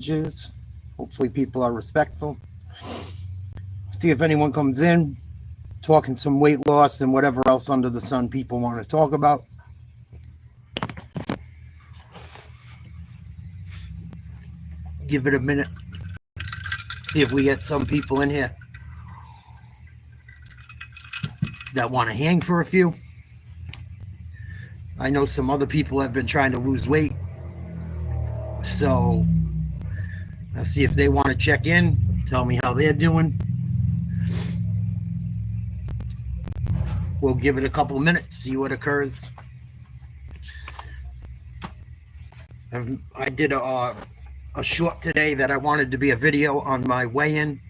messages. Hopefully people are respectful. See if anyone comes in talking some weight loss and whatever else under the sun people want to talk about. Give it a minute. See if we get some people in here that want to hang for a few. I know some other people have been trying to lose weight. So let's see if they want to check in, tell me how they're doing. We'll give it a couple minutes, see what occurs. I did a short today that I wanted to be a video on my weigh-in.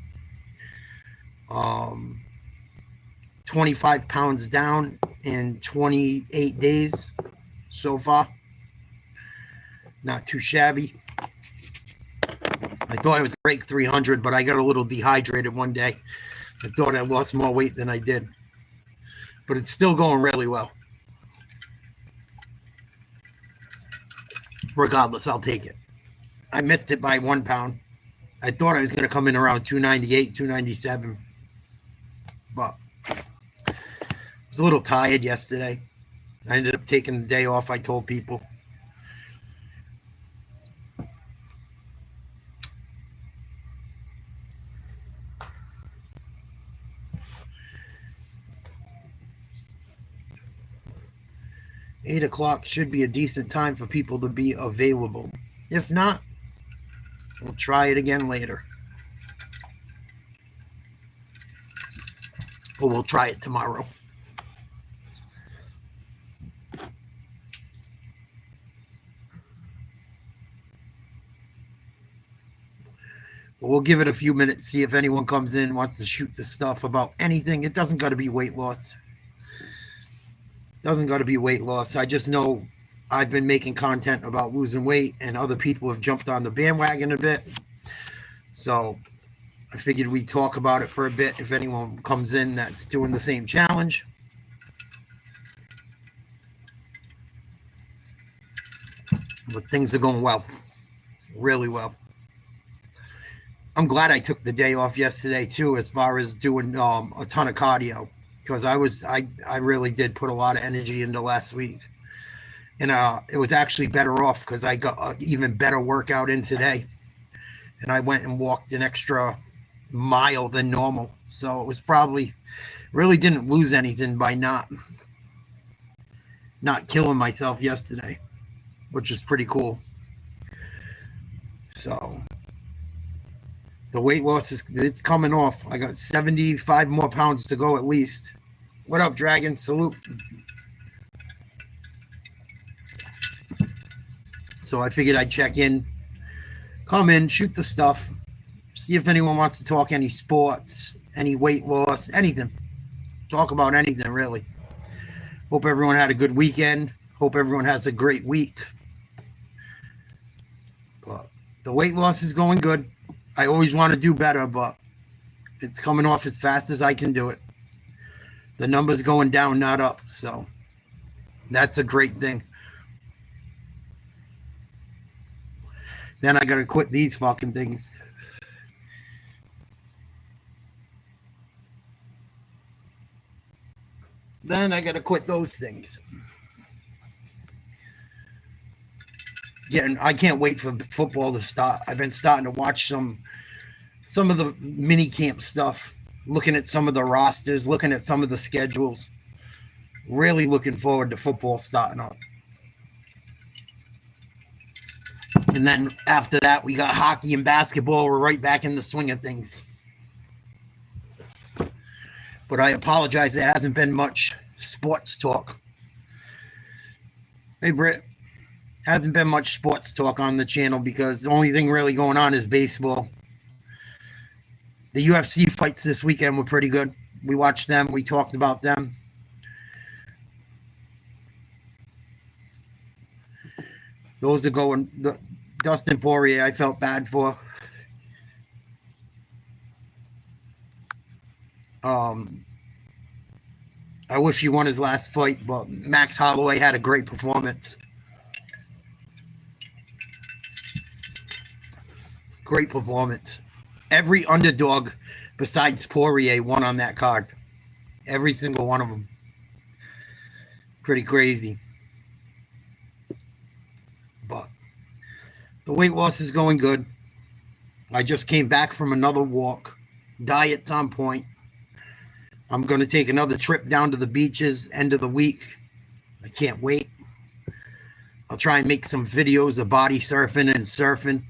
25 pounds down in 28 days so far. Not too shabby. I thought I was break 300, but I got a little dehydrated one day. I thought I lost more weight than I did. But it's still going really well. Regardless, I'll take it. I missed it by 1 pound. I thought I was going to come in around 298, 297. But I was a little tired yesterday. I ended up taking the day off, I told people. Eight o'clock should be a decent time for people to be available. If not, we'll try it again later. Or we'll try it tomorrow. But we'll give it a few minutes, see if anyone comes in, wants to shoot the stuff about anything. It doesn't got to be weight loss. Doesn't got to be weight loss. I just know I've been making content about losing weight, and other people have jumped on the bandwagon a bit. So I figured we'd talk about it for a bit if anyone comes in that's doing the same challenge. But things are going well. Really well. I'm glad I took the day off yesterday too, as far as doing a ton of cardio. Because I really did put a lot of energy into last week. And it was actually better off because I got an even better workout in today. And I went and walked an extra mile than normal. So it was probably, really didn't lose anything by not killing myself yesterday, which is pretty cool. So the weight loss it's coming off. I got 75 more pounds to go at least. What up, Dragon? Salute. So I figured I'd check in, come in, shoot the stuff, see if anyone wants to talk any sports, any weight loss, anything. Talk about anything, really. Hope everyone had a good weekend. Hope everyone has a great week. But the weight loss is going good. I always want to do better, but it's coming off as fast as I can do it. The number's going down, not up, so that's a great thing. Then I got to quit these fucking things. Then I got to quit those things. Yeah, and I can't wait for football to start. I've been starting to watch some of the mini camp stuff, looking at some of the rosters, looking at some of the schedules. Really looking forward to football starting up. And then after that, we got hockey and basketball. We're right back in the swing of things. But I apologize, there hasn't been much sports talk. Hey, Britt. Hasn't been much sports talk on the channel because the only thing really going on is baseball. The UFC fights this weekend were pretty good. We watched them. We talked about them. Those are going. Dustin Poirier, I felt bad for. I wish he won his last fight, but Max Holloway had a great performance. Great performance. Every underdog besides Poirier won on that card. Every single one of them. Pretty crazy. But the weight loss is going good. I just came back from another walk. Diet's on point. I'm going to take another trip down to the beaches end of the week. I can't wait. I'll try and make some videos of body surfing and surfing.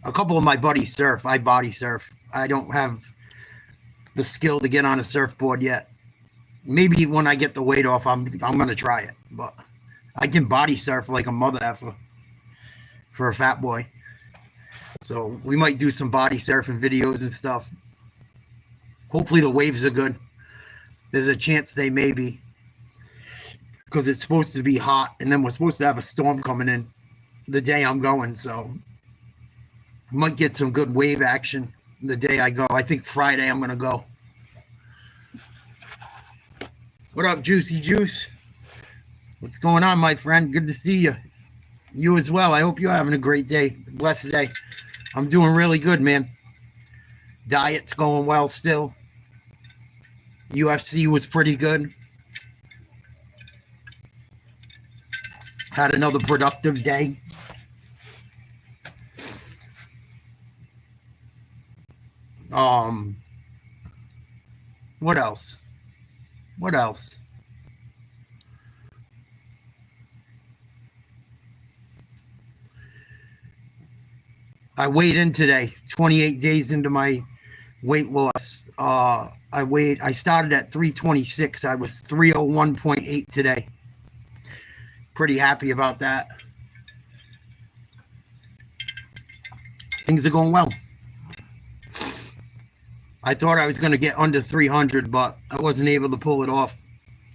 A couple of my buddies surf. I body surf. I don't have the skill to get on a surfboard yet. Maybe when I get the weight off, I'm going to try it. But I can body surf like a mother effer for a fat boy. So we might do some body surfing videos and stuff. Hopefully the waves are good. There's a chance they may be. Because it's supposed to be hot. And then we're supposed to have a storm coming in the day I'm going. So I might get some good wave action the day I go. I think Friday I'm going to go. What up, Juicy Juice? What's going on, my friend? Good to see you. You as well. I hope you're having a great day. Blessed day. I'm doing really good, man. Diet's going well still. UFC was pretty good. Had another productive day. What else? What else? I weighed in today, 28 days into my weight loss. I started at 326. I was 301.8 today. Pretty happy about that. Things are going well. I thought I was going to get under 300, but I wasn't able to pull it off.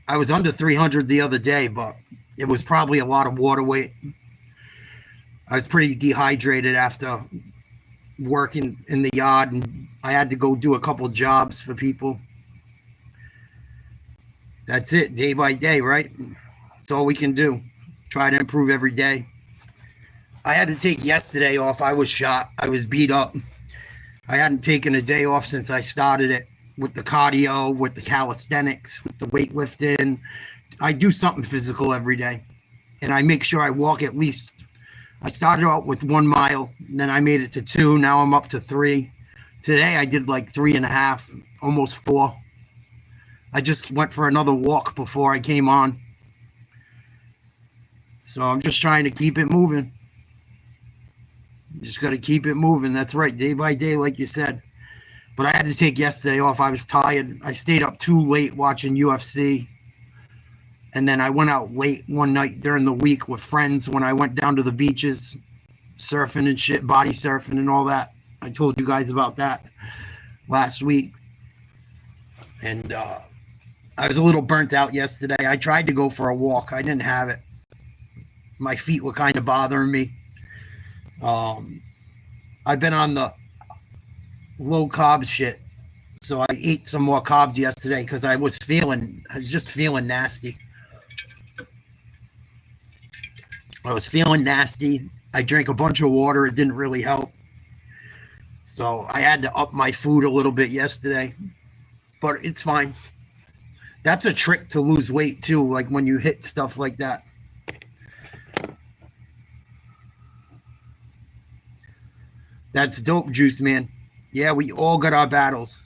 I was under 300 the other day, but it was probably a lot of water weight. I was pretty dehydrated after working in the yard, and I had to go do a couple jobs for people. That's it, day by day, right? That's all we can do. Try to improve every day. I had to take yesterday off. I was shot. I was beat up. I hadn't taken a day off since I started it with the cardio, with the calisthenics, with the weightlifting. I do something physical every day, and I make sure I walk at least. I started out with 1 mile, then I made it to 2. Now I'm up to 3. Today I did like 3.5, almost 4. I just went for another walk before I came on. So I'm just trying to keep it moving. Just got to keep it moving. That's right, day by day, like you said. But I had to take yesterday off. I was tired. I stayed up too late watching UFC. And then I went out late one night during the week with friends when I went down to the beaches, surfing and shit, body surfing and all that. I told you guys about that last week. And I was a little burnt out yesterday. I tried to go for a walk. I didn't have it. My feet were kind of bothering me. I've been on the low carb shit. So I ate some more carbs yesterday because I was just feeling nasty. I was feeling nasty. I drank a bunch of water. It didn't really help. So I had to up my food a little bit yesterday. But it's fine. That's a trick to lose weight too, like when you hit stuff like that. That's dope, Juice Man. Yeah, we all got our battles.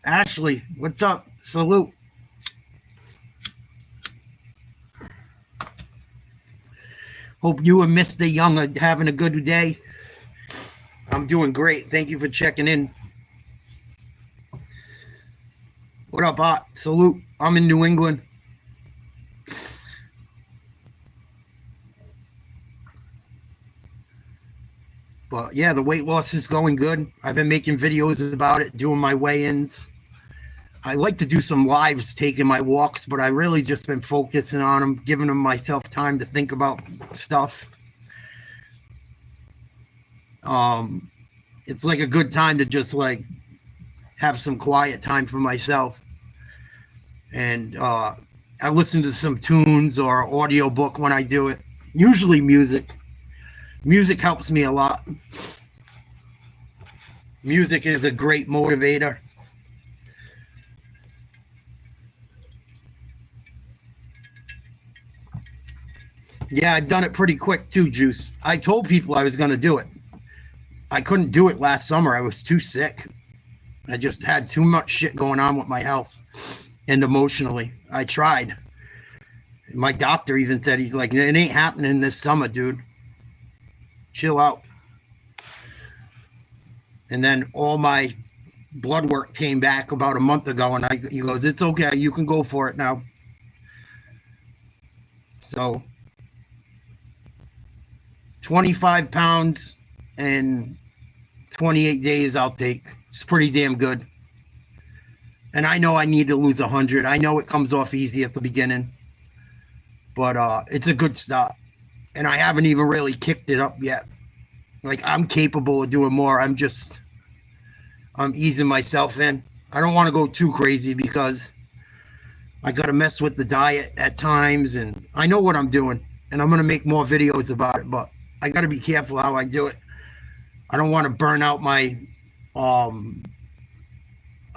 Ashley, what's up? Salute. Hope you and Mr. Young are having a good day. I'm doing great. Thank you for checking in. What up, Hot? Salute. I'm in New England. But yeah, the weight loss is going good. I've been making videos about it, doing my weigh-ins. I like to do some lives taking my walks, but I really just been focusing on them, giving them myself time to think about stuff. It's like a good time to just like have some quiet time for myself. And I listen to some tunes or audiobook when I do it. Usually music. Music helps me a lot. Music is a great motivator. Yeah, I've done it pretty quick too, Juice. I told people I was going to do it. I couldn't do it last summer. I was too sick. I just had too much shit going on with my health and emotionally. I tried. My doctor even said, he's like, it ain't happening this summer, dude. Chill out. And then all my blood work came back about a month ago, and he goes, it's okay. You can go for it now. So 25 pounds and 28 days I'll take. It's pretty damn good. And I know I need to lose 100. I know it comes off easy at the beginning, but it's a good start. And I haven't even really kicked it up yet. Like, I'm capable of doing more. I'm easing myself in. I don't want to go too crazy because I got to mess with the diet at times, and I know what I'm doing, and I'm going to make more videos about it, but I got to be careful how I do it. I don't want to burn out my, I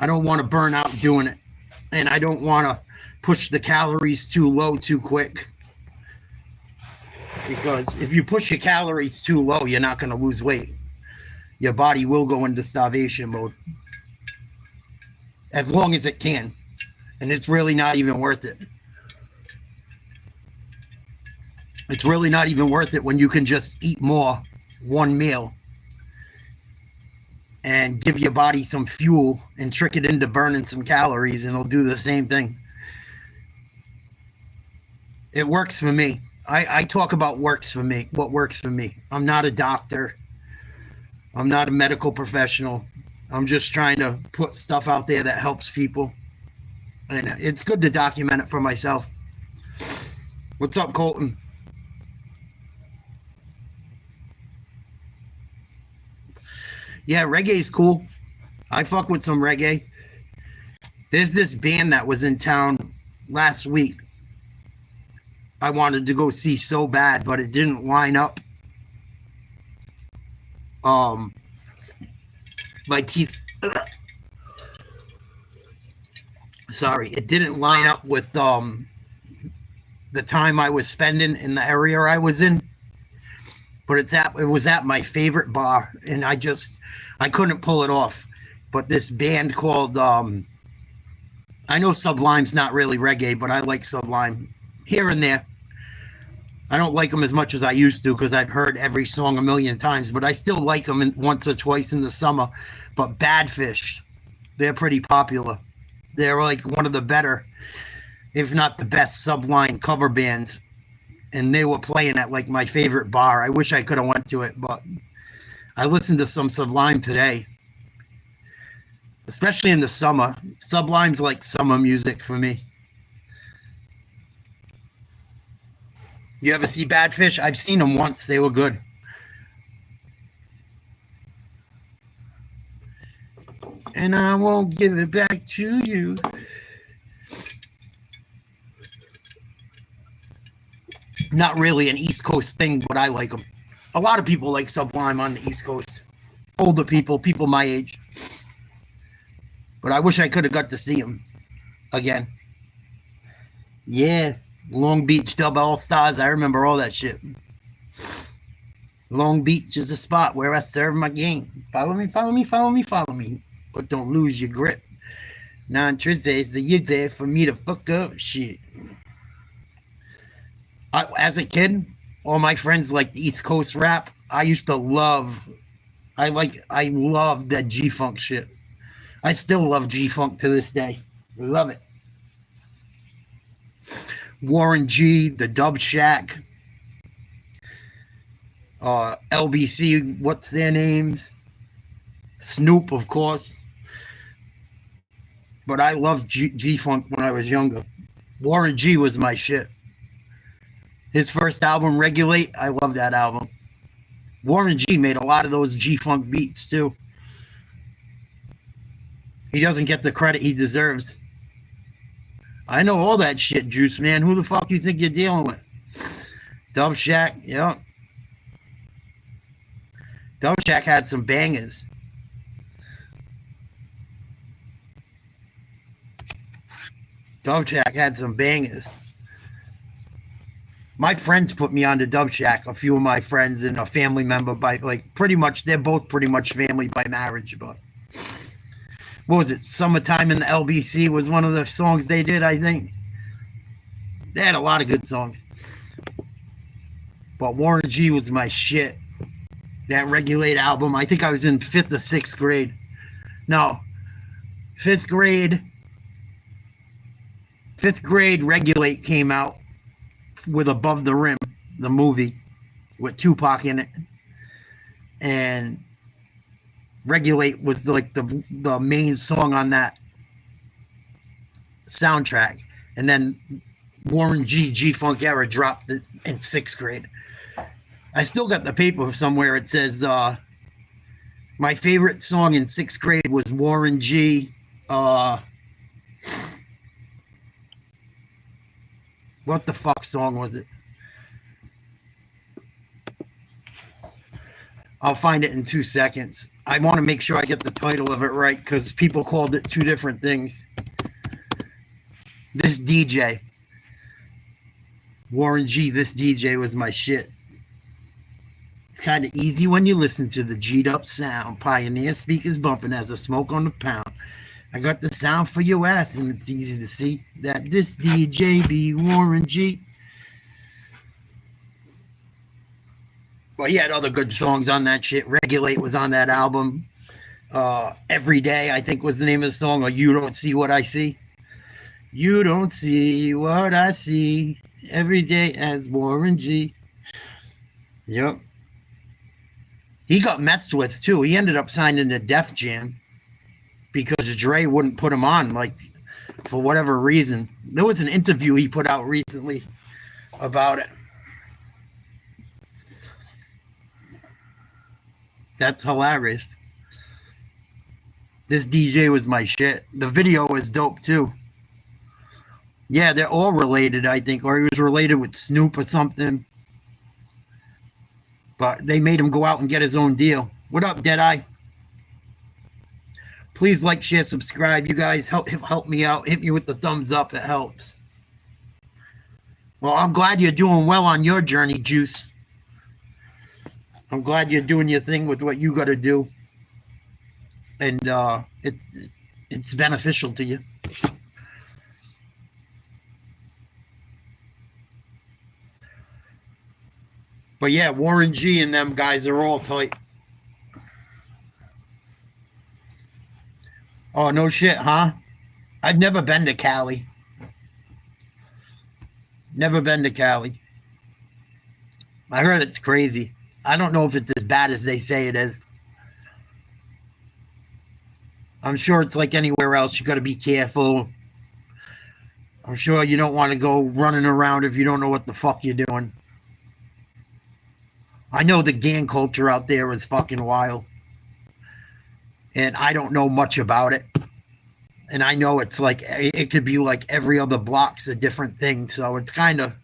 don't want to burn out doing it, and I don't want to push the calories too low too quick, because if you push your calories too low, you're not going to lose weight. Your body will go into starvation mode as long as it can. And it's really not even worth it. It's really not even worth it when you can just eat more one meal and give your body some fuel and trick it into burning some calories, and it'll do the same thing. It works for me. I talk about works for me, what works for me. I'm not a doctor. I'm not a medical professional. I'm just trying to put stuff out there that helps people. And it's good to document it for myself. What's up, Colton? Yeah, reggae's cool. I fuck with some reggae. There's this band that was in town last week. I wanted to go see so bad, but it didn't line up. My teeth. Sorry, it didn't line up with the time I was spending in the area I was in. But it was at my favorite bar, and I couldn't pull it off. But this band called I know Sublime's not really reggae, but I like Sublime here and there. I don't like them as much as I used to because I've heard every song a million times, but I still like them once or twice in the summer. But Badfish, they're pretty popular. They're like one of the better, if not the best, Sublime cover bands. And they were playing at like my favorite bar. I wish I could have went to it, but I listened to some Sublime today, especially in the summer. Sublime's like summer music for me. You ever see Badfish? I've seen them once. They were good. And I won't give it back to you. Not really an East Coast thing, but I like them. A lot of people like Sublime on the East Coast. Older people, people my age. But I wish I could have got to see them again. Yeah. Long Beach Dub All-Stars. I remember all that shit. Long Beach is a spot where I serve my game. Follow me, follow me, follow me, follow me. But don't lose your grip. Non-Trizes, the year there for me to fuck up shit. As a kid, all my friends liked East Coast rap. I used to love, I love that G-Funk shit. I still love G-Funk to this day. Love it. Warren G, the Dub Shack, LBC, what's their names? Snoop, of course. But I loved G-Funk when I was younger. Warren G was my shit. His first album, Regulate, I love that album. Warren G made a lot of those G-Funk beats, too. He doesn't get the credit he deserves. I know all that shit, Juice, man. Who the fuck you think you're dealing with? Dub Shack, yeah. Dub Shack had some bangers. Dub Shack had some bangers. My friends put me on to Dub Shack. A few of my friends and a family member by like pretty much they're both pretty much family by marriage. But what was it? Summertime in the LBC was one of the songs they did. I think they had a lot of good songs. But Warren G was my shit. That Regulate album. I think I was in 5th or 6th grade. No, 5th grade. 5th grade, Regulate came out with Above the Rim, the movie, with Tupac in it. And Regulate was like the main song on that soundtrack. And then Warren G-Funk Era dropped it in 6th grade. I still got the paper somewhere. It says, my favorite song in 6th grade was Warren G. What the fuck song was it? I'll find it in 2 seconds. I want to make sure I get the title of it right because people called it 2 different things. This DJ. Warren G, This DJ was my shit. It's kind of easy when you listen to the G'd up sound. Pioneer speakers bumping as a smoke on the pound. I got the sound for your ass, and it's easy to see that this DJ be Warren G. Well, he had other good songs on that shit. Regulate was on that album. Every Day, I think was the name of the song, or You Don't See What I See. You don't see what I see every day as Warren G. Yep. He got messed with, too. He ended up signing to Def Jam because Dre wouldn't put him on, like, for whatever reason. There was an interview he put out recently about it. That's hilarious. This DJ was my shit. The video was dope, too. Yeah, they're all related, I think, or he was related with Snoop or something. But they made him go out and get his own deal. What up, Deadeye? Please like, share, subscribe. You guys help me out. Hit me with the thumbs up. It helps. Well, I'm glad you're doing well on your journey, Juice. I'm glad you're doing your thing with what you got to do. And it's beneficial to you. But yeah, Warren G and them guys are all tight. Oh, no shit, huh? I've never been to Cali. Never been to Cali. I heard it's crazy. I don't know if it's as bad as they say it is. I'm sure it's like anywhere else. You got to be careful. I'm sure you don't want to go running around if you don't know what the fuck you're doing. I know the gang culture out there is fucking wild. And I don't know much about it. And I know it's like, it could be like every other block's a different thing. So it's kind of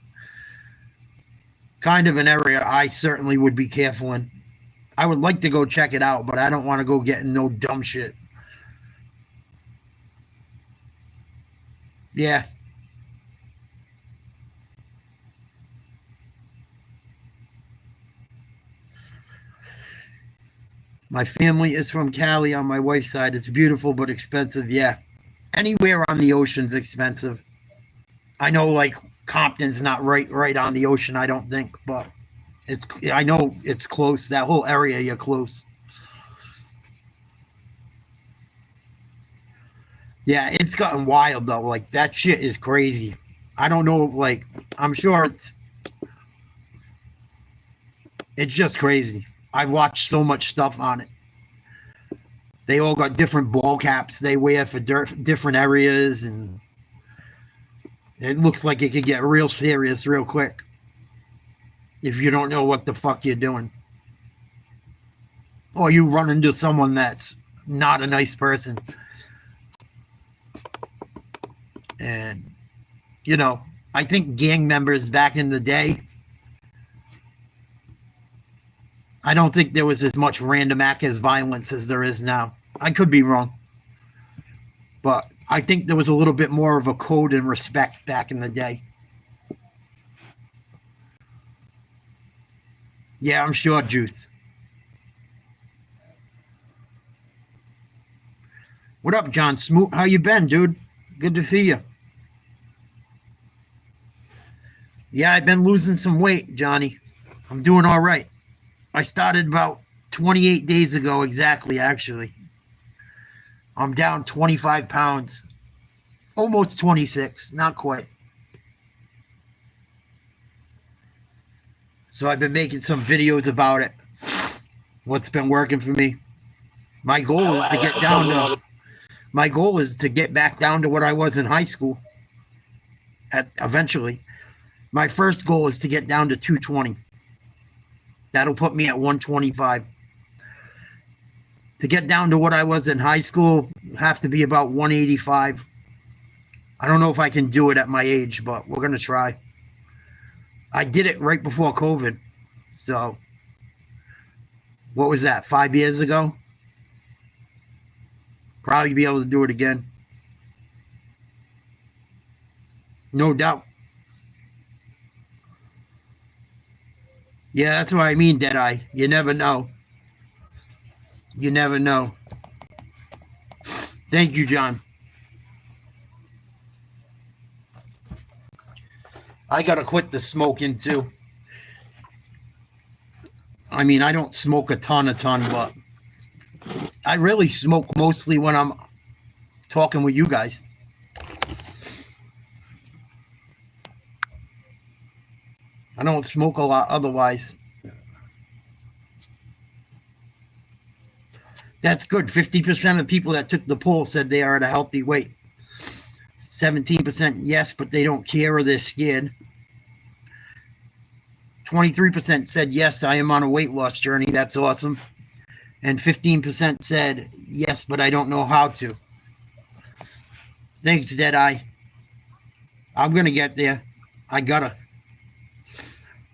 an area I certainly would be careful in. I would like to go check it out, but I don't want to go getting no dumb shit. Yeah. My family is from Cali on my wife's side. It's beautiful but expensive. Yeah. Anywhere on the ocean's expensive. I know like Compton's not right on the ocean, I don't think, but I know it's close. That whole area, you're close. Yeah, it's gotten wild though. Like that shit is crazy. I don't know, like I'm sure it's just crazy. I've watched so much stuff on it. They all got different ball caps they wear for different areas, and it looks like it could get real serious real quick if you don't know what the fuck you're doing. Or you run into someone that's not a nice person. And, you know, I think gang members back in the day, I don't think there was as much random act as violence as there is now. I could be wrong. But I think there was a little bit more of a code and respect back in the day. Yeah, I'm sure, Juice. What up, John Smoot? How you been, dude? Good to see you. Yeah, I've been losing some weight, Johnny. I'm doing all right. I started about 28 days ago exactly, actually. I'm down 25 pounds. Almost 26, not quite. So I've been making some videos about it. What's been working for me. My goal is to get down to my goal is to get back down to what I was in high school. Eventually. My first goal is to get down to 220. That'll put me at 125. To get down to what I was in high school, have to be about 185. I don't know if I can do it at my age, but we're going to try. I did it right before COVID. So, what was that, 5 years ago? Probably be able to do it again. No doubt. Yeah, that's what I mean, Deadeye. You never know. You never know. Thank you, John. I got to quit the smoking, too. I mean, I don't smoke a ton, but I really smoke mostly when I'm talking with you guys. I don't smoke a lot otherwise. That's good. 50% of people that took the poll said they are at a healthy weight. 17% yes, but they don't care or they're scared. 23% said yes, I am on a weight loss journey. That's awesome. And 15% said yes, but I don't know how to. Thanks, Deadeye. I'm going to get there. I gotta.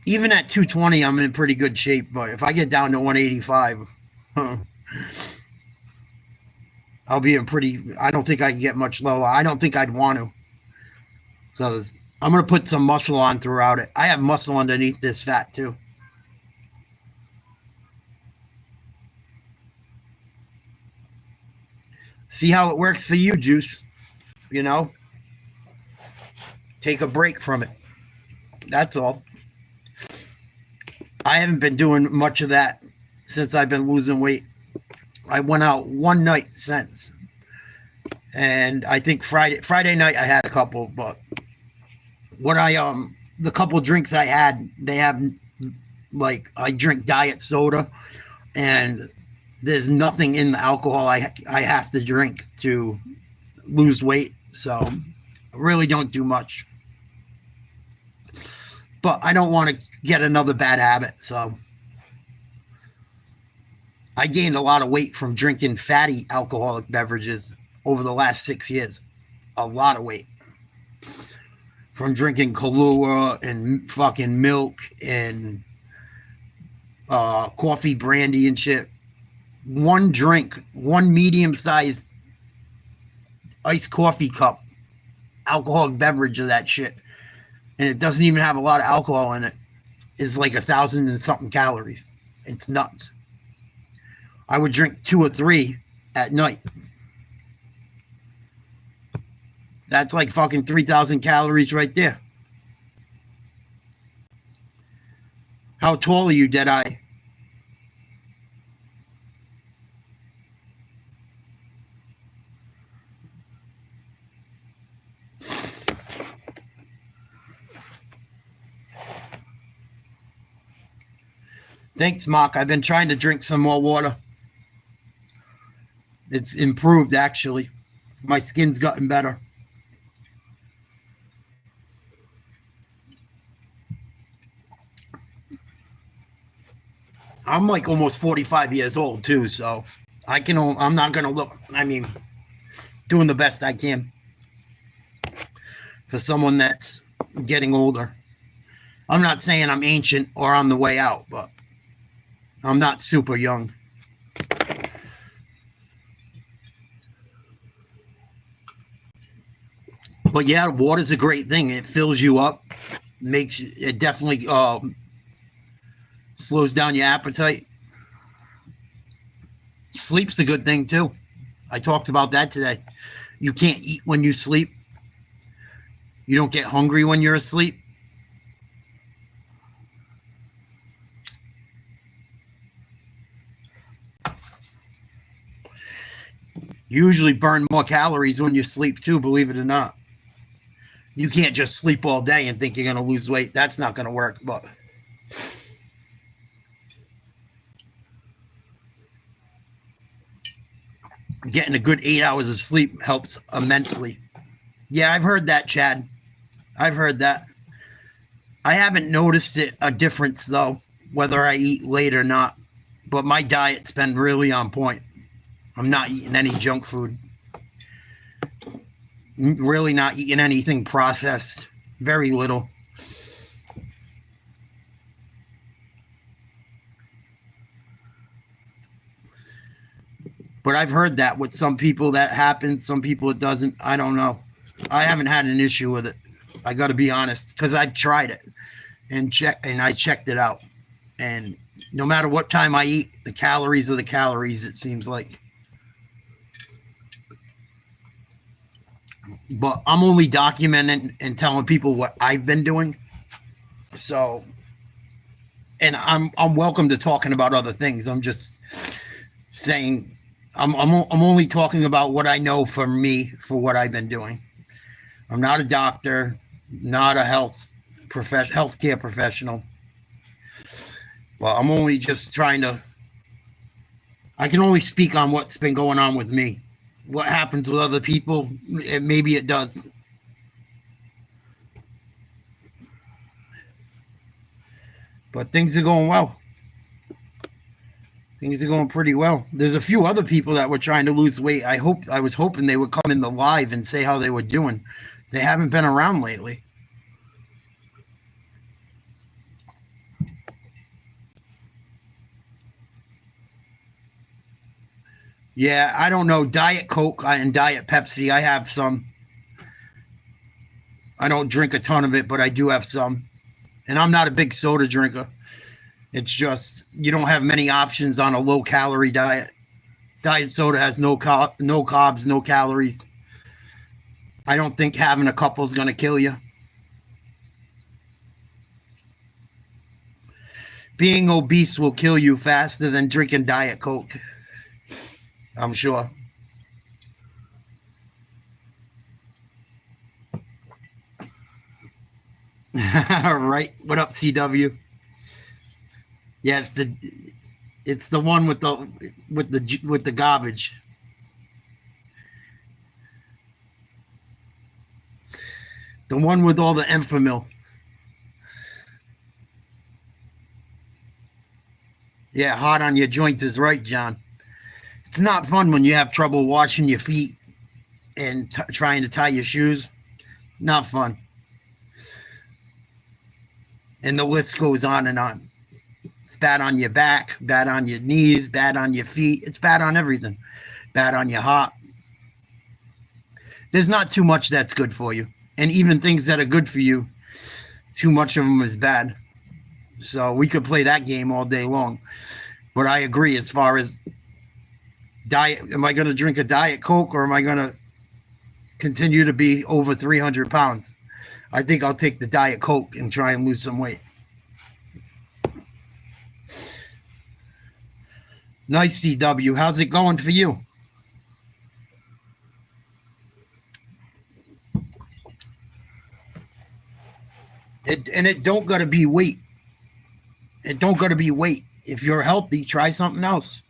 Even at 220, I'm in pretty good shape, but if I get down to 185, I'll be in pretty. I don't think I can get much lower. I don't think I'd want to. Because I'm going to put some muscle on throughout it. I have muscle underneath this fat, too. See how it works for you, Juice. You know? Take a break from it. That's all. I haven't been doing much of that since I've been losing weight. I went out one night since. And I think Friday night I had a couple, but what the couple drinks I had, they have, like, I drink diet soda, and there's nothing in the alcohol I have to drink to lose weight. So I really don't do much. But I don't want to get another bad habit, so I gained a lot of weight from drinking fatty alcoholic beverages over the last 6 years. A lot of weight. From drinking Kahlua and fucking milk and coffee, brandy and shit. One drink, one medium-sized iced coffee cup, alcoholic beverage of that shit, and it doesn't even have a lot of alcohol in it, is like 1,000 and something calories. It's nuts. I would drink 2 or 3 at night. That's like fucking 3,000 calories right there. How tall are you, Deadeye? Thanks, Mark. I've been trying to drink some more water. It's improved, actually. My skin's gotten better. I'm like almost 45 years old, too, so I'm not going to look, doing the best I can for someone that's getting older. I'm not saying I'm ancient or on the way out, but I'm not super young. But yeah, water's a great thing. It fills you up, makes it definitely slows down your appetite. Sleep's a good thing too. I talked about that today. You can't eat when you sleep. You don't get hungry when you're asleep. You usually burn more calories when you sleep too, believe it or not. You can't just sleep all day and think you're going to lose weight. That's not going to work, but getting a good 8 hours of sleep helps immensely. Yeah, I've heard that, Chad. I've heard that. I haven't noticed a difference, though, whether I eat late or not. But my diet's been really on point. I'm not eating any junk food. Really not eating anything processed. Very little. But I've heard that with some people that happens, some people it doesn't. I don't know. I haven't had an issue with it. I got to be honest, because I've tried it and I checked it out. And no matter what time I eat, the calories are the calories, it seems like. But I'm only documenting and telling people what I've been doing. So, and I'm welcome to talking about other things. I'm just saying I'm only talking about what I know for me, for what I've been doing. I'm not a doctor, not a healthcare professional. Well, I'm only just trying to. I can only speak on what's been going on with me. What happens with other people, maybe it does. But things are going well. Things are going pretty well. There's a few other people that were trying to lose weight. I was hoping they would come in the live and say how they were doing. They haven't been around lately. Yeah, I don't know. Diet Coke and Diet Pepsi, I have some. I don't drink a ton of it, but I do have some. And I'm not a big soda drinker. It's just you don't have many options on a low-calorie diet. Diet soda has no carbs, no calories. I don't think having a couple is going to kill you. Being obese will kill you faster than drinking Diet Coke. I'm sure. Right. What up, CW? Yes, it's the one with the garbage. The one with all the Enfamil. Yeah, hard on your joints is right, John. It's not fun when you have trouble washing your feet and trying to tie your shoes. Not fun. And the list goes on and on. It's bad on your back, bad on your knees, bad on your feet. It's bad on everything. Bad on your heart. There's not too much that's good for you. And even things that are good for you, too much of them is bad. So we could play that game all day long. But I agree as far as diet. Am I going to drink a Diet Coke or am I going to continue to be over 300 pounds? I think I'll take the Diet Coke and try and lose some weight. Nice, CW. How's it going for you? It don't got to be weight. It don't got to be weight. If you're healthy, try something else.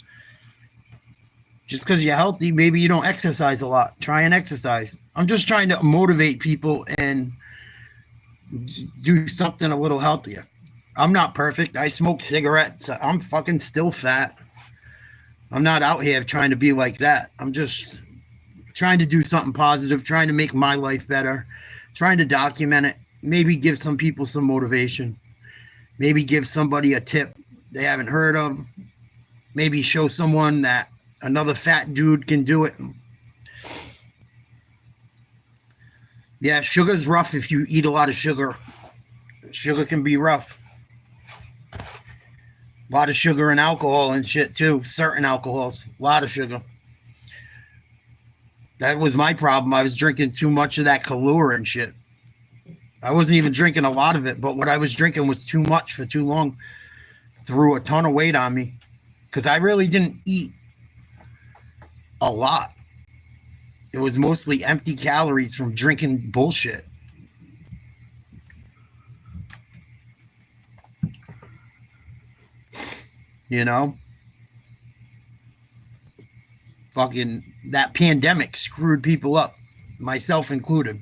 Just because you're healthy, maybe you don't exercise a lot. Try and exercise. I'm just trying to motivate people and do something a little healthier. I'm not perfect. I smoke cigarettes. I'm fucking still fat. I'm not out here trying to be like that. I'm just trying to do something positive, trying to make my life better, trying to document it, maybe give some people some motivation, maybe give somebody a tip they haven't heard of, maybe show someone that another fat dude can do it. Yeah, sugar's rough if you eat a lot of sugar. Sugar can be rough. A lot of sugar and alcohol and shit too. Certain alcohols. A lot of sugar. That was my problem. I was drinking too much of that Kahlua and shit. I wasn't even drinking a lot of it, but what I was drinking was too much for too long. Threw a ton of weight on me because I really didn't eat a lot. It was mostly empty calories from drinking bullshit. You know? Fucking that pandemic screwed people up, myself included.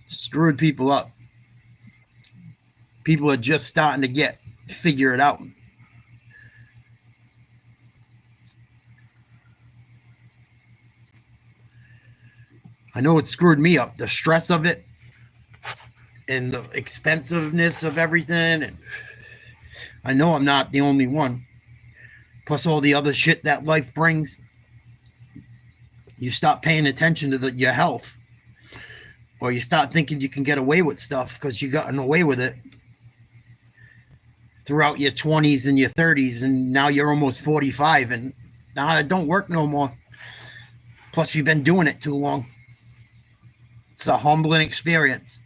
Screwed people up. People are just starting to figure it out. I know it screwed me up. The stress of it and the expensiveness of everything. And I know I'm not the only one. Plus all the other shit that life brings. You stop paying attention to your health. Or you start thinking you can get away with stuff because you gotten away with it throughout your 20s and your 30s. And now you're almost 45. And now it don't work no more. Plus you've been doing it too long. It's a humbling experience.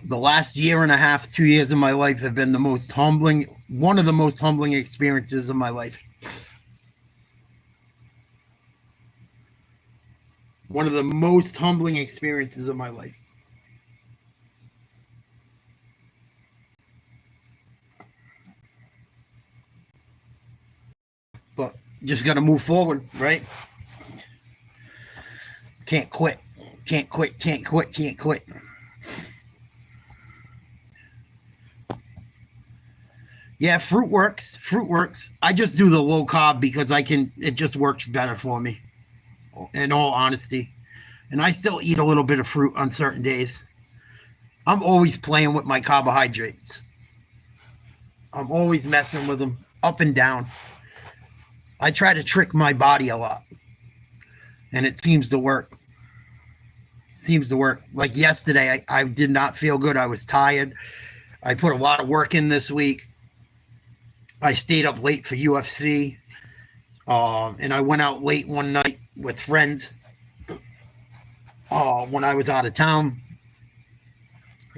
The last year and a half, 2 years of my life have been one of the most humbling experiences of my life. One of the most humbling experiences of my life. But just got to move forward, right? Can't quit. Can't quit. Can't quit. Can't quit. Yeah, fruit works. Fruit works. I just do the low carb because it just works better for me, in all honesty. And I still eat a little bit of fruit on certain days. I'm always playing with my carbohydrates. I'm always messing with them up and down. I try to trick my body a lot. And it seems to work. Like yesterday, I did not feel good. I was tired. I put a lot of work in this week. I stayed up late for UFC. And I went out late one night with friends when I was out of town.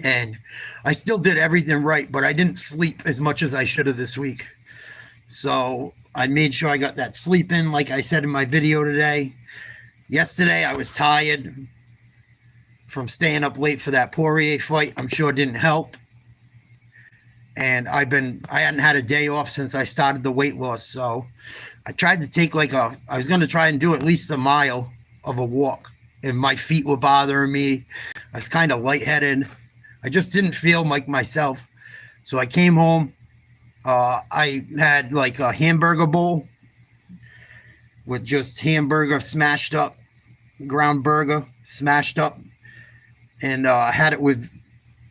And I still did everything right, but I didn't sleep as much as I should have this week. So I made sure I got that sleep in, like I said in my video today. Yesterday, I was tired from staying up late for that Poirier fight. I'm sure it didn't help. And I hadn't had a day off since I started the weight loss. So I tried to take I was going to try and do at least a mile of a walk. And my feet were bothering me. I was kind of lightheaded. I just didn't feel like myself. So I came home. I had like a hamburger bowl with just hamburger smashed up, ground burger smashed up. And I had it with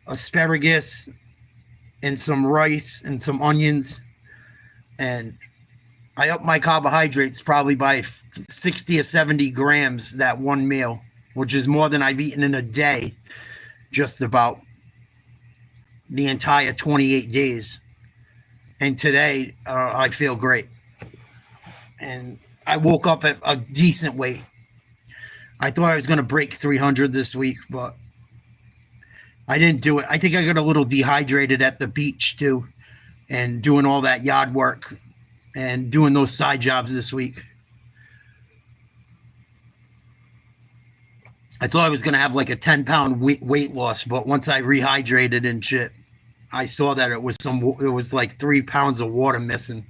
asparagus and some rice and some onions. And I upped my carbohydrates probably by 60 or 70 grams that one meal, which is more than I've eaten in a day, just about the entire 28 days. And today, I feel great. And I woke up at a decent weight. I thought I was going to break 300 this week, but I didn't do it. I think I got a little dehydrated at the beach too, and doing all that yard work and doing those side jobs this week. I thought I was going to have like a 10-pound weight loss, but once I rehydrated and shit, I saw that it was like 3 pounds of water missing.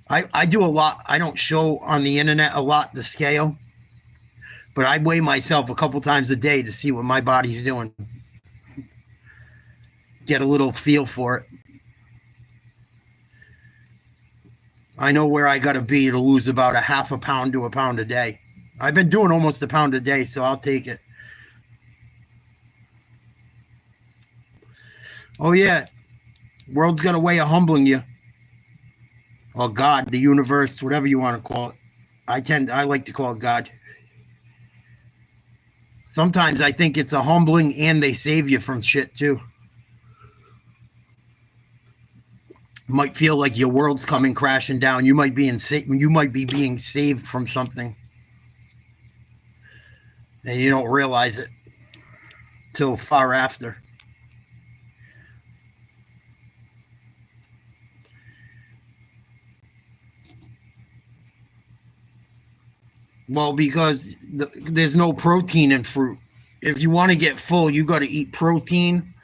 I do a lot. I don't show on the internet a lot the scale, but I weigh myself a couple times a day to see what my body's doing. Get a little feel for it. I know where I got to be to lose about a half a pound to a pound a day. I've been doing almost a pound a day, so I'll take it. Oh, yeah. World's got a way of humbling you. Or God, the universe, whatever you want to call it. I like to call it God. Sometimes I think it's a humbling and they save you from shit too. Might feel like your world's coming crashing down. You might be being saved from something, and you don't realize it till far after. Well, because there's no protein in fruit. If you want to get full, you got to eat protein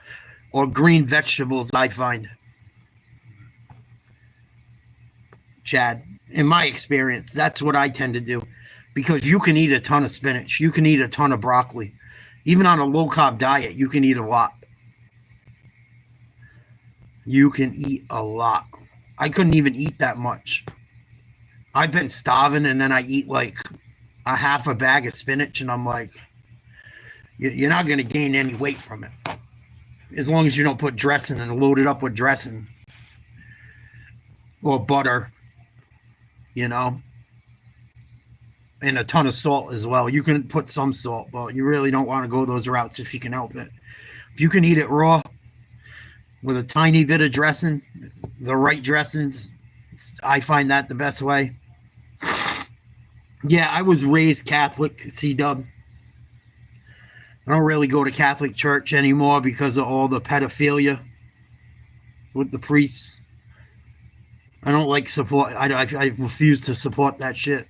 or green vegetables, I find. Chad, in my experience, that's what I tend to do. Because you can eat a ton of spinach. You can eat a ton of broccoli. Even on a low-carb diet, you can eat a lot. You can eat a lot. I couldn't even eat that much. I've been starving, and then I eat like a half a bag of spinach, and I'm like, you're not going to gain any weight from it. As long as you don't put dressing and load it up with dressing. Or butter. You know, and a ton of salt as well. You can put some salt, but you really don't want to go those routes if you can help it. If you can eat it raw with a tiny bit of dressing, the right dressings, I find that the best way. Yeah, I was raised Catholic, C-dub. I don't really go to Catholic church anymore because of all the pedophilia with the priests. I don't like support. I refuse to support that shit.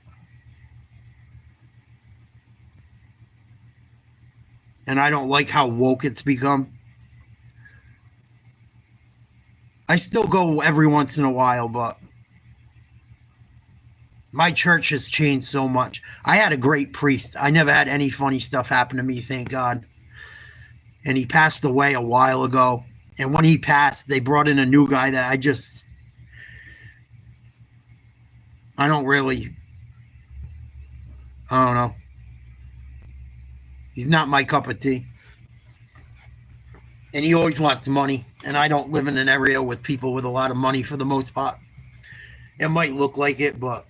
And I don't like how woke it's become. I still go every once in a while, but my church has changed so much. I had a great priest. I never had any funny stuff happen to me, thank God. And he passed away a while ago. And when he passed, they brought in a new guy that I don't know. He's not my cup of tea. And he always wants money. And I don't live in an area with people with a lot of money for the most part. It might look like it, but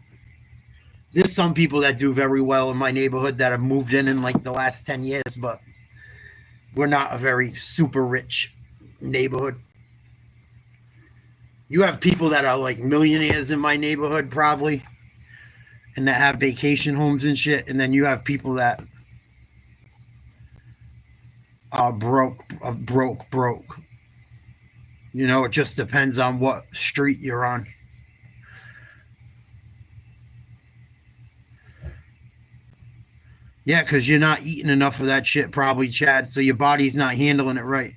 there's some people that do very well in my neighborhood that have moved in like the last 10 years, but we're not a very super rich neighborhood. You have people that are like millionaires in my neighborhood probably, and that have vacation homes and shit, and then you have people that are broke. You know, it just depends on what street you're on. Yeah, because you're not eating enough of that shit probably, Chad, so your body's not handling it right.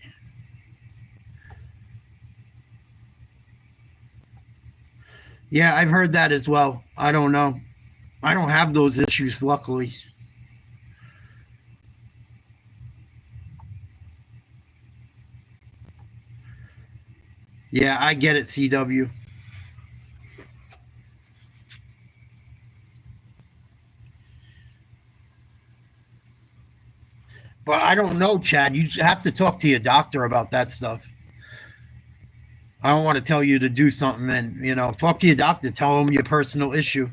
Yeah, I've heard that as well. I don't know. I don't have those issues, luckily. Yeah, I get it, CW. But I don't know, Chad. You have to talk to your doctor about that stuff. I don't want to tell you to do something and, talk to your doctor. Tell him your personal issue.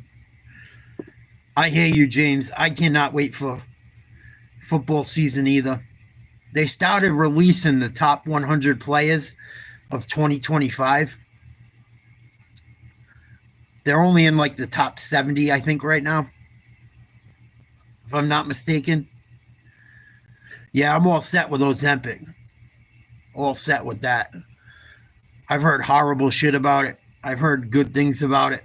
I hear you, James. I cannot wait for football season either. They started releasing the top 100 players of 2025. They're only in like the top 70, I think, right now. If I'm not mistaken. Yeah, I'm all set with Ozempic. All set with that. I've heard horrible shit about it. I've heard good things about it.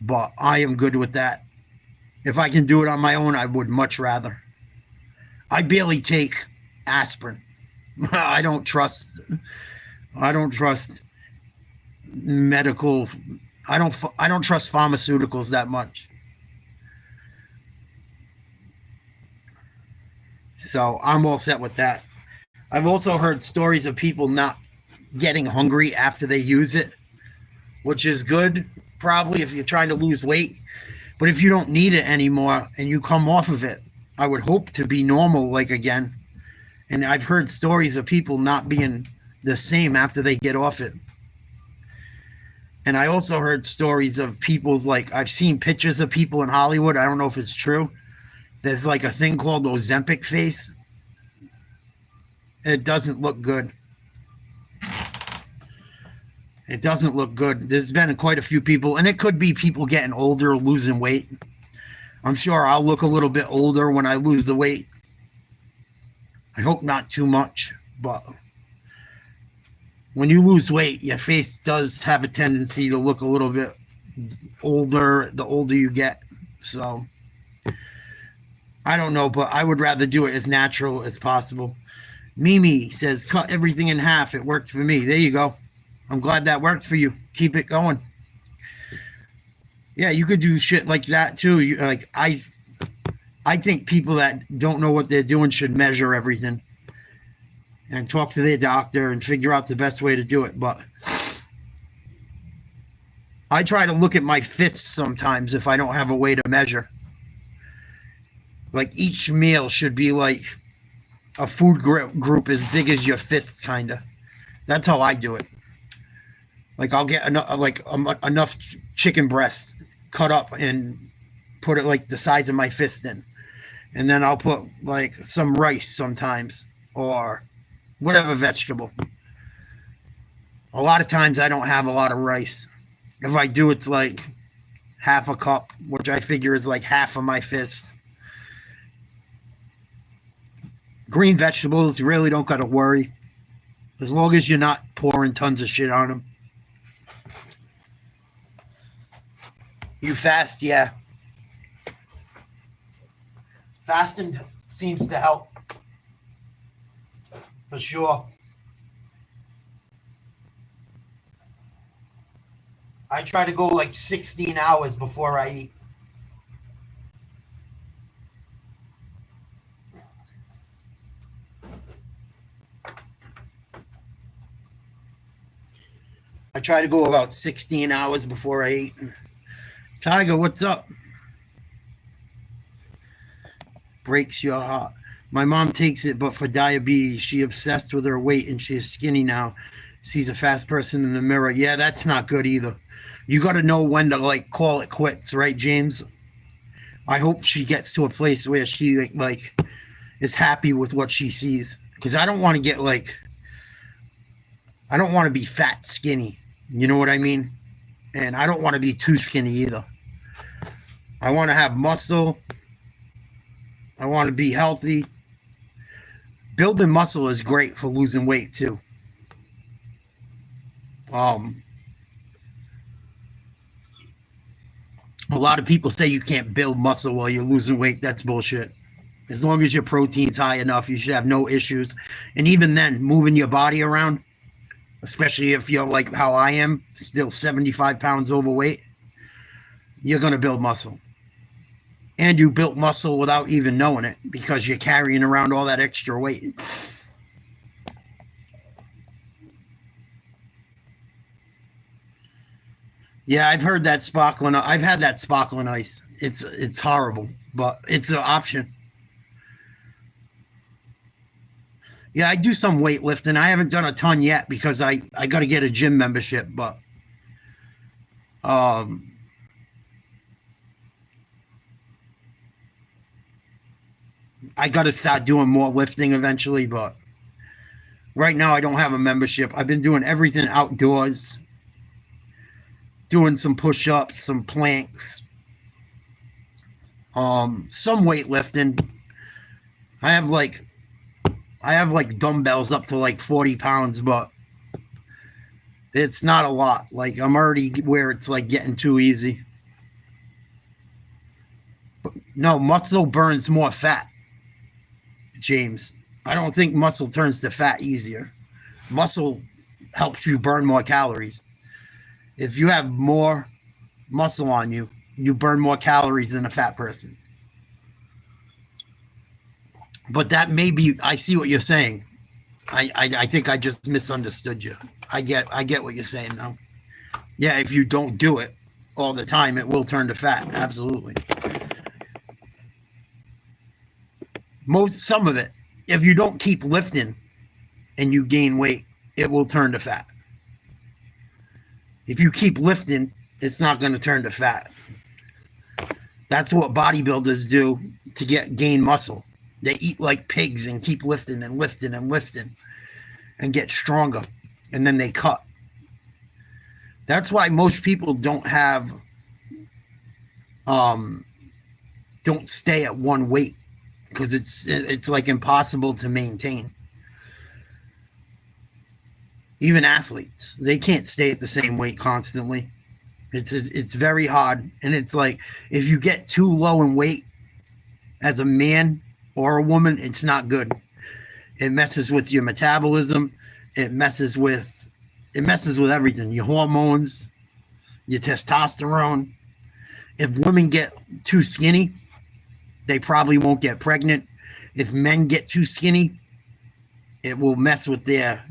But I am good with that. If I can do it on my own, I would much rather. I barely take aspirin. I don't trust medical. I don't trust pharmaceuticals that much. So I'm all set with that. I've also heard stories of people not getting hungry after they use it, which is good, probably if you're trying to lose weight. But if you don't need it anymore and you come off of it, I would hope to be normal like again. And I've heard stories of people not being the same after they get off it. And I also heard stories of people's, like, I've seen pictures of people in Hollywood. I don't know if it's true, There's like a thing called Ozempic face. It doesn't look good. It doesn't look good. There's been quite a few people, and it could be people getting older, losing weight. I'm sure I'll look a little bit older when I lose the weight. I hope not too much, but when you lose weight, your face does have a tendency to look a little bit older the older you get. So I don't know, but I would rather do it as natural as possible. Mimi says, cut everything in half. It worked for me. There you go. I'm glad that worked for you. Keep it going. Yeah, you could do shit like that too. I think people that don't know what they're doing should measure everything and talk to their doctor and figure out the best way to do it. But I try to look at my fists sometimes if I don't have a way to measure. Like each meal should be like a food group as big as your fist, kind of. That's how I do it. Like I'll get enough chicken breasts cut up and put it like the size of my fist in. And then I'll put like some rice sometimes or whatever vegetable. A lot of times I don't have a lot of rice. If I do, it's like half a cup, which I figure is like half of my fist. Green vegetables, you really don't got to worry. As long as you're not pouring tons of shit on them. You fast, yeah. Fasting seems to help. For sure. I try to go like 16 hours before I eat. I try to go about 16 hours before I eat. Tiger, what's up? Breaks your heart. My mom takes it, but for diabetes. She obsessed with her weight and she is skinny now. Sees a fast person in the mirror. Yeah, that's not good either. You got to know when to like call it quits, right, James? I hope she gets to a place where she like is happy with what she sees. Because I don't want to get like, I don't want to be fat skinny. You know what I mean? And I don't want to be too skinny either. I want to have muscle. I want to be healthy. Building muscle is great for losing weight too. A lot of people say you can't build muscle while you're losing weight. That's bullshit. As long as your protein's high enough, you should have no issues. And even then, moving your body around, especially if you're like how I am, still 75 pounds overweight, you're going to build muscle. And you built muscle without even knowing it because you're carrying around all that extra weight. Yeah, I've heard that sparkling. I've had that sparkling ice. It's horrible, but it's an option. Yeah, I do some weightlifting. I haven't done a ton yet because I got to get a gym membership, but I got to start doing more lifting eventually, but right now I don't have a membership. I've been doing everything outdoors, doing some push-ups, some planks, some weightlifting. I have like dumbbells up to like 40 pounds, but it's not a lot. Like I'm already where it's like getting too easy. But no, muscle burns more fat, James. I don't think muscle turns to fat easier. Muscle helps you burn more calories. If you have more muscle on you, you burn more calories than a fat person. But that may be, I see what you're saying. I think I just misunderstood you. I get what you're saying now. Yeah, if you don't do it all the time, it will turn to fat. Absolutely. Some of it, if you don't keep lifting and you gain weight, it will turn to fat. If you keep lifting, it's not going to turn to fat. That's what bodybuilders do. to gain muscle. They eat like pigs and keep lifting and lifting and lifting and get stronger, and then they cut. That's why most people don't stay at one weight, because it's like impossible to maintain. Even athletes, they can't stay at the same weight constantly. It's very hard, and it's like if you get too low in weight as a man or a woman, it's not good. It messes with your metabolism. It messes with everything. Your hormones, your testosterone. If women get too skinny, they probably won't get pregnant. If men get too skinny, it will mess with their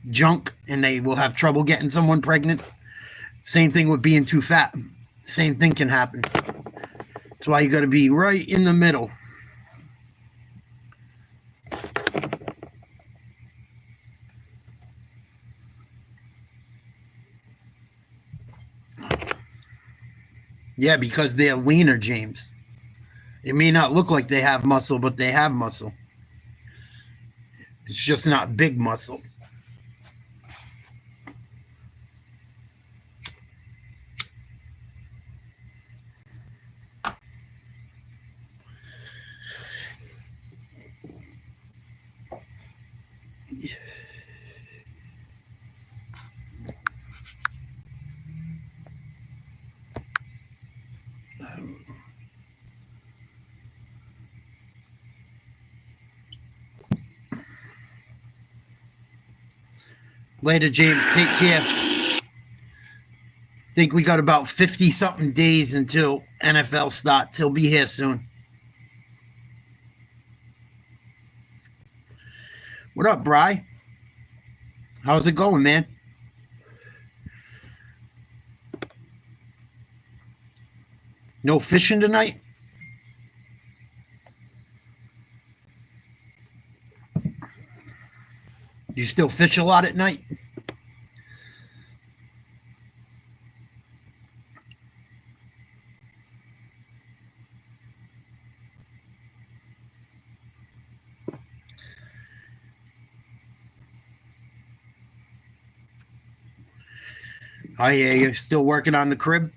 junk and they will have trouble getting someone pregnant. Same thing with being too fat. Same thing can happen. That's why you got to be right in the middle. Yeah, because they're leaner, James. It may not look like they have muscle, but they have muscle. It's just not big muscle. Later, James. Take care. Think we got about 50-something days until NFL starts. He'll be here soon. What up, Bri? How's it going, man? No fishing tonight? You still fish a lot at night? Oh, yeah, you're still working on the crib?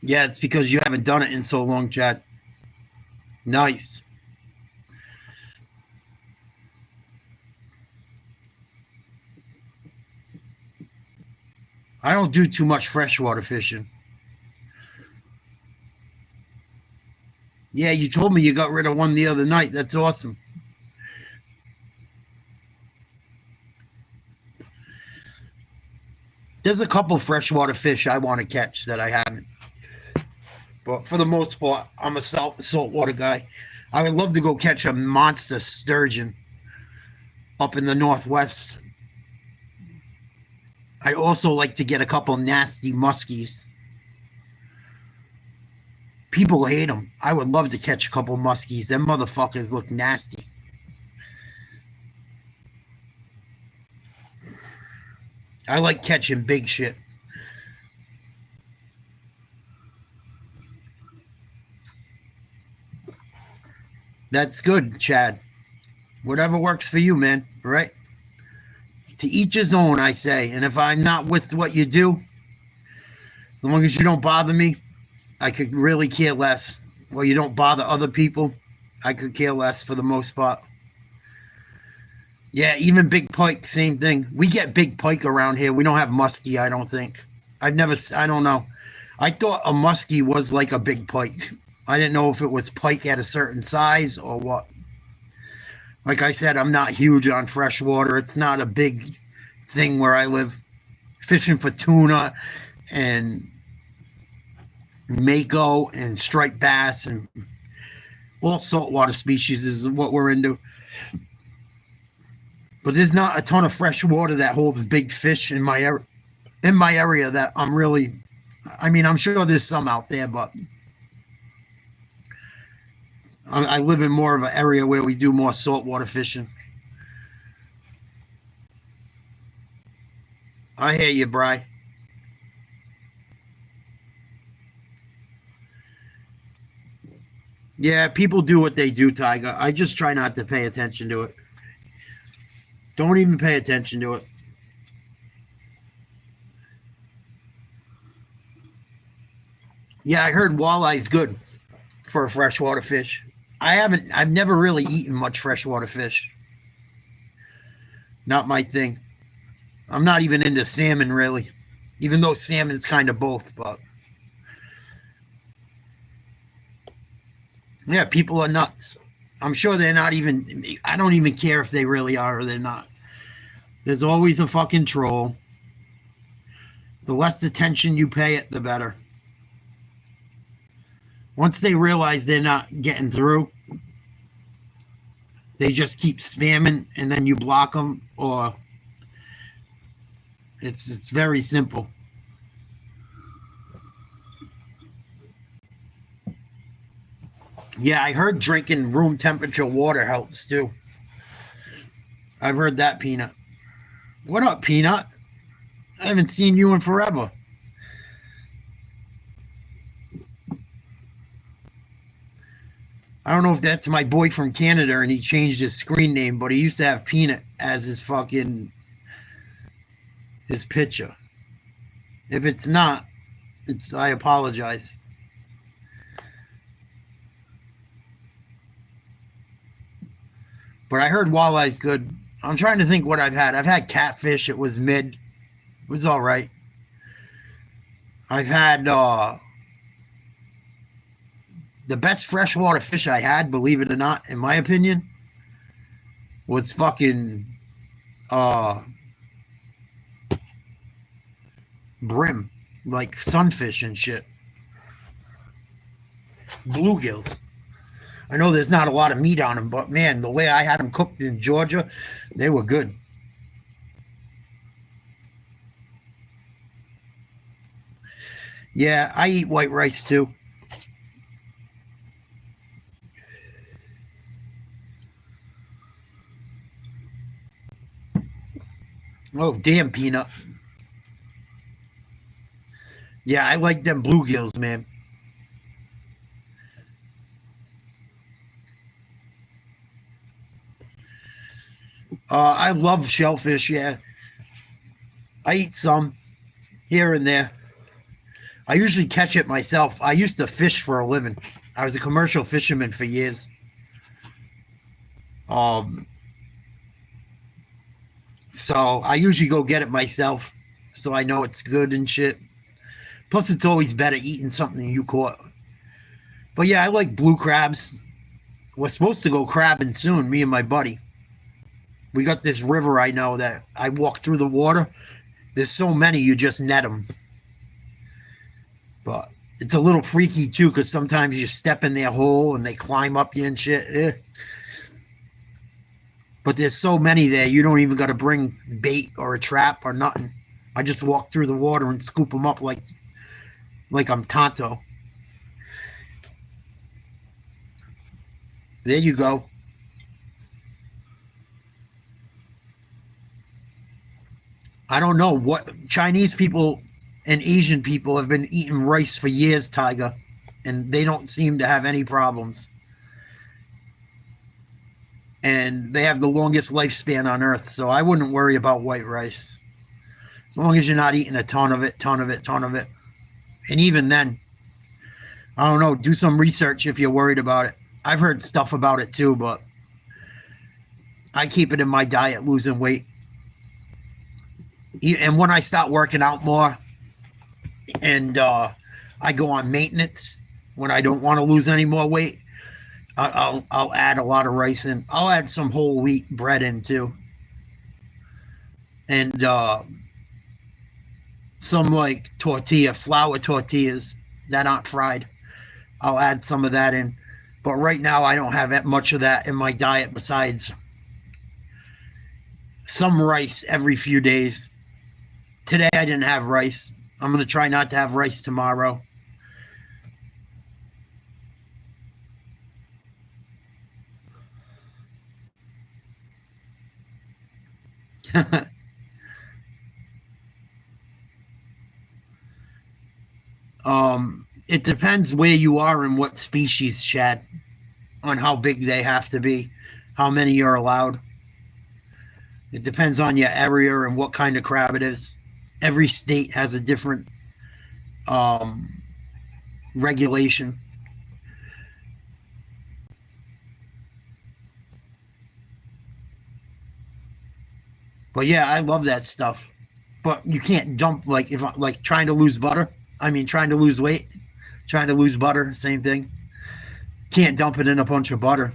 Yeah, it's because you haven't done it in so long, Chad. Nice. I don't do too much freshwater fishing. Yeah, you told me you got rid of one the other night. That's awesome. There's a couple freshwater fish I want to catch that I haven't. But for the most part, I'm a saltwater guy. I would love to go catch a monster sturgeon up in the Northwest. I also like to get a couple nasty muskies. People hate them. I would love to catch a couple muskies. Them motherfuckers look nasty. I like catching big shit. That's good, Chad. Whatever works for you, man. Right? To each his own, I say. And if I'm not with what you do, as long as you don't bother me, I could really care less. Well, you don't bother other people, I could care less for the most part. Yeah, even big pike, same thing. We get big pike around here. We don't have muskie, I don't think. I don't know. I thought a muskie was like a big pike. I didn't know if it was pike at a certain size or what. Like I said, I'm not huge on freshwater. It's not a big thing where I live. Fishing for tuna and mako and striped bass and all saltwater species is what we're into. But there's not a ton of fresh water that holds big fish in my area that I'm really. I mean, I'm sure there's some out there, but I live in more of an area where we do more saltwater fishing. I hear you, Bry. Yeah, people do what they do, Tiger. I just try not to pay attention to it. Don't even pay attention to it. Yeah, I heard walleye's good for a freshwater fish. I've never really eaten much freshwater fish. Not my thing. I'm not even into salmon, really. Even though salmon's kind of both, but yeah, people are nuts. I'm sure they're not even, I don't even care if they really are or they're not. There's always a fucking troll. The less attention you pay it, the better. Once they realize they're not getting through, they just keep spamming and then you block them, or it's very simple. Yeah, I heard drinking room temperature water helps too. I've heard that, Peanut. What up, Peanut? I haven't seen you in forever. I don't know if that's my boy from Canada and he changed his screen name, but he used to have Peanut as his picture. If it's not, I apologize. But I heard walleye's good. I'm trying to think what I've had. I've had catfish. It was mid. It was all right. I've had the best freshwater fish I had, believe it or not, in my opinion, was fucking brim, like sunfish and shit. Bluegills. I know there's not a lot of meat on them, but man, the way I had them cooked in Georgia, they were good. Yeah, I eat white rice too. Oh, damn, Peanut. Yeah, I like them bluegills, man. I love shellfish, yeah. I eat some here and there. I usually catch it myself. I used to fish for a living. I was a commercial fisherman for years. Um, so I usually go get it myself, so I know it's good and shit. Plus, it's always better eating something you caught. But yeah, I like blue crabs. We're supposed to go crabbing soon, me and my buddy. We got this river I know that I walk through the water. There's so many, you just net them. But it's a little freaky too, because sometimes you step in their hole and they climb up you and shit. But there's so many there, you don't even got to bring bait or a trap or nothing. I just walk through the water and scoop them up like I'm Tonto. There you go. I don't know what Chinese people and Asian people have been eating rice for years, Tiger, and they don't seem to have any problems. And they have the longest lifespan on Earth, so I wouldn't worry about white rice. As long as you're not eating a ton of it, ton of it, ton of it. And even then, I don't know, do some research if you're worried about it. I've heard stuff about it too, but I keep it in my diet, losing weight. And when I start working out more and I go on maintenance, when I don't want to lose any more weight, I'll add a lot of rice in. I'll add some whole wheat bread in too, and some like flour tortillas that aren't fried. I'll add some of that in. But right now, I don't have that much of that in my diet besides some rice every few days. Today, I didn't have rice. I'm going to try not to have rice tomorrow. It depends where you are and what species, Chad, on how big they have to be, how many you're allowed. It depends on your area and what kind of crab it is. Every state has a different um, regulation. But yeah, I love that stuff. But you can't dump like if like trying to lose butter. I mean, trying to lose weight, trying to lose butter, same thing. Can't dump it in a bunch of butter.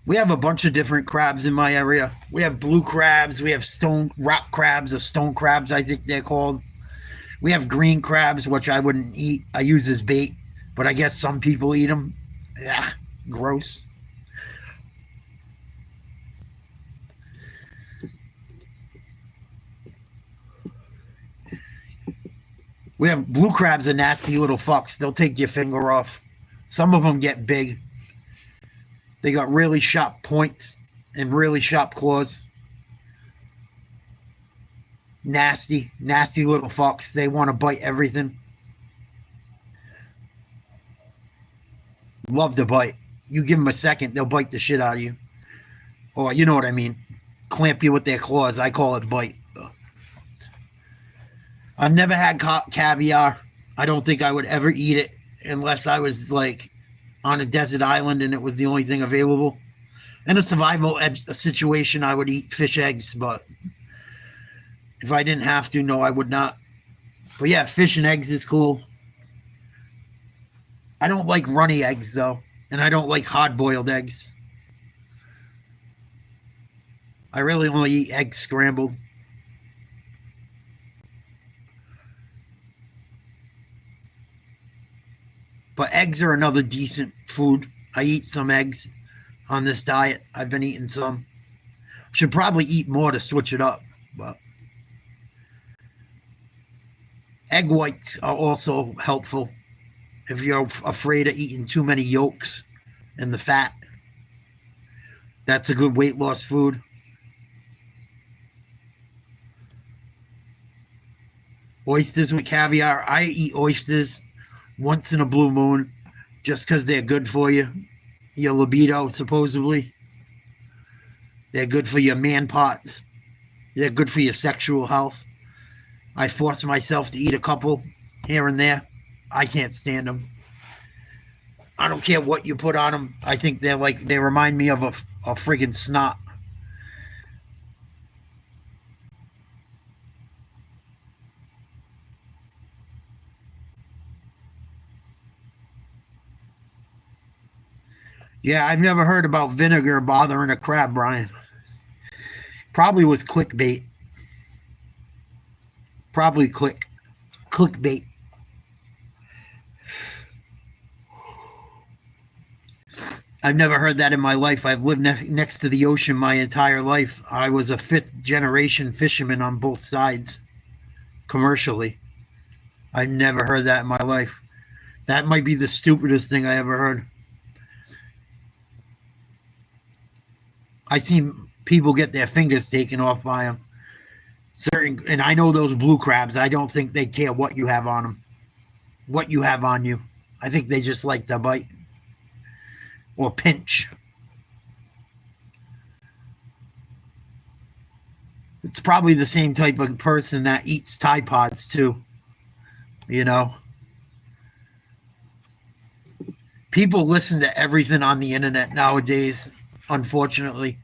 We have a bunch of different crabs in my area. We have blue crabs. We have stone rock crabs, or stone crabs, I think they're called. We have green crabs, which I wouldn't eat. I use as bait, but I guess some people eat them. Yeah, gross. We have blue crabs are nasty little fucks. They'll take your finger off. Some of them get big. They got really sharp points and really sharp claws. Nasty, nasty little fucks. They want to bite everything. Love to bite. You give them a second, they'll bite the shit out of you. Or you know what I mean. Clamp you with their claws. I call it bite. I've never had caviar. I don't think I would ever eat it unless I was like on a desert island and it was the only thing available. In a survival situation, I would eat fish eggs, but if I didn't have to, no, I would not. But yeah, fish and eggs is cool. I don't like runny eggs though, and I don't like hard boiled eggs. I really only eat eggs scrambled. But eggs are another decent food. I eat some eggs on this diet. I've been eating some. Should probably eat more to switch it up. But egg whites are also helpful if you're afraid of eating too many yolks and the fat. That's a good weight loss food. Oysters with caviar. I eat oysters once in a blue moon just because they're good for you. Your libido, supposedly. They're good for your man parts. They're good for your sexual health. I force myself to eat a couple here and there. I can't stand them. I don't care what you put on them. I think they remind me of a friggin' snot. Yeah, I've never heard about vinegar bothering a crab, Brian. Probably was clickbait. Probably clickbait. I've never heard that in my life. I've lived next to the ocean my entire life. I was a fifth generation fisherman on both sides, commercially. I've never heard that in my life. That might be the stupidest thing I ever heard. I seen people get their fingers taken off by them. And I know those blue crabs. I don't think they care what you have on them, what you have on you. I think they just like to bite or pinch. It's probably the same type of person that eats Tide Pods too. You know, people listen to everything on the internet nowadays. Unfortunately,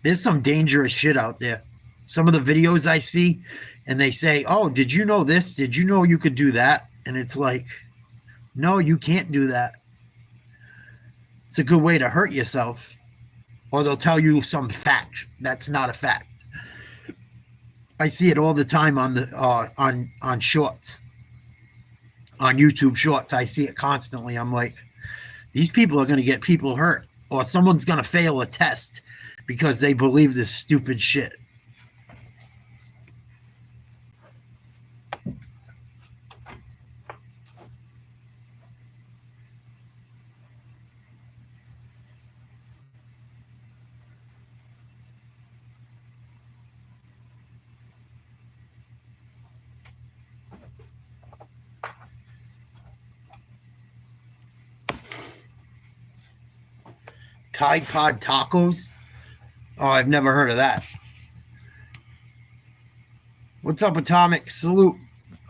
there's some dangerous shit out there. Some of the videos I see, and they say, "Oh, did you know this? Did you know you could do that?" And it's like, no, you can't do that. It's a good way to hurt yourself. Or they'll tell you some fact that's not a fact. I see it all the time on the on shorts, on YouTube shorts. I see it constantly. I'm like, these people are going to get people hurt, or someone's going to fail a test because they believe this stupid shit. Tide Pod tacos? Oh, I've never heard of that. What's up, Atomic? Salute.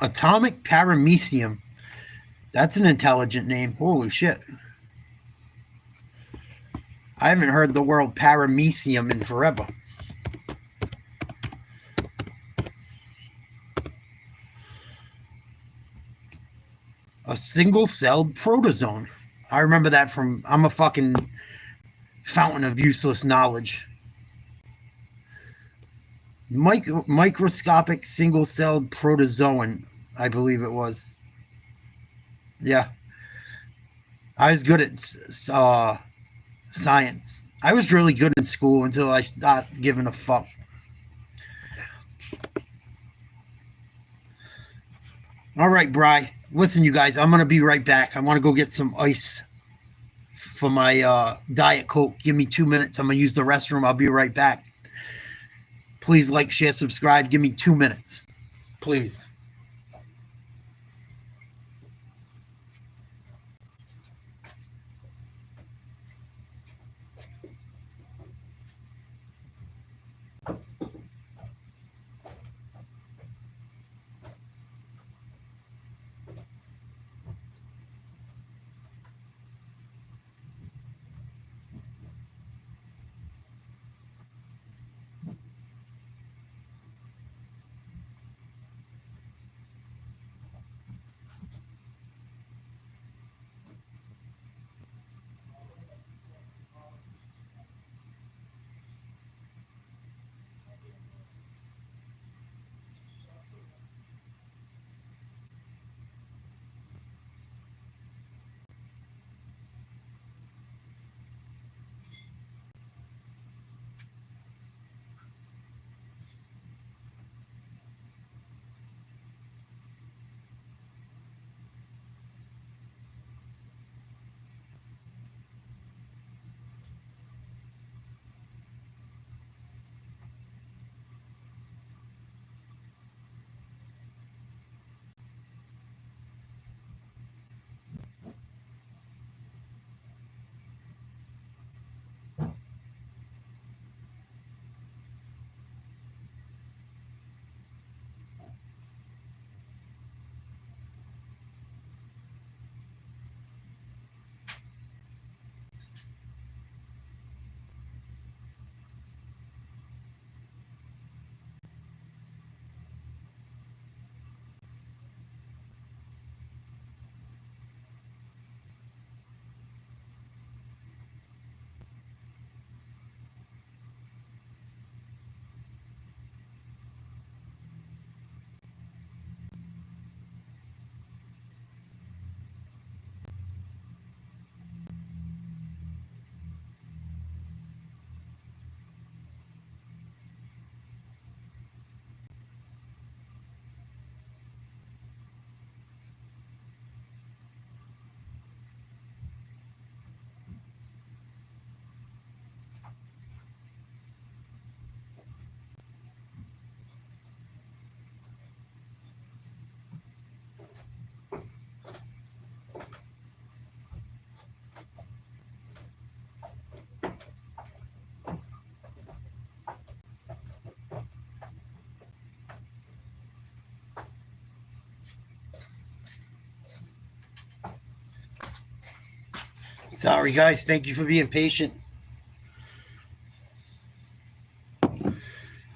Atomic Paramecium. That's an intelligent name. Holy shit. I haven't heard the word paramecium in forever. A single-celled protozoan. I remember that from... I'm a fucking fountain of useless knowledge. Microscopic single-celled protozoan, I believe it was. Yeah. I was good at science. I was really good in school until I stopped giving a fuck. All right, Bri. Listen, you guys, I'm going to be right back. I want to go get some ice for my Diet Coke. Give me 2 minutes. I'm going to use the restroom. I'll be right back. Please like, share, subscribe. Give me 2 minutes. Please. Sorry, guys. Thank you for being patient.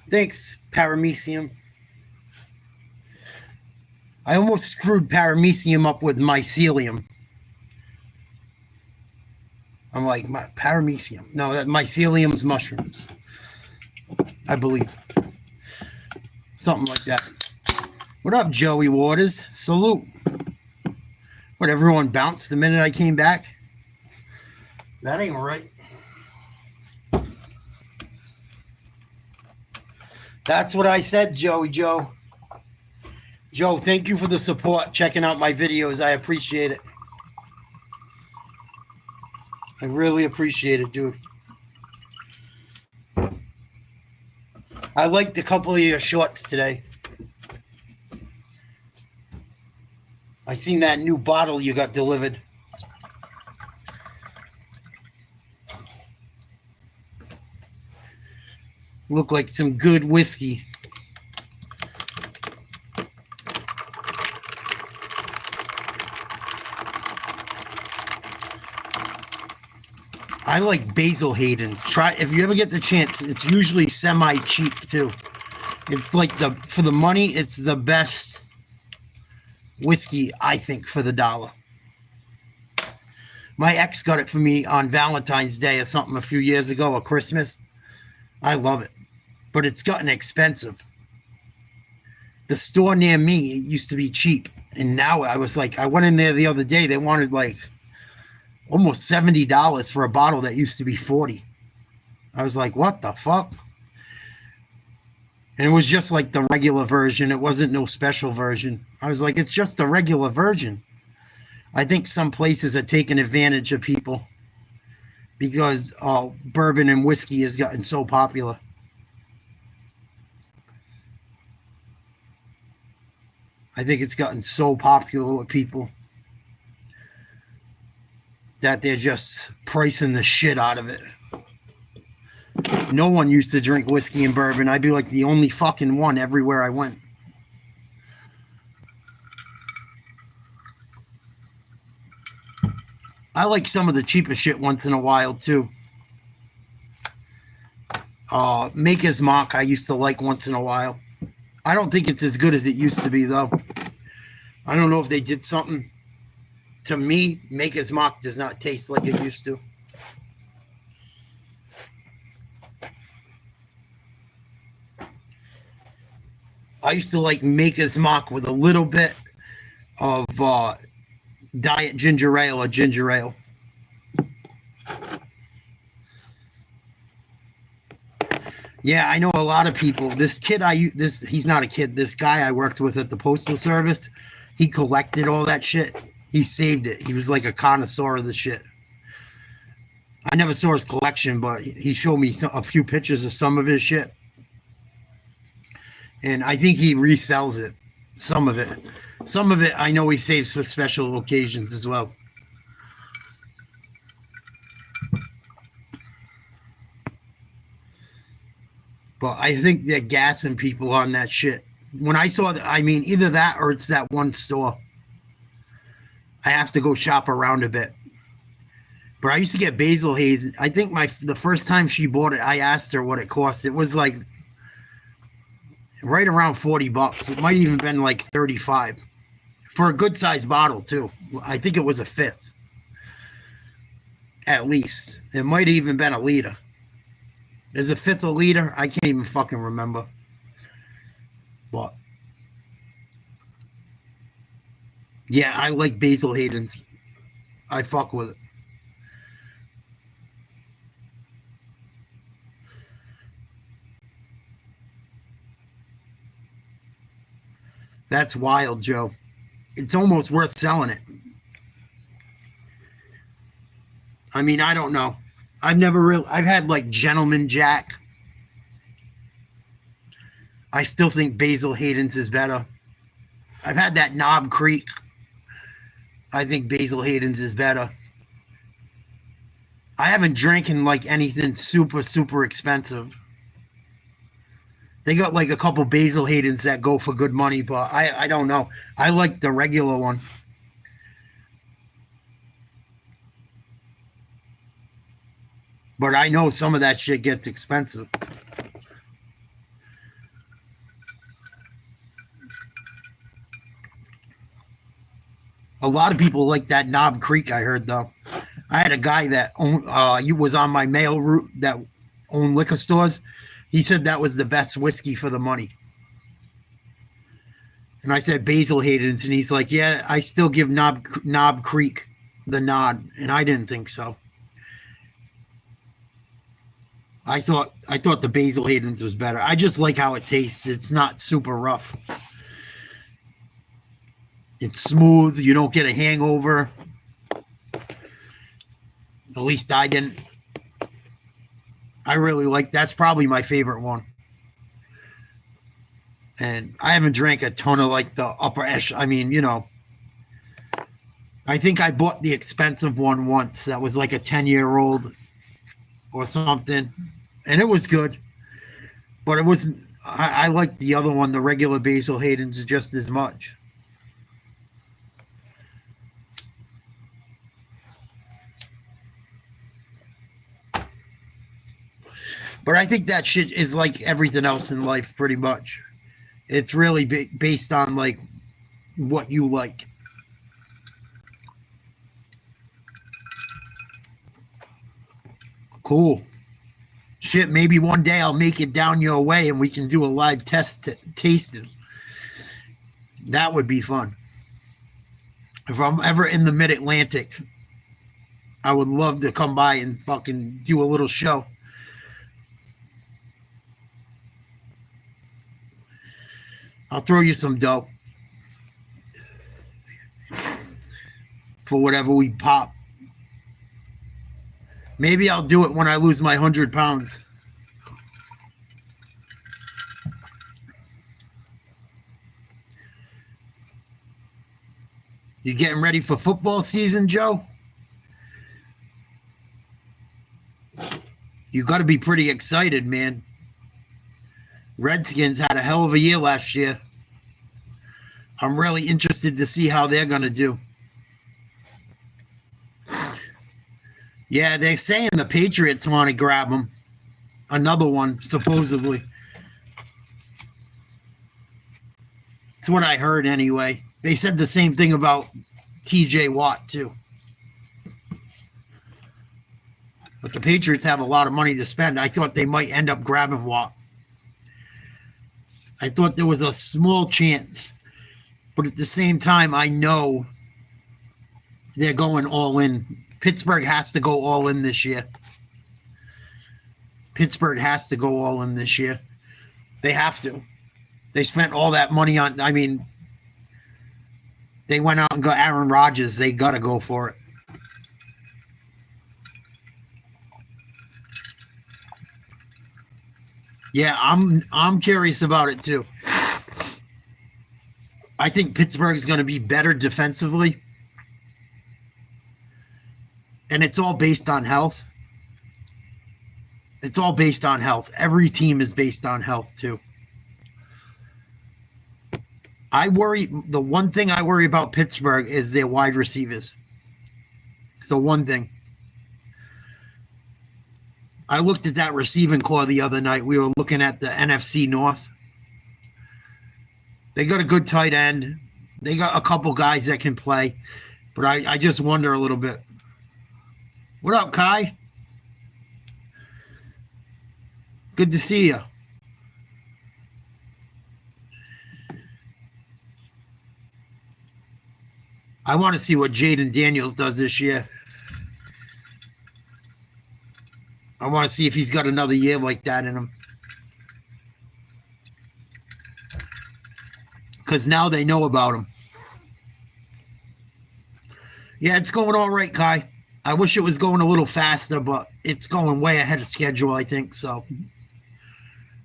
Thanks, Paramecium. I almost screwed Paramecium up with mycelium. I'm like, Paramecium. No, that mycelium's mushrooms. I believe. Something like that. What up, Joey Waters? Salute. What, everyone bounced the minute I came back? That ain't right. That's what I said, Joey Joe. Joe, thank you for the support, checking out my videos. I appreciate it. I really appreciate it, dude. I liked a couple of your shorts today. I seen that new bottle you got delivered. Look like some good whiskey. I like Basil Hayden's. Try if you ever get the chance. It's usually semi-cheap too. It's like for the money, it's the best whiskey, I think, for the dollar. My ex got it for me on Valentine's Day or something a few years ago, or Christmas. I love it, but it's gotten expensive. The store near me used to be cheap, and now I went in there the other day. They wanted like almost $70 for a bottle that used to be $40. I was like, what the fuck? And it was just like the regular version. It wasn't no special version. I was like, it's just a regular version. I think some places are taking advantage of people because bourbon and whiskey has gotten so popular. I think it's gotten so popular with people that they're just pricing the shit out of it. No one used to drink whiskey and bourbon. I'd be like the only fucking one everywhere I went. I like some of the cheaper shit once in a while too. Maker's Mark I used to like once in a while. I don't think it's as good as it used to be though. I don't know if they did something. To me, Maker's Mark does not taste like it used to. I used to like Maker's Mark with a little bit of diet ginger ale or ginger ale. Yeah, I know a lot of people. This kid he's not a kid. This guy I worked with at the Postal Service, he collected all that shit. He saved it. He was like a connoisseur of the shit. I never saw his collection, but he showed me a few pictures of some of his shit. And I think he resells it. Some of it. Some of it I know he saves for special occasions as well. But I think they're gassing people on that shit. When I saw that, I mean, either that or it's that one store. I have to go shop around a bit. But I used to get Basil Hayes. I think the first time she bought it, I asked her what it cost. It was like right around $40. It might even been like 35 for a good sized bottle too. I think it was a fifth. At least. It might have even been a liter. Is a fifth a liter? I can't even fucking remember. But yeah, I like Basil Hayden's. I fuck with it. That's wild, Joe. It's almost worth selling it. I mean, I don't know. I've had like Gentleman Jack. I still think Basil Hayden's is better. I've had that Knob Creek. I think Basil Hayden's is better. I haven't drinking like anything super, super expensive. They got like a couple Basil Hayden's that go for good money, but I don't know. I like the regular one. But I know some of that shit gets expensive. A lot of people like that Knob Creek, I heard, though. I had a guy that was on my mail route that owned liquor stores. He said that was the best whiskey for the money. And I said Basil Hayden's, and he's like, yeah, I still give Knob Creek the nod. And I didn't think so. I thought the Basil Hayden's was better. I just like how it tastes. It's not super rough. It's smooth. You don't get a hangover. At least I didn't. I really like. That's probably my favorite one. And I haven't drank a ton of like the upper echelon. I mean, you know. I think I bought the expensive one once. That was like a 10-year-old or something. And it was good. But it wasn't. I like the other one, the regular Basil Hayden's, just as much. But I think that shit is like everything else in life, pretty much. It's really based on like what you like. Cool. Shit, maybe one day I'll make it down your way and we can do a live tasting. That would be fun. If I'm ever in the mid-Atlantic, I would love to come by and fucking do a little show. I'll throw you some dough for whatever we pop. Maybe I'll do it when I lose my 100 pounds. You getting ready for football season, Joe? You got to be pretty excited, man. Redskins had a hell of a year last year. I'm really interested to see how they're going to do. Yeah, they're saying the Patriots want to grab him. Another one, supposedly. That's what I heard anyway. They said the same thing about TJ Watt, too. But the Patriots have a lot of money to spend. I thought they might end up grabbing Watt. I thought there was a small chance. But at the same time, I know they're going all in. Pittsburgh has to go all in this year. Pittsburgh has to go all in this year. They have to. They spent all that money on, I mean, they went out and got Aaron Rodgers. They got to go for it. Yeah, I'm curious about it too. I think Pittsburgh's going to be better defensively. And it's all based on health. It's all based on health. Every team is based on health too. The one thing I worry about Pittsburgh is their wide receivers. It's the one thing. I looked at that receiving core the other night. We were looking at the NFC North. They got a good tight end. They got a couple guys that can play. But I just wonder a little bit. What up, Kai? Good to see you. I want to see what Jaden Daniels does this year. I want to see if he's got another year like that in him. Because now they know about him. Yeah, it's going all right, Kai. I wish it was going a little faster, but it's going way ahead of schedule, I think. So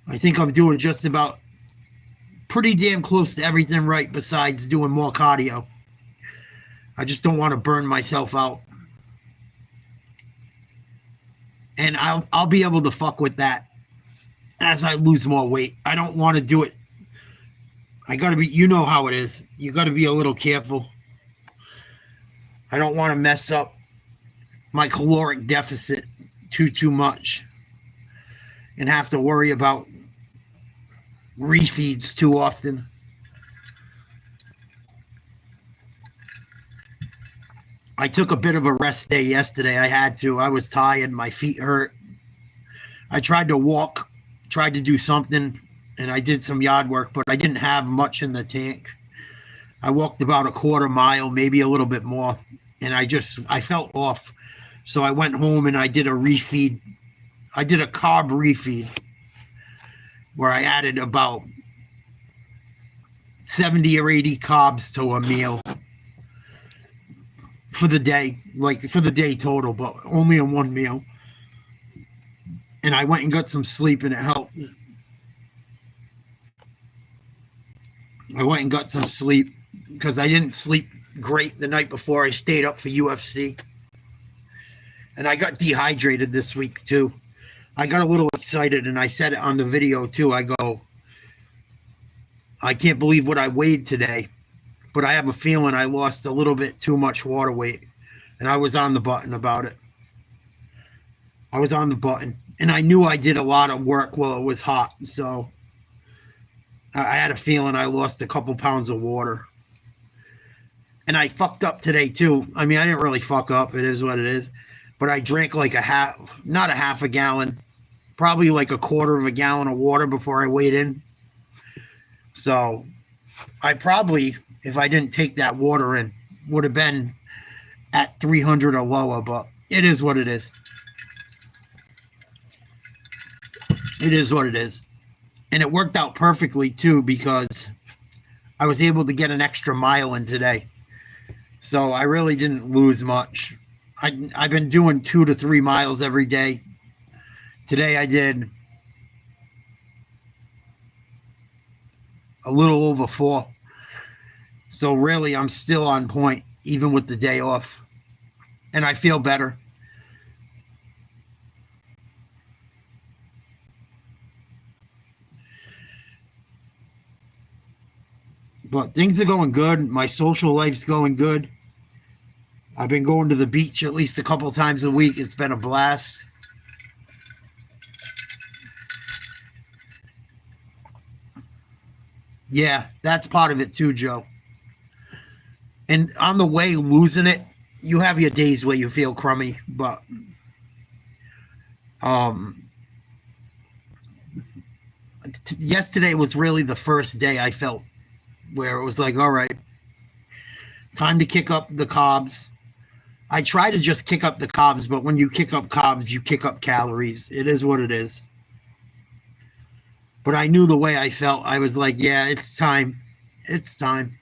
I think I'm doing just about pretty damn close to everything right besides doing more cardio. I just don't want to burn myself out. And I'll be able to fuck with that as I lose more weight. I don't want to do it. I got to be, you know how it is. You got to be a little careful. I don't want to mess up my caloric deficit too much and have to worry about refeeds too often. I took a bit of a rest day yesterday. I had to. I was tired. My feet hurt. I tried to walk, tried to do something, and I did some yard work, but I didn't have much in the tank. I walked about a quarter mile, maybe a little bit more, and I felt off. So I went home and I did a refeed. I did a carb refeed where I added about 70 or 80 carbs to a meal. For the day, like for the day total, but only in one meal. And I went and got some sleep and it helped. I went and got some sleep because I didn't sleep great the night before. I stayed up for UFC. And I got dehydrated this week too. I got a little excited, and I said it on the video too. I go, I can't believe what I weighed today, but I have a feeling I lost a little bit too much water weight, and I was on the button about it. I was on the button, and I knew I did a lot of work while it was hot, so I had a feeling I lost a couple pounds of water. And I fucked up today too. I mean, I didn't really fuck up. It is what it is. But I drank like not a half a gallon, probably like a quarter of a gallon of water before I weighed in. So I probably, if I didn't take that water in, would have been at 300 or lower. But it is what it is. It is what it is. And it worked out perfectly too, because I was able to get an extra mile in today. So I really didn't lose much. I've been doing 2 to 3 miles every day. Today I did a little over 4. So really I'm still on point, even with the day off. And I feel better. But things are going good. My social life's going good. I've been going to the beach at least a couple times a week. It's been a blast. Yeah, that's part of it too, Joe. And on the way losing it, you have your days where you feel crummy, but yesterday was really the first day I felt where it was like, all right, time to kick up the carbs. I try to just kick up the carbs, but when you kick up carbs, you kick up calories. It is what it is. But I knew the way I felt. I was like, yeah, it's time. It's time.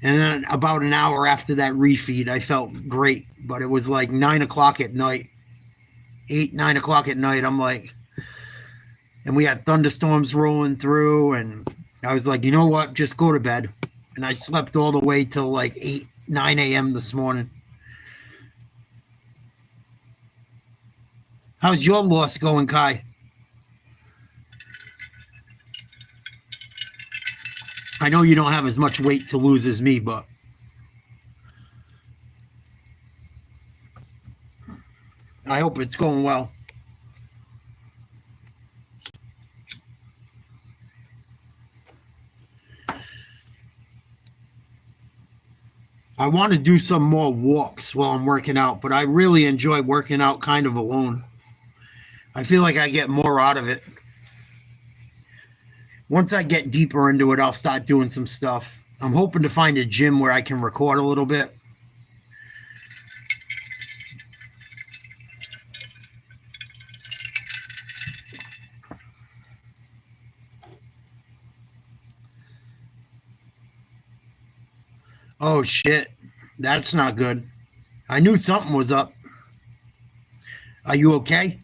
And then about an hour after that refeed, I felt great. But it was like 9 o'clock at night. 9 o'clock at night. I'm like, and we had thunderstorms rolling through. And I was like, you know what? Just go to bed. And I slept all the way till like 9 a.m. this morning. How's your loss going, Kai? I know you don't have as much weight to lose as me, but I hope it's going well. I want to do some more walks while I'm working out, but I really enjoy working out kind of alone. I feel like I get more out of it. Once I get deeper into it, I'll start doing some stuff. I'm hoping to find a gym where I can record a little bit. Oh, shit. That's not good. I knew something was up. Are you okay?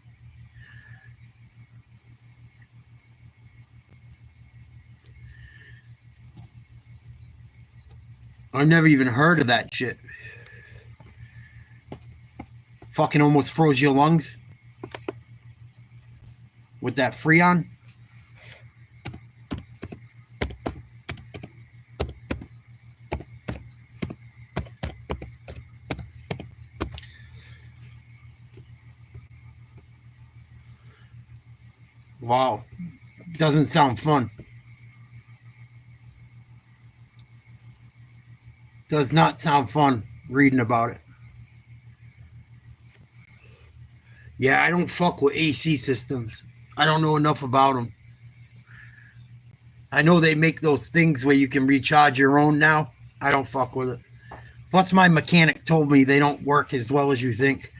I've never even heard of that shit. Fucking almost froze your lungs with that Freon. Wow. Doesn't sound fun. Does not sound fun reading about it. Yeah, I don't fuck with AC systems. I don't know enough about them. I know they make those things where you can recharge your own now. I don't fuck with it. Plus, my mechanic told me they don't work as well as you think,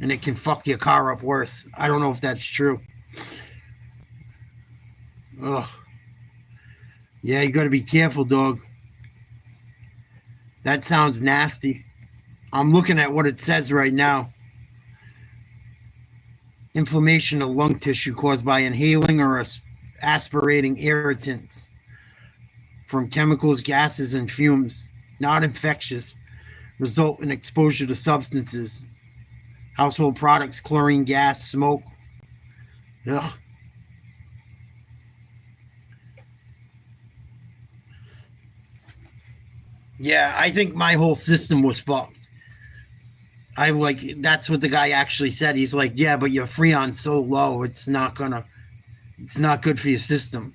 and it can fuck your car up worse. I don't know if that's true. Ugh. Yeah, you got to be careful, dog. That sounds nasty. I'm looking at what it says right now. Inflammation of lung tissue caused by inhaling or aspirating irritants from chemicals, gases, and fumes, not infectious, result in exposure to substances. Household products, chlorine gas, smoke. Ugh. Yeah, I think my whole system was fucked. That's what the guy actually said. He's like, yeah, but your Freon's so low, it's not good for your system.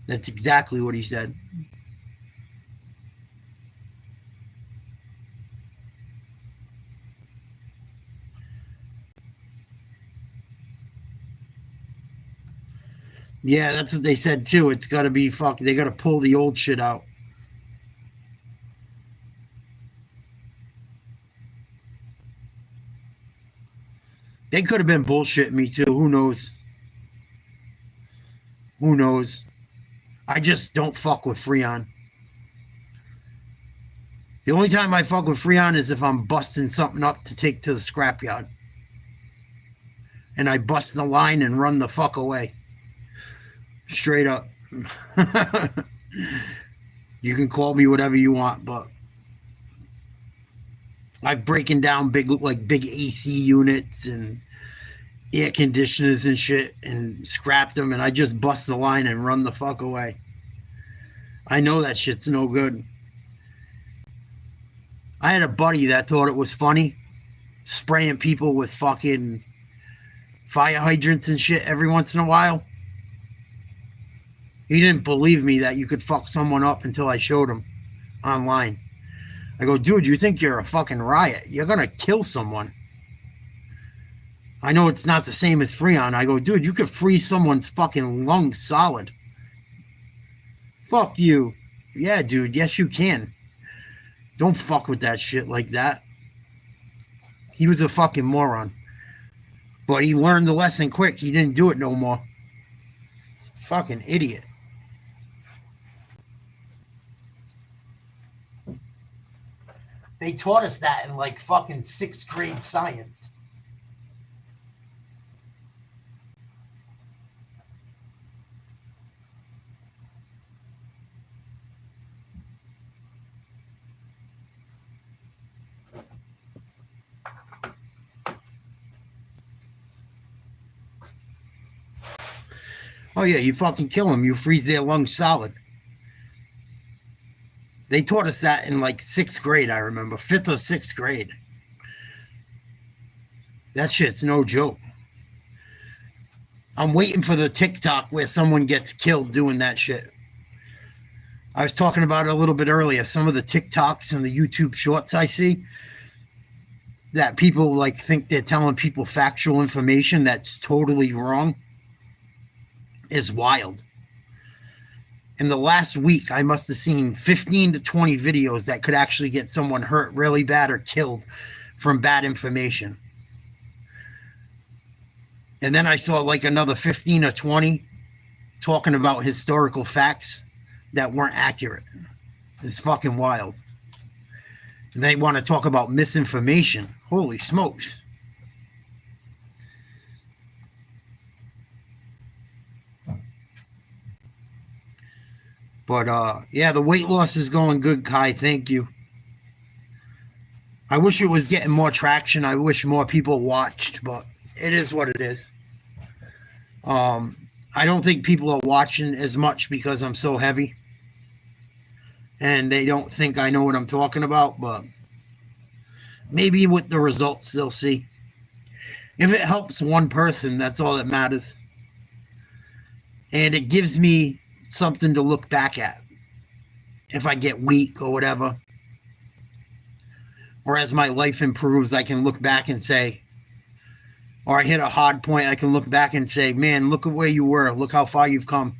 That's exactly what he said. Yeah, that's what they said too. It's got to be fucking. They got to pull the old shit out. They could have been bullshitting me too. Who knows? Who knows? I just don't fuck with Freon. The only time I fuck with Freon is if I'm busting something up to take to the scrapyard. And I bust the line and run the fuck away. Straight up. You can call me whatever you want, but I've breaking down big AC units and air conditioners and shit and scrapped them, and I just bust the line and run the fuck away. I know that shit's no good. I had a buddy that thought it was funny spraying people with fucking fire hydrants and shit every once in a while. He didn't believe me that you could fuck someone up until I showed him online. I go, dude, you think you're a fucking riot? You're gonna kill someone. I know it's not the same as Freon. I go, dude, you could freeze someone's fucking lungs solid. Fuck you. Yeah, dude, yes you can. Don't fuck with that shit like that. He was a fucking moron. But he learned the lesson quick. He didn't do it no more. Fucking idiot. They taught us that in like fucking 6th grade science. Oh yeah, you fucking kill them. You freeze their lungs solid. They taught us that in like 6th grade, I remember. 5th or 6th grade. That shit's no joke. I'm waiting for the TikTok where someone gets killed doing that shit. I was talking about it a little bit earlier. Some of the TikToks and the YouTube shorts I see that people like think they're telling people factual information that's totally wrong is wild. In the last week, I must have seen 15 to 20 videos that could actually get someone hurt really bad or killed from bad information. And then I saw like another 15 or 20 talking about historical facts that weren't accurate. It's fucking wild. And they want to talk about misinformation. Holy smokes. But yeah, the weight loss is going good, Kai. Thank you. I wish it was getting more traction. I wish more people watched, but it is what it is. I don't think people are watching as much because I'm so heavy. And they don't think I know what I'm talking about, but maybe with the results they'll see. If it helps one person, that's all that matters. And it gives me something to look back at if I get weak or whatever, or as my life improves, I can look back and say, or I hit a hard point, I can look back and say, man, look at where you were, look how far you've come.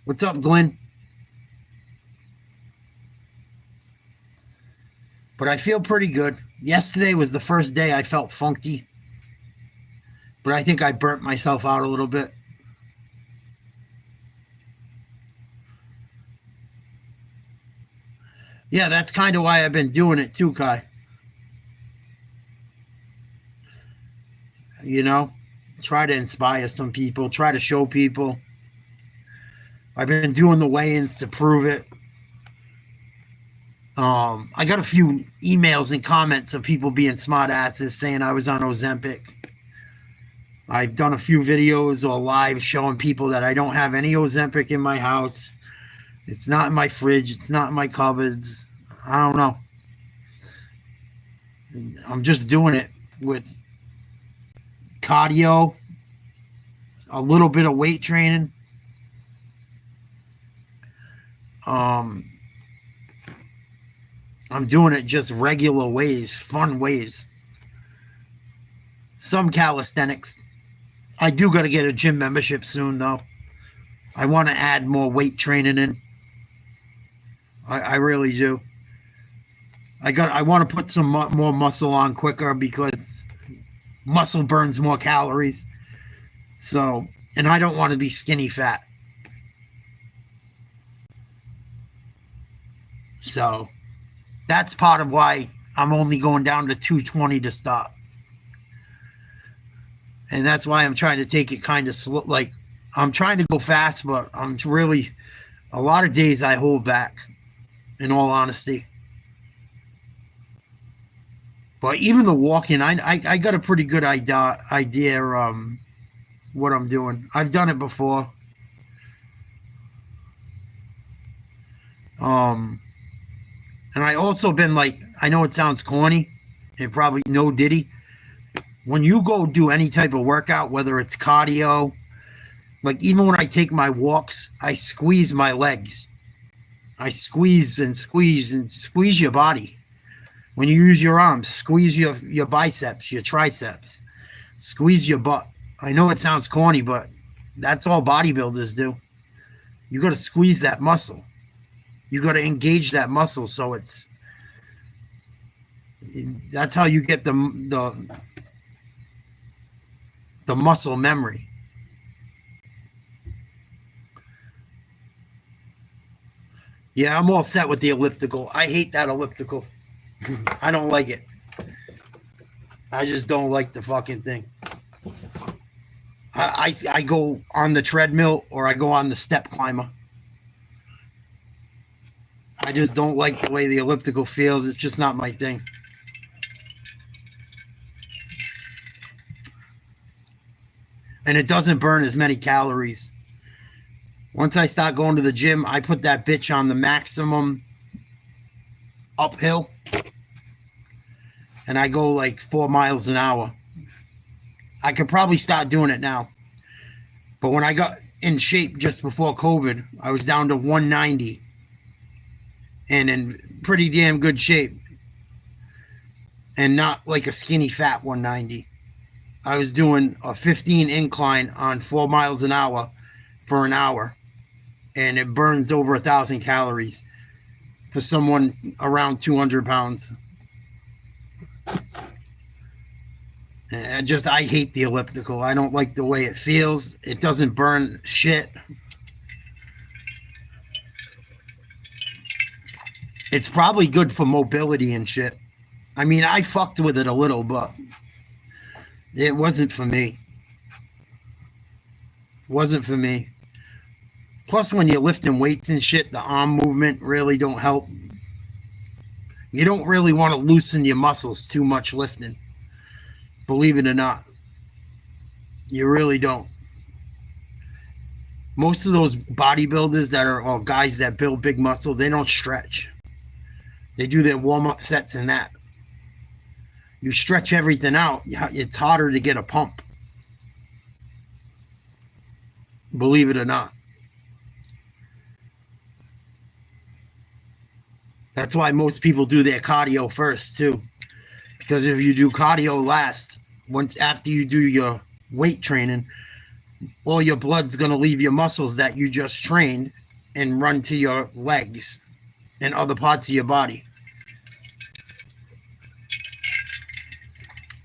What's up, Glenn? But I feel pretty good. Yesterday was the first day I felt funky, but I think I burnt myself out a little bit. Yeah, that's kind of why I've been doing it too, Kai. You know, try to inspire some people, try to show people. I've been doing the weigh-ins to prove it. I got a few emails and comments of people being smart asses saying I was on Ozempic. I've done a few videos or live showing people that I don't have any Ozempic in my house. It's not in my fridge. It's not in my cupboards. I don't know. I'm just doing it with cardio, a little bit of weight training. I'm doing it just regular ways, fun ways. Some calisthenics. I do got to get a gym membership soon, though. I want to add more weight training in. I really do. I want to put some more muscle on quicker because muscle burns more calories. So, and I don't want to be skinny fat. So, that's part of why I'm only going down to 220 to stop. And that's why I'm trying to take it kind of slow. Like, I'm trying to go fast, but I'm really, a lot of days I hold back, in all honesty. But even the walking, I got a pretty good idea what I'm doing. I've done it before. And I also been like, I know it sounds corny, and probably no diddy. When you go do any type of workout, whether it's cardio, like even when I take my walks, I squeeze my legs. I squeeze and squeeze and squeeze your body. When you use your arms, squeeze your biceps, your triceps, squeeze your butt. I know it sounds corny, but that's all bodybuilders do. You got to squeeze that muscle. You got to engage that muscle, so that's how you get the muscle memory. Yeah, I'm all set with the elliptical. I hate that elliptical. I don't like it. I just don't like the fucking thing. I go on the treadmill or I go on the step climber. I just don't like the way the elliptical feels. It's just not my thing. And it doesn't burn as many calories. Once I start going to the gym, I put that bitch on the maximum uphill. And I go like 4 miles an hour. I could probably start doing it now. But when I got in shape just before COVID, I was down to 190. And in pretty damn good shape. And not like a skinny fat 190. I was doing a 15 incline on 4 miles an hour for an hour. And it burns over 1,000 calories for someone around 200 pounds. And I hate the elliptical. I don't like the way it feels. It doesn't burn shit. It's probably good for mobility and shit. I mean, I fucked with it a little, but it wasn't for me. Wasn't for me. Plus, when you're lifting weights and shit, the arm movement really don't help. You don't really want to loosen your muscles too much lifting. Believe it or not. You really don't. Most of those bodybuilders that are, or guys that build big muscle, they don't stretch. They do their warm-up sets and that. You stretch everything out, it's harder to get a pump. Believe it or not. That's why most people do their cardio first too. Because if you do cardio last, once after you do your weight training, all your blood's going to leave your muscles that you just trained and run to your legs and other parts of your body.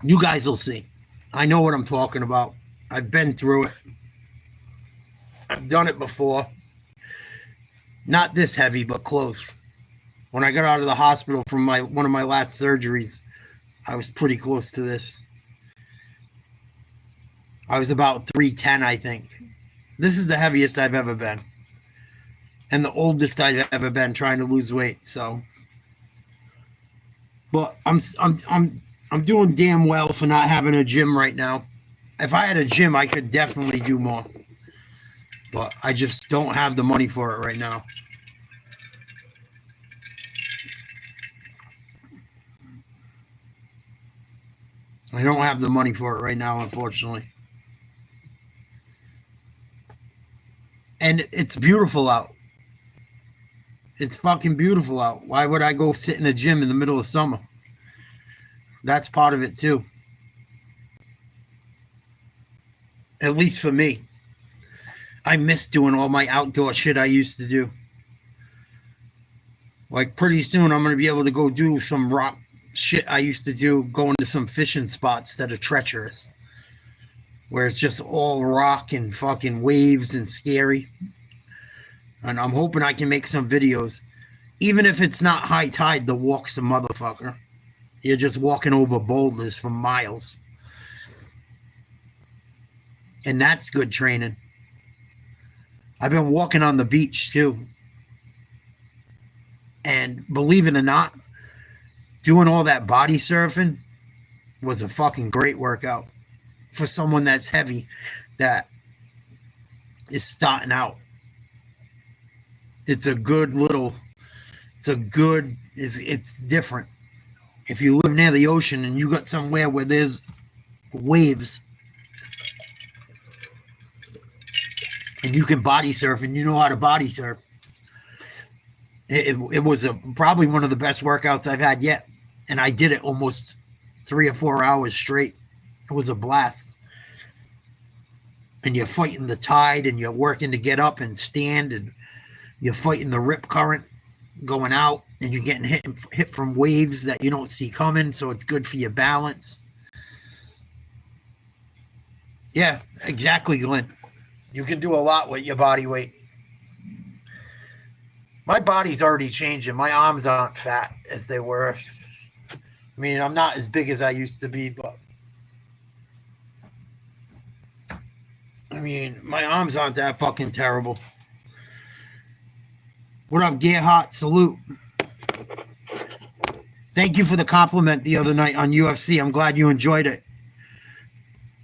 You guys will see. I know what I'm talking about. I've been through it. I've done it before. Not this heavy, but close. When I got out of the hospital from one of my last surgeries, I was pretty close to this. I was about 310, I think. This is the heaviest I've ever been. And the oldest I've ever been trying to lose weight. So But I'm doing damn well for not having a gym right now. If I had a gym, I could definitely do more. But I just don't have the money for it right now. I don't have the money for it right now, unfortunately. And it's beautiful out. It's fucking beautiful out. Why would I go sit in a gym in the middle of summer? That's part of it too. At least for me. I miss doing all my outdoor shit I used to do. Like pretty soon I'm going to be able to go do some rock shit I used to do, going to some fishing spots that are treacherous. Where it's just all rock and fucking waves and scary. And I'm hoping I can make some videos. Even if it's not high tide, the walk's a motherfucker. You're just walking over boulders for miles. And that's good training. I've been walking on the beach too. And believe it or not, doing all that body surfing was a fucking great workout for someone that's heavy, that is starting out. It's a good little, it's different. If you live near the ocean and you got somewhere where there's waves and you can body surf and you know how to body surf, it was probably one of the best workouts I've had yet. And I did it almost 3 or 4 hours straight. It was a blast. And you're fighting the tide and you're working to get up and stand, and you're fighting the rip current going out, and you're getting hit from waves that you don't see coming, so it's good for your balance. Yeah, exactly, Glenn. You can do a lot with your body weight. My body's already changing. My arms aren't fat as they were. I mean, I'm not as big as I used to be, but I mean, my arms aren't that fucking terrible. What up, Gerhardt? Salute. Thank you for the compliment the other night on UFC. I'm glad you enjoyed it.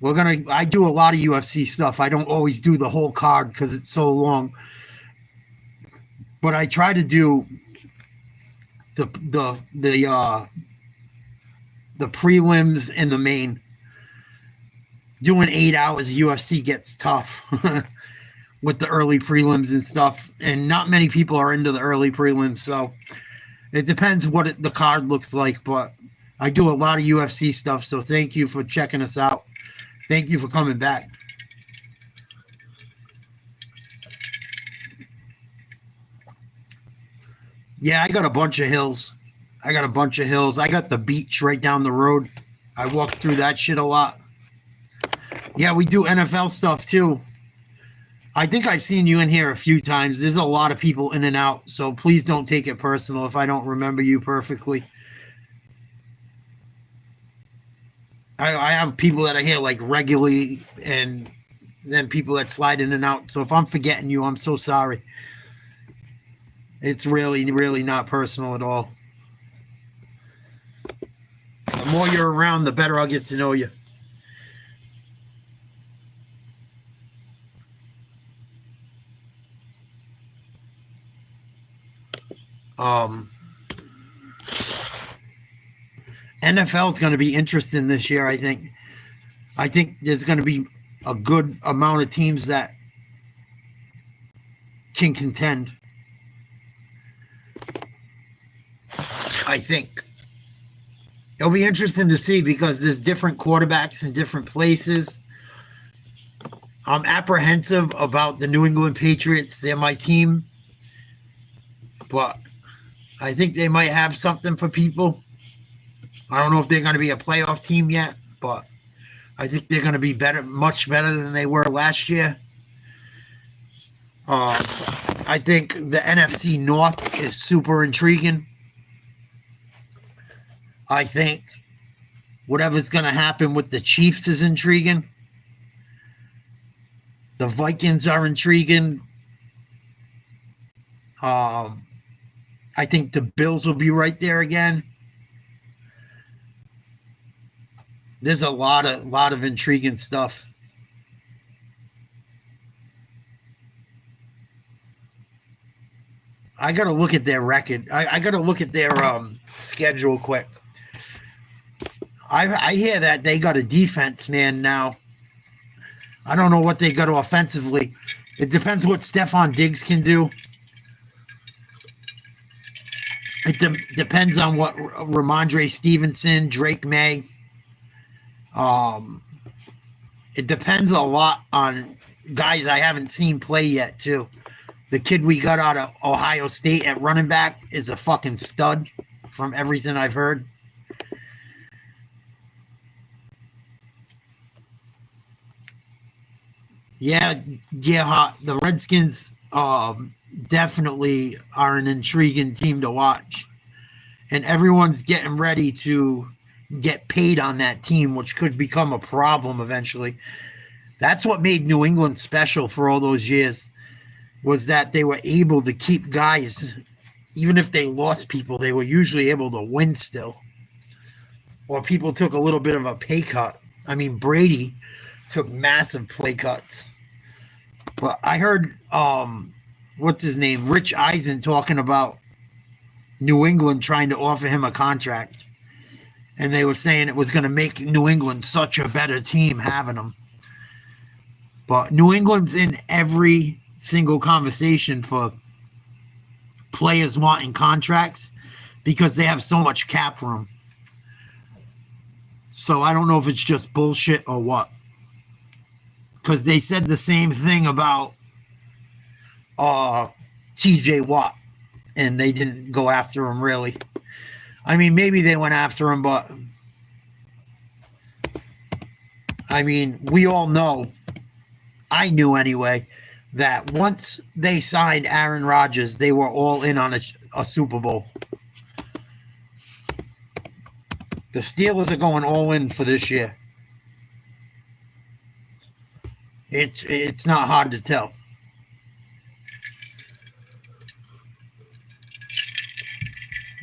I do a lot of UFC stuff. I don't always do the whole card because it's so long. But I try to do the prelims and the main. Doing 8 hours of UFC gets tough with the early prelims and stuff. And not many people are into the early prelims. So it depends what the card looks like. But I do a lot of UFC stuff. So thank you for checking us out. Thank you for coming back. Yeah, I got a bunch of hills. I got the beach right down the road. I walk through that shit a lot. Yeah, we do NFL stuff too. I think I've seen you in here a few times. There's a lot of people in and out, so please don't take it personal if I don't remember you perfectly. I have people that are here like regularly, and then people that slide in and out. So if I'm forgetting you, I'm so sorry. It's really, really not personal at all. The more you're around, the better I'll get to know you. NFL is going to be interesting this year, I think. I think there's going to be a good amount of teams that can contend. I think. It'll be interesting to see because there's different quarterbacks in different places. I'm apprehensive about the New England Patriots. They're my team. But I think they might have something for people. I don't know if they're going to be a playoff team yet, but I think they're going to be better, much better than they were last year. I think the NFC North is super intriguing. I think whatever's going to happen with the Chiefs is intriguing. The Vikings are intriguing. I think the Bills will be right there again. There's a lot of intriguing stuff. I gotta look at their record. I gotta look at their schedule quick. I hear that they got a defense man now. I don't know what they got offensively. It depends what Stephon Diggs can do. It depends on what Ramondre Stevenson, Drake May. It depends a lot on guys I haven't seen play yet too. The kid we got out of Ohio State at running back is a fucking stud from everything I've heard. Yeah, the Redskins definitely are an intriguing team to watch. And everyone's getting ready to get paid on that team, which could become a problem eventually. That's what made New England special for all those years, was that they were able to keep guys, even if they lost people, they were usually able to win still. Or people took a little bit of a pay cut. I mean, Brady took massive pay cuts. But I heard, what's his name, Rich Eisen talking about New England trying to offer him a contract. And they were saying it was going to make New England such a better team having him. But New England's in every single conversation for players wanting contracts because they have so much cap room. So I don't know if it's just bullshit or what. Because they said the same thing about TJ Watt, and they didn't go after him really. I mean, maybe they went after him, but I mean, we all know, I knew anyway, that once they signed Aaron Rodgers, they were all in on a Super Bowl. The Steelers are going all in for this year. It's not hard to tell.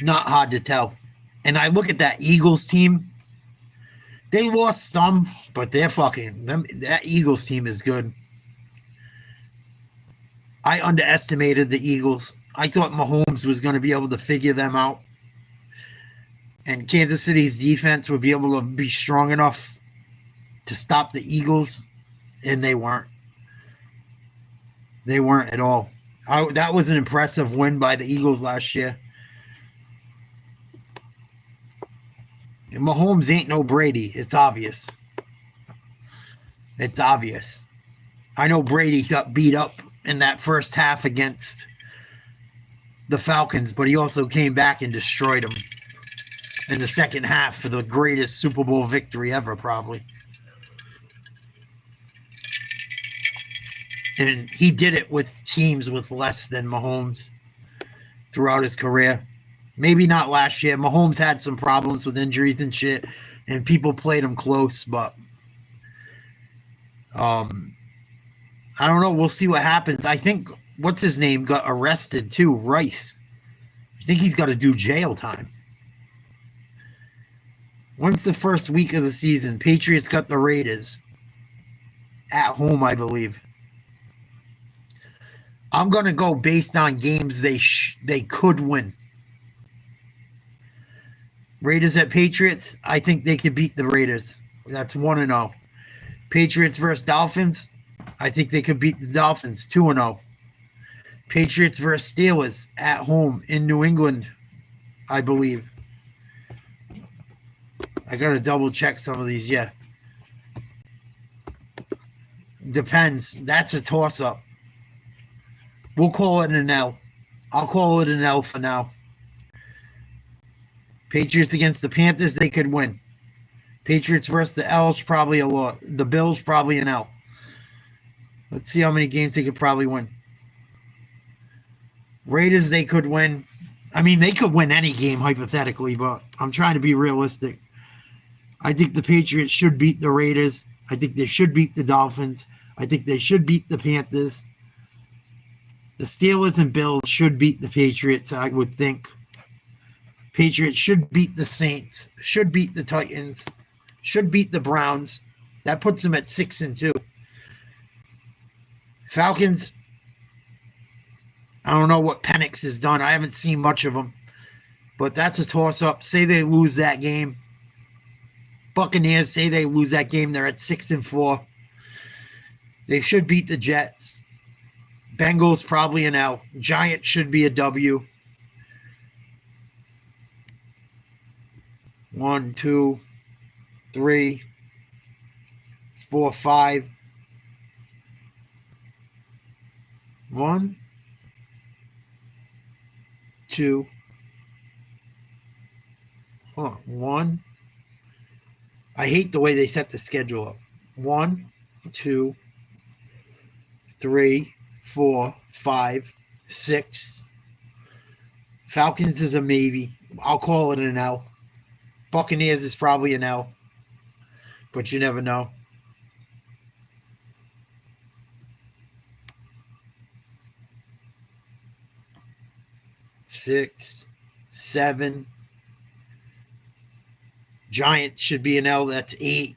Not hard to tell. And I look at that Eagles team. They lost some, but that Eagles team is good. I underestimated the Eagles. I thought Mahomes was going to be able to figure them out. And Kansas City's defense would be able to be strong enough to stop the Eagles. And they weren't. They weren't at all. That was an impressive win by the Eagles last year. And Mahomes ain't no Brady. It's obvious. It's obvious. I know Brady got beat up in that first half against the Falcons, but he also came back and destroyed them in the second half for the greatest Super Bowl victory ever, probably. And he did it with teams with less than Mahomes throughout his career. Maybe not last year. Mahomes had some problems with injuries and shit, and people played him close, but I don't know. We'll see what happens. I think, what's his name, got arrested too, Rice. I think he's got to do jail time. When's the first week of the season? Patriots got the Raiders at home, I believe. I'm going to go based on games they could win. Raiders at Patriots, I think they could beat the Raiders. That's 1-0. Patriots versus Dolphins, I think they could beat the Dolphins 2-0. Patriots versus Steelers at home in New England, I believe. I got to double check some of these, yeah. Depends. That's a toss-up. We'll call it an L. I'll call it an L for now. Patriots against the Panthers, they could win. Patriots versus the L's, probably a lot. The Bills, probably an L. Let's see how many games they could probably win. Raiders, they could win. I mean, they could win any game, hypothetically, but I'm trying to be realistic. I think the Patriots should beat the Raiders. I think they should beat the Dolphins. I think they should beat the Panthers. The Steelers and Bills should beat the Patriots, I would think. Patriots should beat the Saints, should beat the Titans, should beat the Browns. That puts them at 6-2. Falcons, I don't know what Penix has done. I haven't seen much of them. But that's a toss-up. Say they lose that game. Buccaneers, say they lose that game. They're at 6-4. They should beat the Jets. Bengals, probably an L. Giants should be a W. 1, 2, 3, 4, 5. 1, 2. 1. I hate the way they set the schedule up. 1, 2, 3, 4, 5, 6. Falcons is a maybe. I'll call it an L. Buccaneers is probably an L. But you never know. Six, 7. Giants should be an L. That's 8.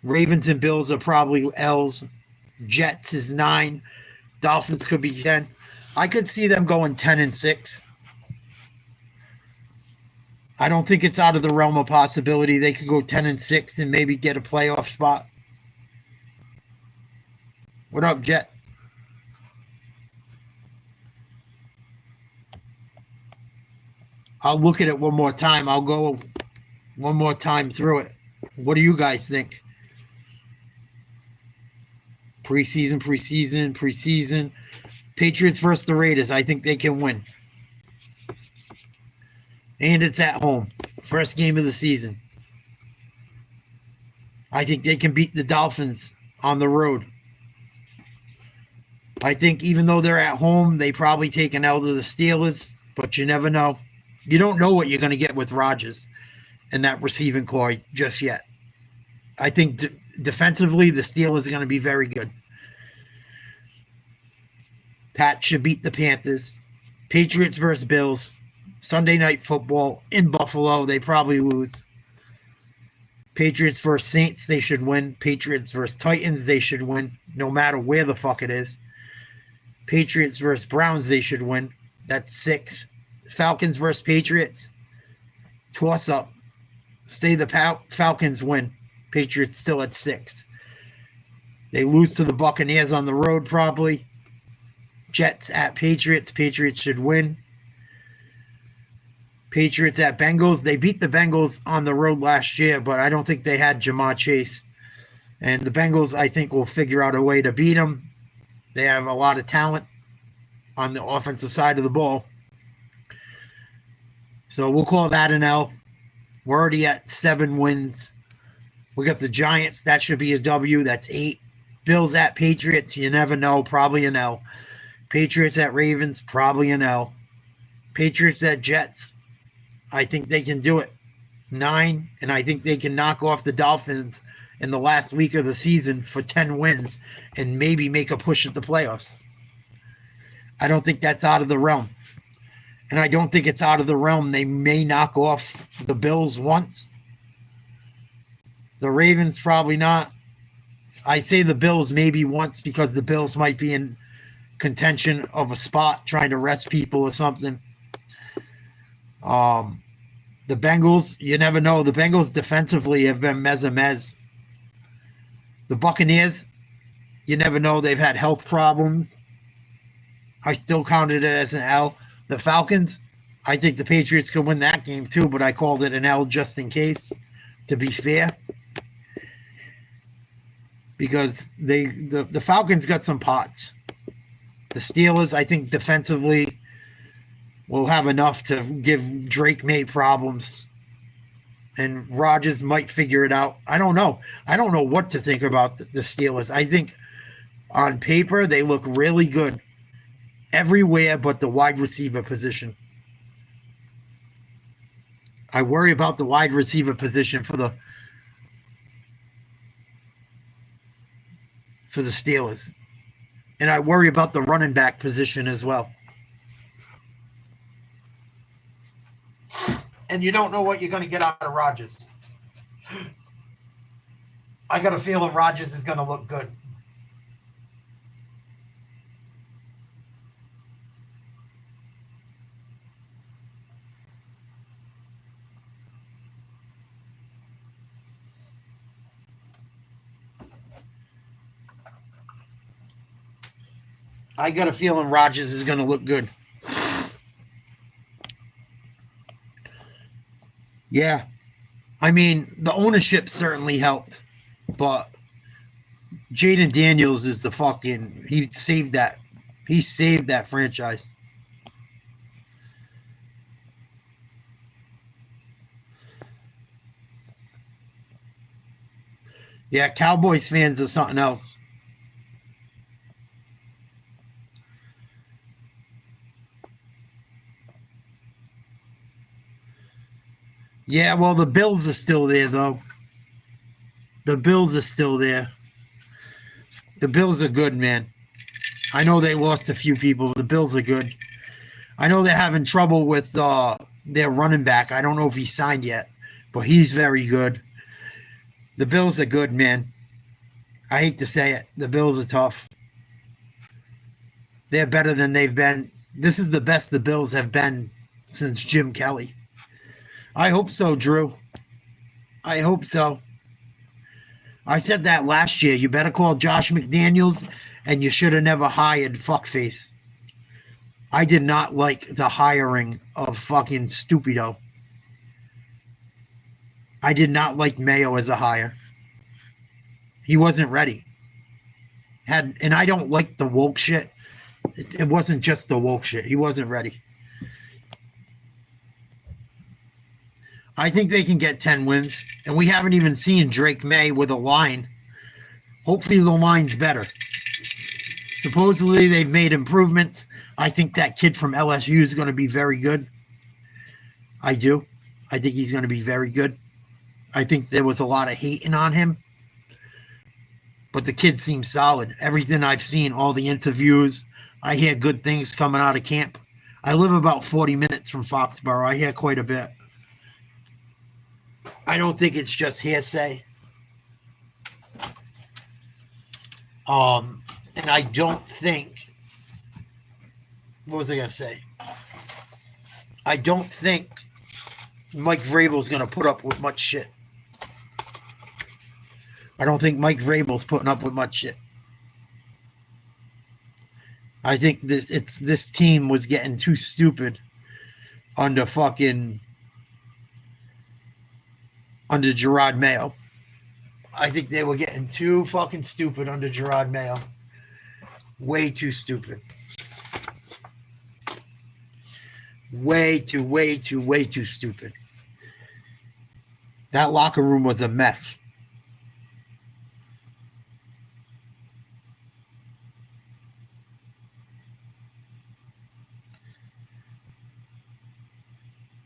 Ravens and Bills are probably L's. Jets is 9. Dolphins could be 10. I could see them going 10-6. I don't think it's out of the realm of possibility. They could go 10-6 and maybe get a playoff spot. What up, Jet? I'll look at it one more time. I'll go one more time through it. What do you guys think? Preseason. Patriots versus the Raiders. I think they can win. And it's at home. First game of the season. I think they can beat the Dolphins on the road. I think even though they're at home, they probably take an L to the Steelers, but you never know. You don't know what you're going to get with Rodgers and that receiving core just yet. I think defensively, the Steelers are going to be very good. Pat should beat the Panthers. Patriots versus Bills. Sunday night football in Buffalo. They probably lose. Patriots versus Saints. They should win. Patriots versus Titans. They should win. No matter where the fuck it is. Patriots versus Browns. They should win. That's 6. Falcons versus Patriots. Toss up. Say the Falcons win. Patriots still at 6. They lose to the Buccaneers on the road probably. Jets at Patriots. Patriots should win. Patriots at Bengals. They beat the Bengals on the road last year, but I don't think they had Jamar Chase. And the Bengals, I think, will figure out a way to beat them. They have a lot of talent on the offensive side of the ball. So we'll call that an L. We're already at 7 wins. We got the Giants. That should be a W. That's 8. Bills at Patriots. You never know. Probably an L. Patriots at Ravens. Probably an L. Patriots at Jets. I think they can do it. 9. And I think they can knock off the Dolphins in the last week of the season for 10 wins and maybe make a push at the playoffs. I don't think that's out of the realm. And I don't think it's out of the realm. They may knock off the Bills once. The Ravens probably not. I say the Bills maybe once because the Bills might be in contention of a spot trying to rest people or something. The Bengals, you never know. The Bengals defensively have been mez. The Buccaneers, you never know. They've had health problems. I still counted it as an L. The Falcons, I think the Patriots could win that game too, but I called it an L just in case, to be fair. Because the Falcons got some pots. The Steelers, I think defensively, will have enough to give Drake May problems. And Rodgers might figure it out. I don't know. I don't know what to think about the Steelers. I think on paper they look really good everywhere but the wide receiver position. I worry about the wide receiver position for the Steelers. And I worry about the running back position as well. And you don't know what you're going to get out of Rodgers. I got a feeling Rodgers is going to look good. I got a feeling Rodgers is going to look good. Yeah. I mean, the ownership certainly helped, but Jaden Daniels is the fucking, he saved that. He saved that franchise. Yeah, Cowboys fans are something else. Yeah, well, the Bills are still there, though. The Bills are still there. The Bills are good, man. I know they lost a few people. The Bills are good. I know they're having trouble with their running back. I don't know if he signed yet, but he's very good. The Bills are good, man. I hate to say it. The Bills are tough. They're better than they've been. This is the best the Bills have been since Jim Kelly. I hope so, Drew. I hope so. I said that last year. You better call Josh McDaniels, and you should have never hired Fuckface. I did not like the hiring of fucking Stupido. I did not like Mayo as a hire. He wasn't ready. And I don't like the woke shit. It wasn't just the woke shit. He wasn't ready. I think they can get 10 wins. And we haven't even seen Drake May with a line. Hopefully the line's better. Supposedly they've made improvements. I think that kid from LSU is going to be very good. I do. I think he's going to be very good. I think there was a lot of hating on him. But the kid seems solid. Everything I've seen, all the interviews, I hear good things coming out of camp. I live about 40 minutes from Foxborough. I hear quite a bit. I don't think it's just hearsay. And I don't think, what was I going to say? I don't think Mike Vrabel's going to put up with much shit. I don't think Mike Vrabel's putting up with much shit. I think this team was getting too stupid under Gerard Mayo. I think they were getting too fucking stupid under Gerard Mayo. Way too stupid. Way too stupid. That locker room was a mess.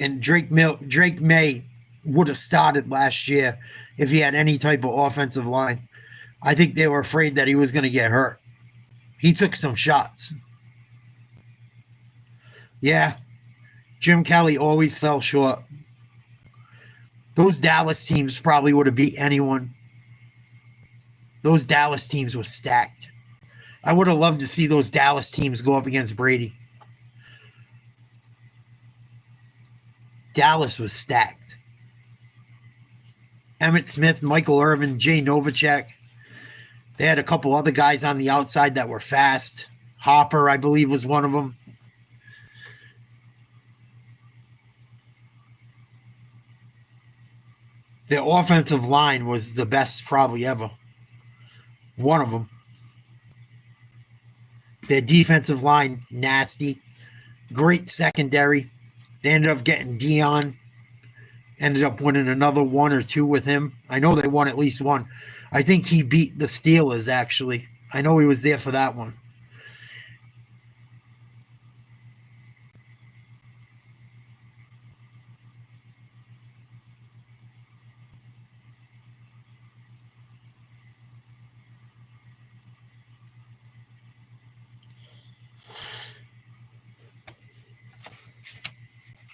And Drake May would have started last year if he had any type of offensive line. I think they were afraid that he was going to get hurt. He took some shots. Yeah. Jim Kelly always fell short. Those Dallas teams probably would have beat anyone. Those Dallas teams were stacked. I would have loved to see those Dallas teams go up against Brady. Dallas was stacked. Emmitt Smith, Michael Irvin, Jay Novacek. They had a couple other guys on the outside that were fast. Hopper, I believe, was one of them. Their offensive line was the best probably ever. One of them. Their defensive line, nasty. Great secondary. They ended up getting Dion. Ended up winning another one or two with him. I know they won at least one. I think he beat the Steelers, actually. I know he was there for that one.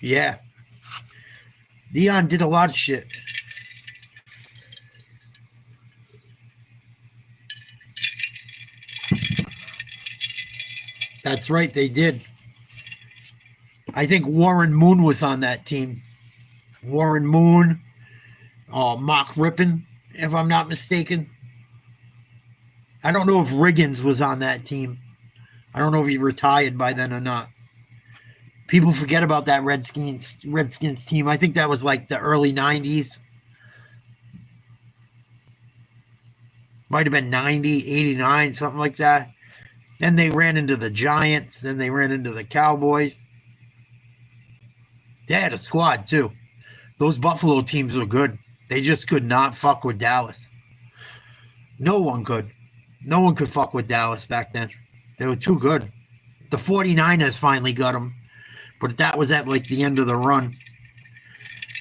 Yeah. Dion did a lot of shit. That's right, they did. I think Warren Moon was on that team. Warren Moon, Mark Rippon, if I'm not mistaken. I don't know if Riggins was on that team. I don't know if he retired by then or not. People forget about that Redskins team. I think that was like the early 90s. Might have been 90, 89, something like that. Then they ran into the Giants. Then they ran into the Cowboys. They had a squad, too. Those Buffalo teams were good. They just could not fuck with Dallas. No one could. No one could fuck with Dallas back then. They were too good. The 49ers finally got them. But that was at like the end of the run.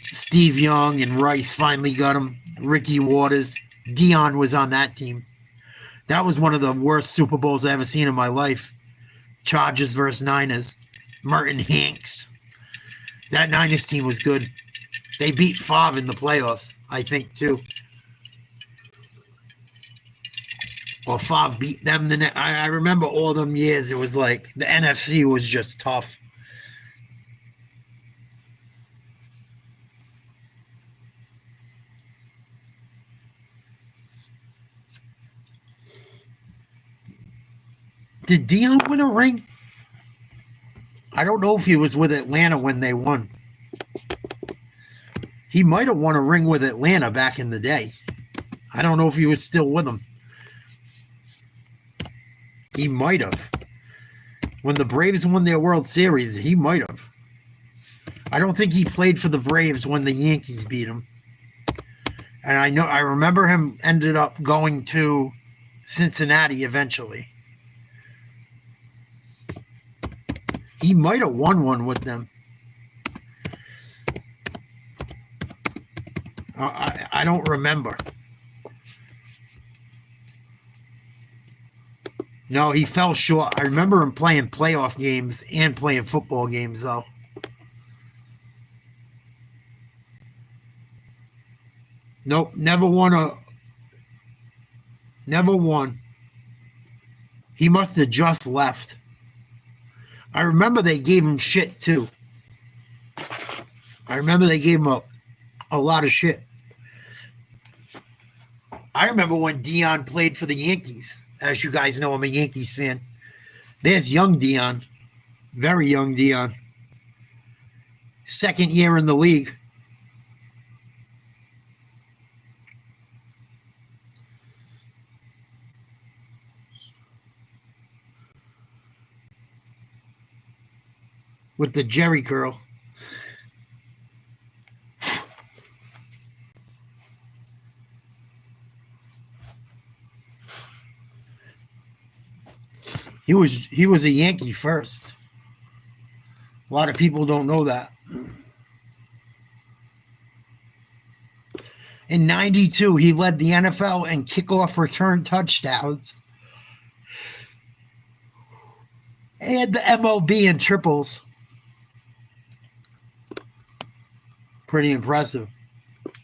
Steve Young and Rice finally got him. Ricky Waters. Dion was on that team. That was one of the worst Super Bowls I ever seen in my life. Chargers versus Niners. Merton Hanks. That Niners team was good. They beat Favre in the playoffs, I think, too. Or Favre beat them. I remember all them years. It was like the NFC was just tough. Did Dion win a ring? I don't know if he was with Atlanta when they won. He might have won a ring with Atlanta back in the day. I don't know if he was still with them. He might have. When the Braves won their World Series, he might have. I don't think he played for the Braves when the Yankees beat him. And I remember him ended up going to Cincinnati eventually. He might have won one with them. I don't remember. No, he fell short. I remember him playing playoff games and playing football games, though. Nope, never won. Never won. He must have just left. I remember they gave him shit, too. I remember they gave him a lot of shit. I remember when Dion played for the Yankees. As you guys know, I'm a Yankees fan. There's young Dion. Very young Dion. Second year in the league. With the Jerry curl. He was a Yankee first. A lot of people don't know that. In 92, he led the NFL in kickoff return touchdowns. And the MLB in triples. Pretty impressive.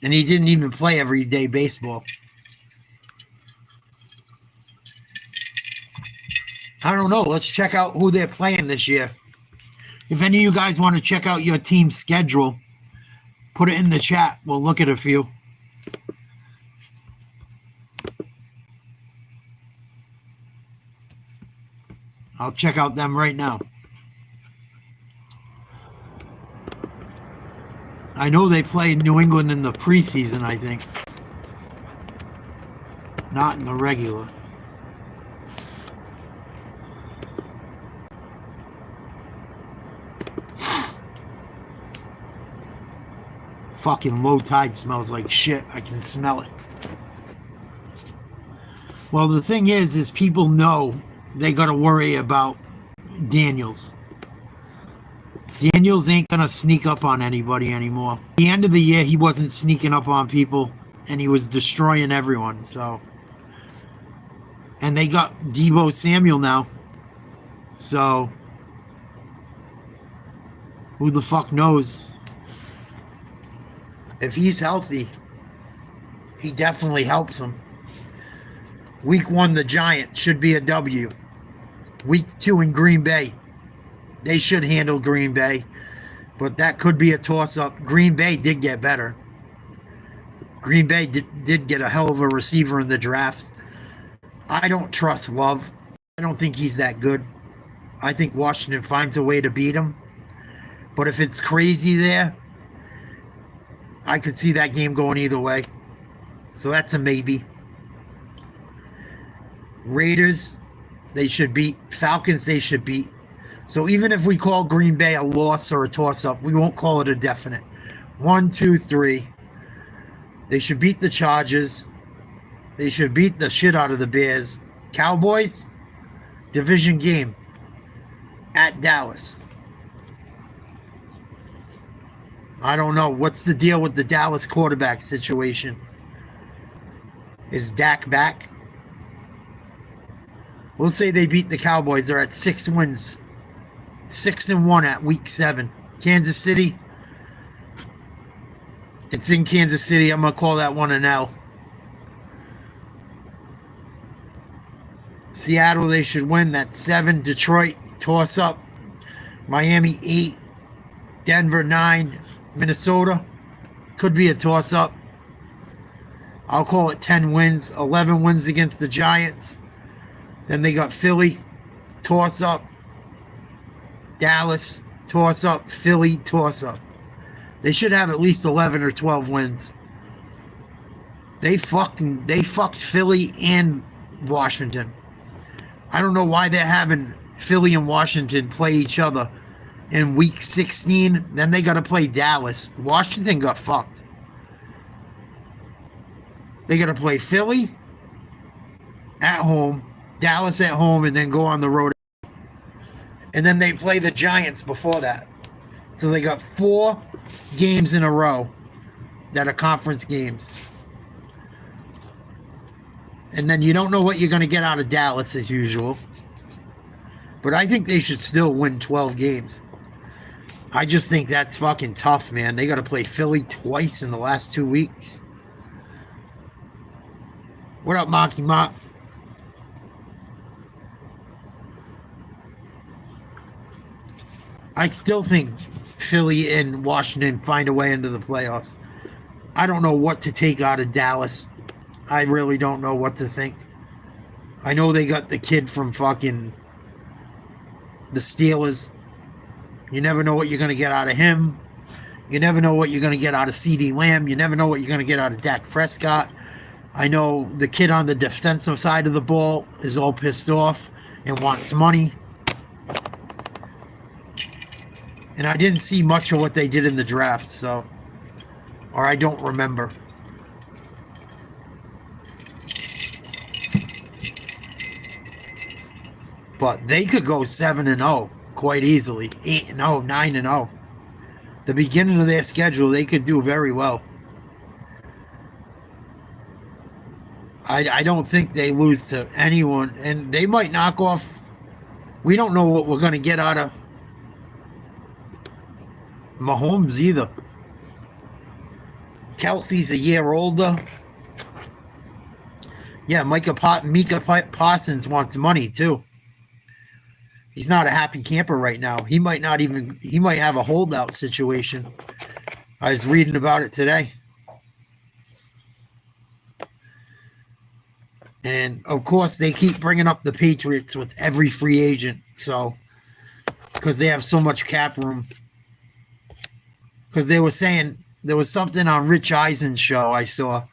And he didn't even play everyday baseball. I don't know. Let's check out who they're playing this year. If any of you guys want to check out your team's schedule, put it in the chat. We'll look at a few. I'll check out them right now. I know they play New England in the preseason, I think. Not in the regular. Fucking low tide smells like shit. I can smell it. Well, the thing is people know they got to worry about Daniels. Daniels ain't going to sneak up on anybody anymore. At the end of the year, he wasn't sneaking up on people, and he was destroying everyone. So, and they got Deebo Samuel now. So, who the fuck knows? If he's healthy, he definitely helps him. Week 1, the Giants should be a W. Week 2 in Green Bay. They should handle Green Bay, but that could be a toss-up. Green Bay did get better. Green Bay did get a hell of a receiver in the draft. I don't trust Love. I don't think he's that good. I think Washington finds a way to beat him. But if it's crazy there, I could see that game going either way. So that's a maybe. Raiders, they should beat. Falcons, they should beat. So even if we call Green Bay a loss or a toss-up, we won't call it a definite. 1, 2, 3. They should beat the Chargers. They should beat the shit out of the Bears. Cowboys, division game at Dallas. I don't know. What's the deal with the Dallas quarterback situation? Is Dak back? We'll say they beat the Cowboys. They're at 6 wins. 6-1 at week 7. Kansas City. It's in Kansas City. I'm going to call that one an L. Seattle, they should win. That's 7. Detroit, toss up. Miami, 8. Denver, 9. Minnesota, could be a toss up. I'll call it 10 wins. 11 wins against the Giants. Then they got Philly, toss up. Dallas, toss up. Philly, toss up. They should have at least 11 or 12 wins. They fucked Philly and Washington. I don't know why they're having Philly and Washington play each other in week 16. Then they got to play Dallas. Washington got fucked. They got to play Philly at home, Dallas at home, and then go on the road. And then they play the Giants before that. So they got 4 games in a row that are conference games. And then you don't know what you're going to get out of Dallas as usual. But I think they should still win 12 games. I just think that's fucking tough, man. They got to play Philly twice in the last 2 weeks. What up, Mocky Mock? I still think Philly and Washington find a way into the playoffs. I don't know what to take out of Dallas. I really don't know what to think. I know they got the kid from fucking the Steelers. You never know what you're going to get out of him. You never know what you're going to get out of CeeDee Lamb. You never know what you're going to get out of Dak Prescott. I know the kid on the defensive side of the ball is all pissed off and wants money. And I didn't see much of what they did in the draft, so, or I don't remember. But they could go 7-0 quite easily. 8-0, 9-0. The beginning of their schedule, they could do very well. I don't think they lose to anyone. And they might knock off. We don't know what we're going to get out of Mahomes either. Kelsey's a year older. Yeah, Micah Parsons wants money too. He's not a happy camper right now. He might have a holdout situation. I was reading about it today. And of course, they keep bringing up the Patriots with every free agent. So, because they have so much cap room. Because they were saying, there was something on Rich Eisen's show I saw.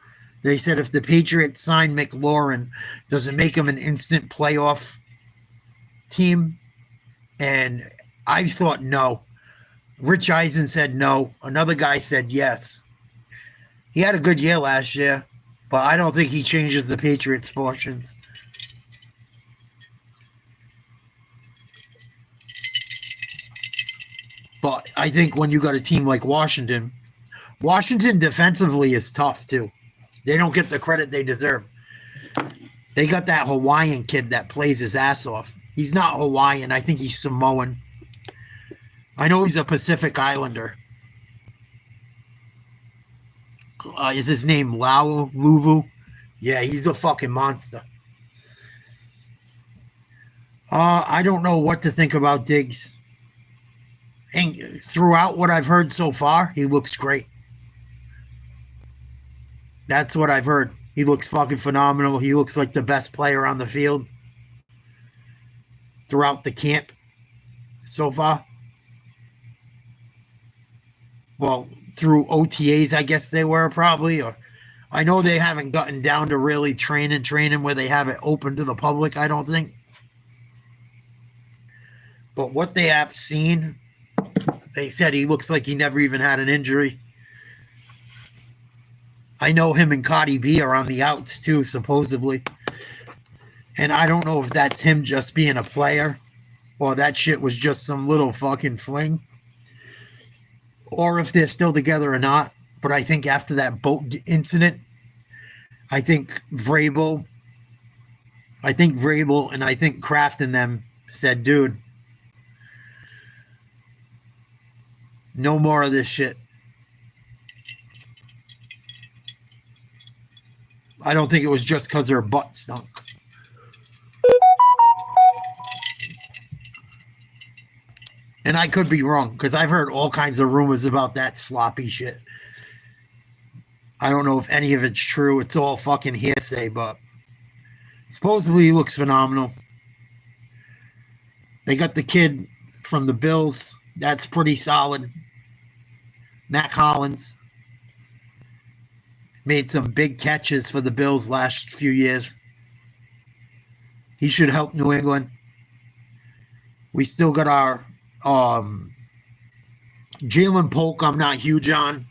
They said if the Patriots sign McLaurin, does it make them an instant playoff team? And I thought no. Rich Eisen said no. Another guy said yes. He had a good year last year, but I don't think he changes the Patriots' fortunes. But I think when you got a team like Washington defensively is tough too. They don't get the credit they deserve. They got that Hawaiian kid that plays his ass off. He's not Hawaiian. I think he's Samoan. I know he's a Pacific Islander. Is his name Luvu? Yeah, he's a fucking monster. I don't know what to think about Diggs. And throughout what I've heard so far, he looks great. That's what I've heard. He looks fucking phenomenal. He looks like the best player on the field throughout the camp so far. Well, through OTAs, I guess they were probably, or I know they haven't gotten down to really training where they have it open to the public, I don't think. But what they have seen, they said he looks like he never even had an injury. I know him and Cardi B are on the outs too, supposedly. And I don't know if that's him just being a player or that shit was just some little fucking fling. Or if they're still together or not. But I think after that boat incident, I think Vrabel and I think Kraft and them said, dude, no more of this shit. I don't think it was just because their butt stunk. And I could be wrong because I've heard all kinds of rumors about that sloppy shit. I don't know if any of it's true. It's all fucking hearsay, but supposedly he looks phenomenal. They got the kid from the Bills. That's pretty solid. Matt Collins made some big catches for the Bills last few years. He should help New England. We still got our Jalen Polk. I'm not huge on,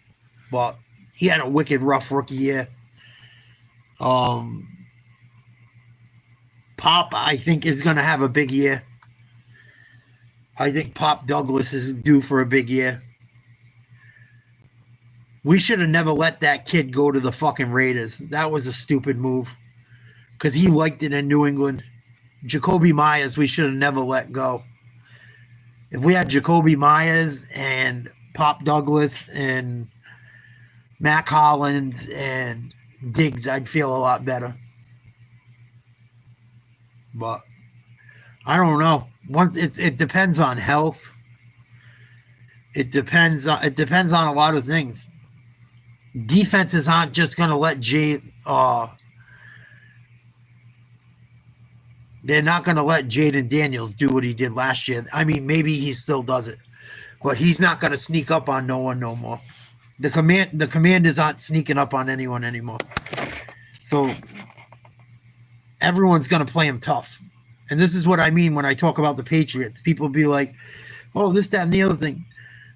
but he had a wicked rough rookie year. Pop, I think, is going to have a big year. I think Pop Douglas is due for a big year. We should have never let that kid go to the fucking Raiders. That was a stupid move because he liked it in New England. Jacoby Myers, we should have never let go. If we had Jacoby Myers and Pop Douglas and Matt Collins and Diggs, I'd feel a lot better. But I don't know. Once it depends on health. It depends on a lot of things. Defenses aren't just going to let they're not going to let Jaden Daniels do what he did last year. I mean, maybe he still does it, but he's not going to sneak up on no one no more. The commanders aren't sneaking up on anyone anymore. So everyone's going to play him tough. And this is what I mean when I talk about the Patriots. People be like, oh, this, that, and the other thing.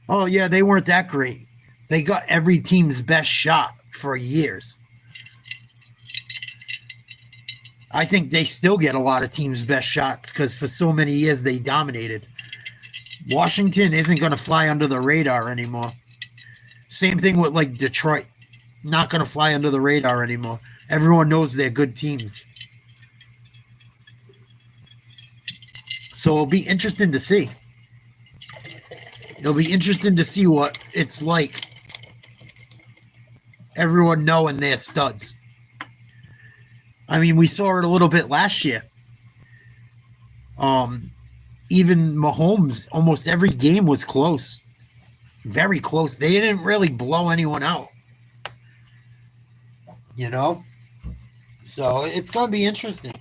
Oh, yeah, they weren't that great. They got every team's best shot for years. I think they still get a lot of teams' best shots because for so many years they dominated. Washington isn't going to fly under the radar anymore. Same thing with like Detroit. Not going to fly under the radar anymore. Everyone knows they're good teams. So it'll be interesting to see. It'll be interesting to see what it's like. Everyone knowing they're studs. I mean, we saw it a little bit last year. Even Mahomes, almost every game was close. Very close. They didn't really blow anyone out. You know? So it's going to be interesting.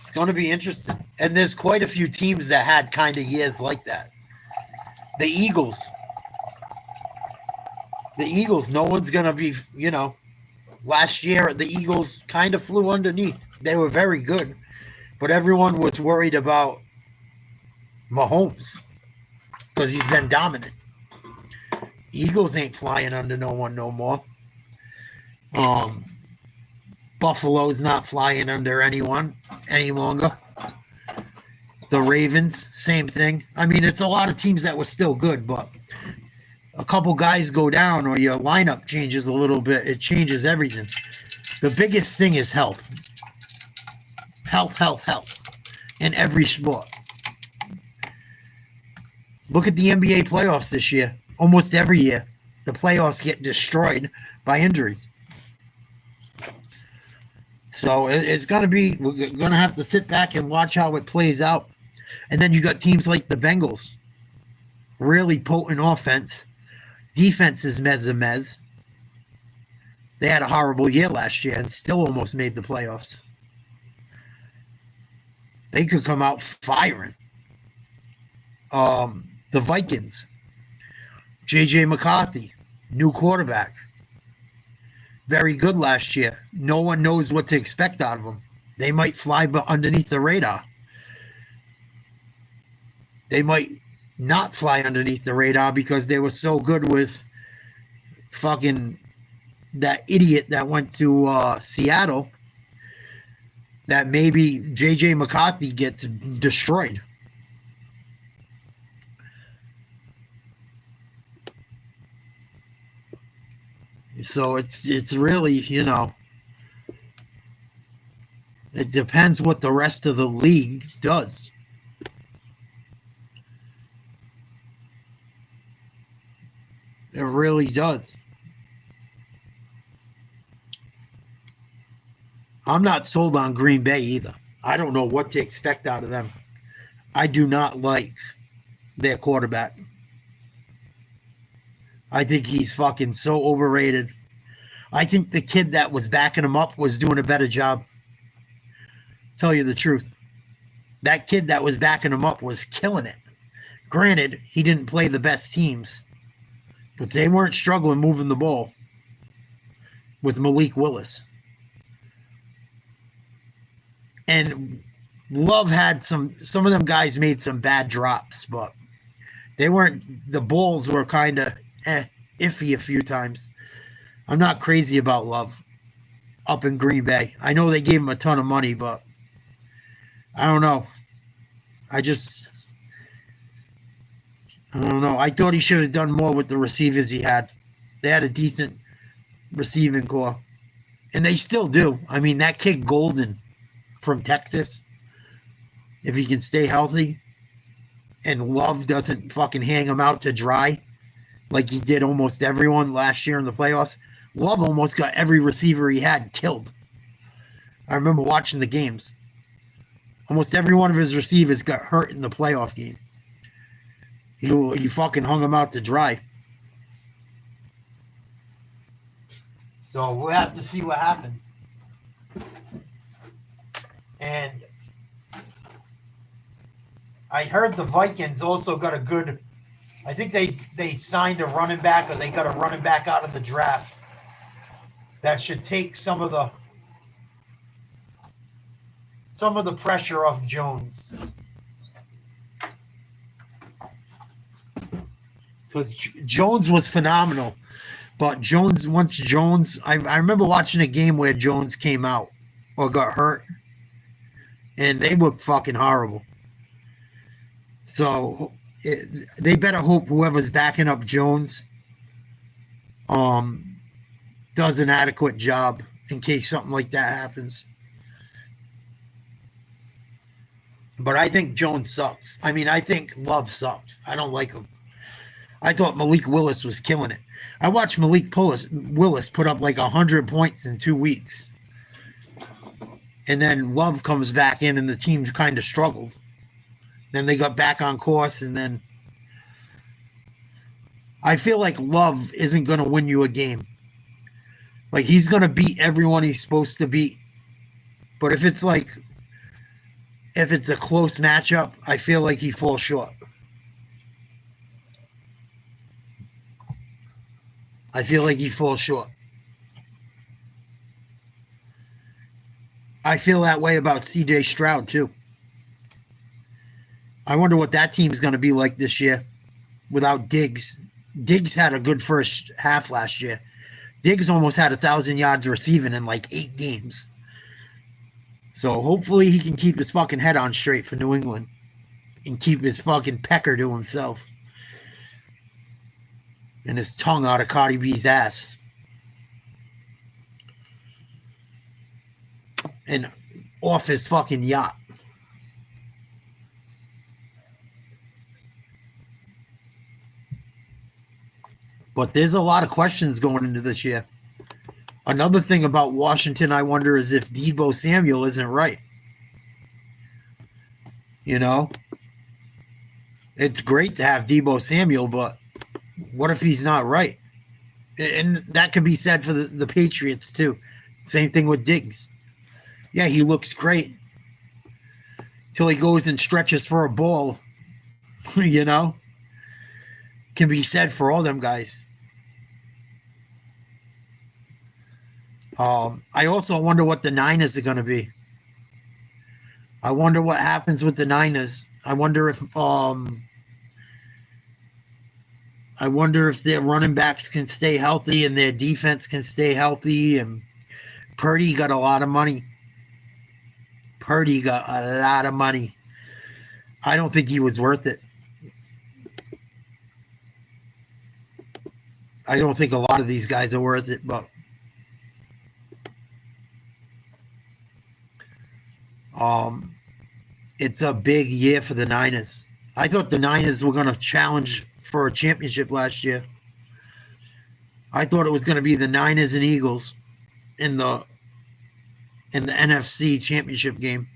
It's going to be interesting. And there's quite a few teams that had kind of years like that. The Eagles. No one's going to be, last year the Eagles kind of flew underneath. They were very good. But everyone was worried about Mahomes because he's been dominant. Eagles ain't flying under no one no more. Buffalo's not flying under anyone any longer. The Ravens, same thing. I mean, it's a lot of teams that were still good, but a couple guys go down or your lineup changes a little bit. It changes everything. The biggest thing is health. Health in every sport. Look at the NBA playoffs this year. Almost every year, the playoffs get destroyed by injuries. So it's going to be, we're going to have to sit back and watch how it plays out. And then you got teams like the Bengals, really potent offense. Defense is mez a mez. They had a horrible year last year and still almost made the playoffs. They could come out firing. The Vikings, J.J. McCarthy, new quarterback. Very good last year. No one knows what to expect out of them. They might fly underneath the radar. They might not fly underneath the radar because they were so good with fucking that idiot that went to Seattle that maybe J.J. McCarthy gets destroyed. So it's really, you know, it depends what the rest of the league does. It really does. I'm not sold on Green Bay either. I don't know what to expect out of them. I do not like their quarterback. I think he's fucking so overrated. I think the kid that was backing him up was doing a better job. Tell you the truth. That kid that was backing him up was killing it. Granted, he didn't play the best teams, but they weren't struggling moving the ball with Malik Willis. And Love had some of them guys made some bad drops, but they weren't, the balls were kind of iffy a few times. I'm not crazy about Love up in Green Bay. I know they gave him a ton of money, but I don't know. I don't know. I thought he should have done more with the receivers he had. They had a decent receiving core. And they still do. I mean, that kid Golden from Texas, if he can stay healthy and Love doesn't fucking hang him out to dry like he did almost everyone last year in the playoffs, Love almost got every receiver he had killed. I remember watching the games. Almost every one of his receivers got hurt in the playoff game. You fucking hung him out to dry. So we'll have to see what happens. And I heard the Vikings also got a good, I think they signed a running back, or they got a running back out of the draft that should take some of the pressure off Jones. Because Jones was phenomenal. But once Jones, I remember watching a game where Jones came out or got hurt, and they looked fucking horrible. So they better hope whoever's backing up Jones does an adequate job in case something like that happens. But I think Jones sucks. I mean, I think Love sucks. I don't like him. I thought Malik Willis was killing it. I watched Malik Willis put up like 100 points in 2 weeks. And then Love comes back in and the team kind of struggled. Then they got back on course, and then I feel like Love isn't going to win you a game. Like, he's going to beat everyone he's supposed to beat. But if it's a close matchup, I feel like he falls short. I feel like he falls short. I feel that way about CJ Stroud, too. I wonder what that team's going to be like this year without Diggs. Diggs had a good first half last year. Diggs almost had 1,000 yards receiving in like 8 games. So hopefully he can keep his fucking head on straight for New England and keep his fucking pecker to himself and his tongue out of Cardi B's ass. And off his fucking yacht. But there's a lot of questions going into this year. Another thing about Washington, I wonder, is if Deebo Samuel isn't right. You know, it's great to have Deebo Samuel, but what if he's not right? And that could be said for the Patriots too. Same thing with Diggs. Yeah, he looks great till he goes and stretches for a ball. You know, can be said for all them guys. I also wonder what the Niners are going to be. I wonder what happens with the Niners. I wonder if their running backs can stay healthy and their defense can stay healthy. And Purdy got a lot of money. I don't think he was worth it. I don't think a lot of these guys are worth it, but it's a big year for the Niners. I thought the Niners were going to challenge for a championship last year. I thought it was going to be the Niners and Eagles in the NFC championship game.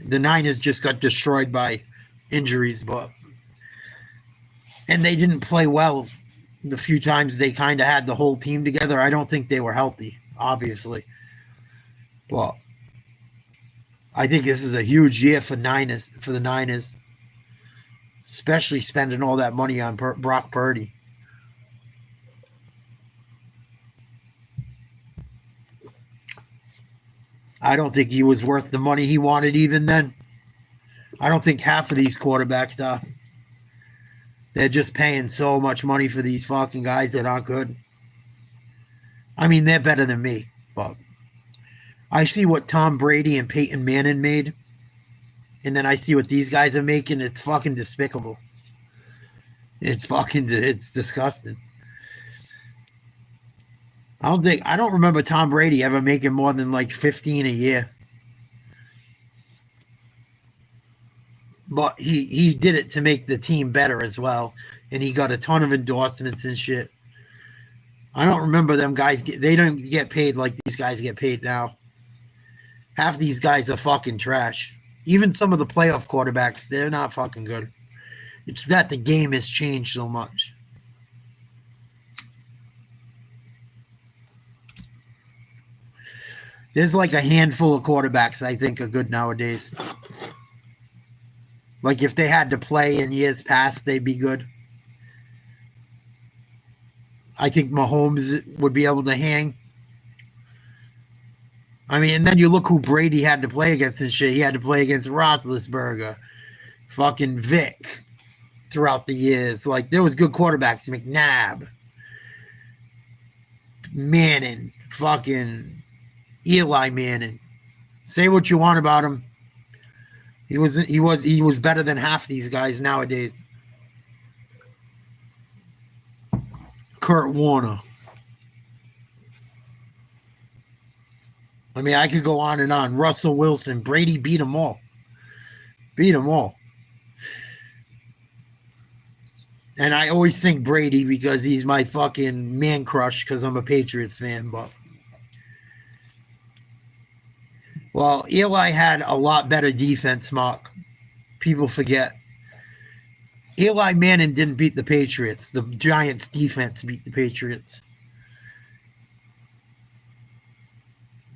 The Niners just got destroyed by injuries, and they didn't play well the few times they kind of had the whole team together. I don't think they were healthy, obviously. But I think this is a huge year for the Niners, especially spending all that money on Brock Purdy. I don't think he was worth the money he wanted even then. I don't think half of these quarterbacks are. They're just paying so much money for these fucking guys that aren't good. I mean, they're better than me, but I see what Tom Brady and Peyton Manning made, and then I see what these guys are making. It's fucking despicable. It's disgusting. I don't remember Tom Brady ever making more than like 15 a year. But he did it to make the team better as well. And he got a ton of endorsements and shit. I don't remember them guys. They don't get paid like these guys get paid now. Half these guys are fucking trash. Even some of the playoff quarterbacks, they're not fucking good. It's that the game has changed so much. There's like a handful of quarterbacks I think are good nowadays. Like if they had to play in years past, they'd be good. I think Mahomes would be able to hang. I mean, and then you look who Brady had to play against and shit. He had to play against Roethlisberger, fucking Vic throughout the years. Like there was good quarterbacks. McNabb, Manning, fucking Eli Manning. Say what you want about him. He was better than half these guys nowadays. Kurt Warner. I mean, I could go on and on. Russell Wilson. Brady beat them all. And I always think Brady because he's my fucking man crush because I'm a Patriots fan. But well, Eli had a lot better defense, Mark. People forget. Eli Manning didn't beat the Patriots. The Giants' defense beat the Patriots.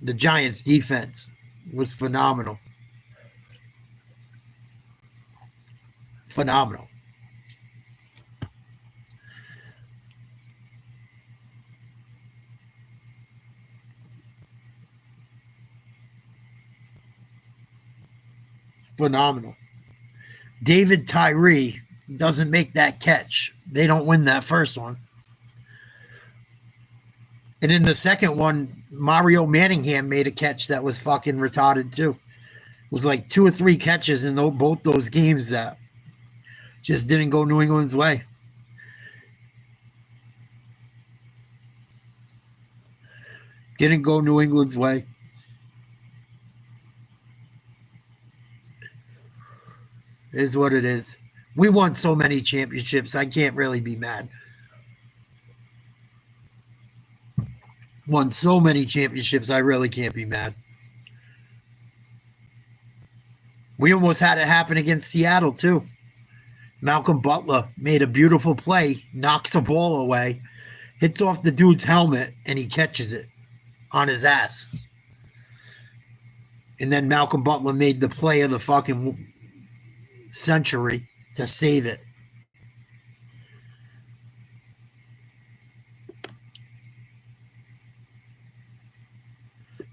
The Giants' defense was phenomenal. Phenomenal. Phenomenal. David Tyree doesn't make that catch. They don't win that first one. And in the second one, Mario Manningham made a catch that was fucking retarded too. It was like 2 or 3 catches in both those games that just didn't go New England's way. Didn't go New England's way. It is what it is. We won so many championships. I can't really be mad. Won so many championships, I really can't be mad. We almost had it happen against Seattle, too. Malcolm Butler made a beautiful play, knocks a ball away, hits off the dude's helmet, and he catches it on his ass. And then Malcolm Butler made the play of the fucking century to save it.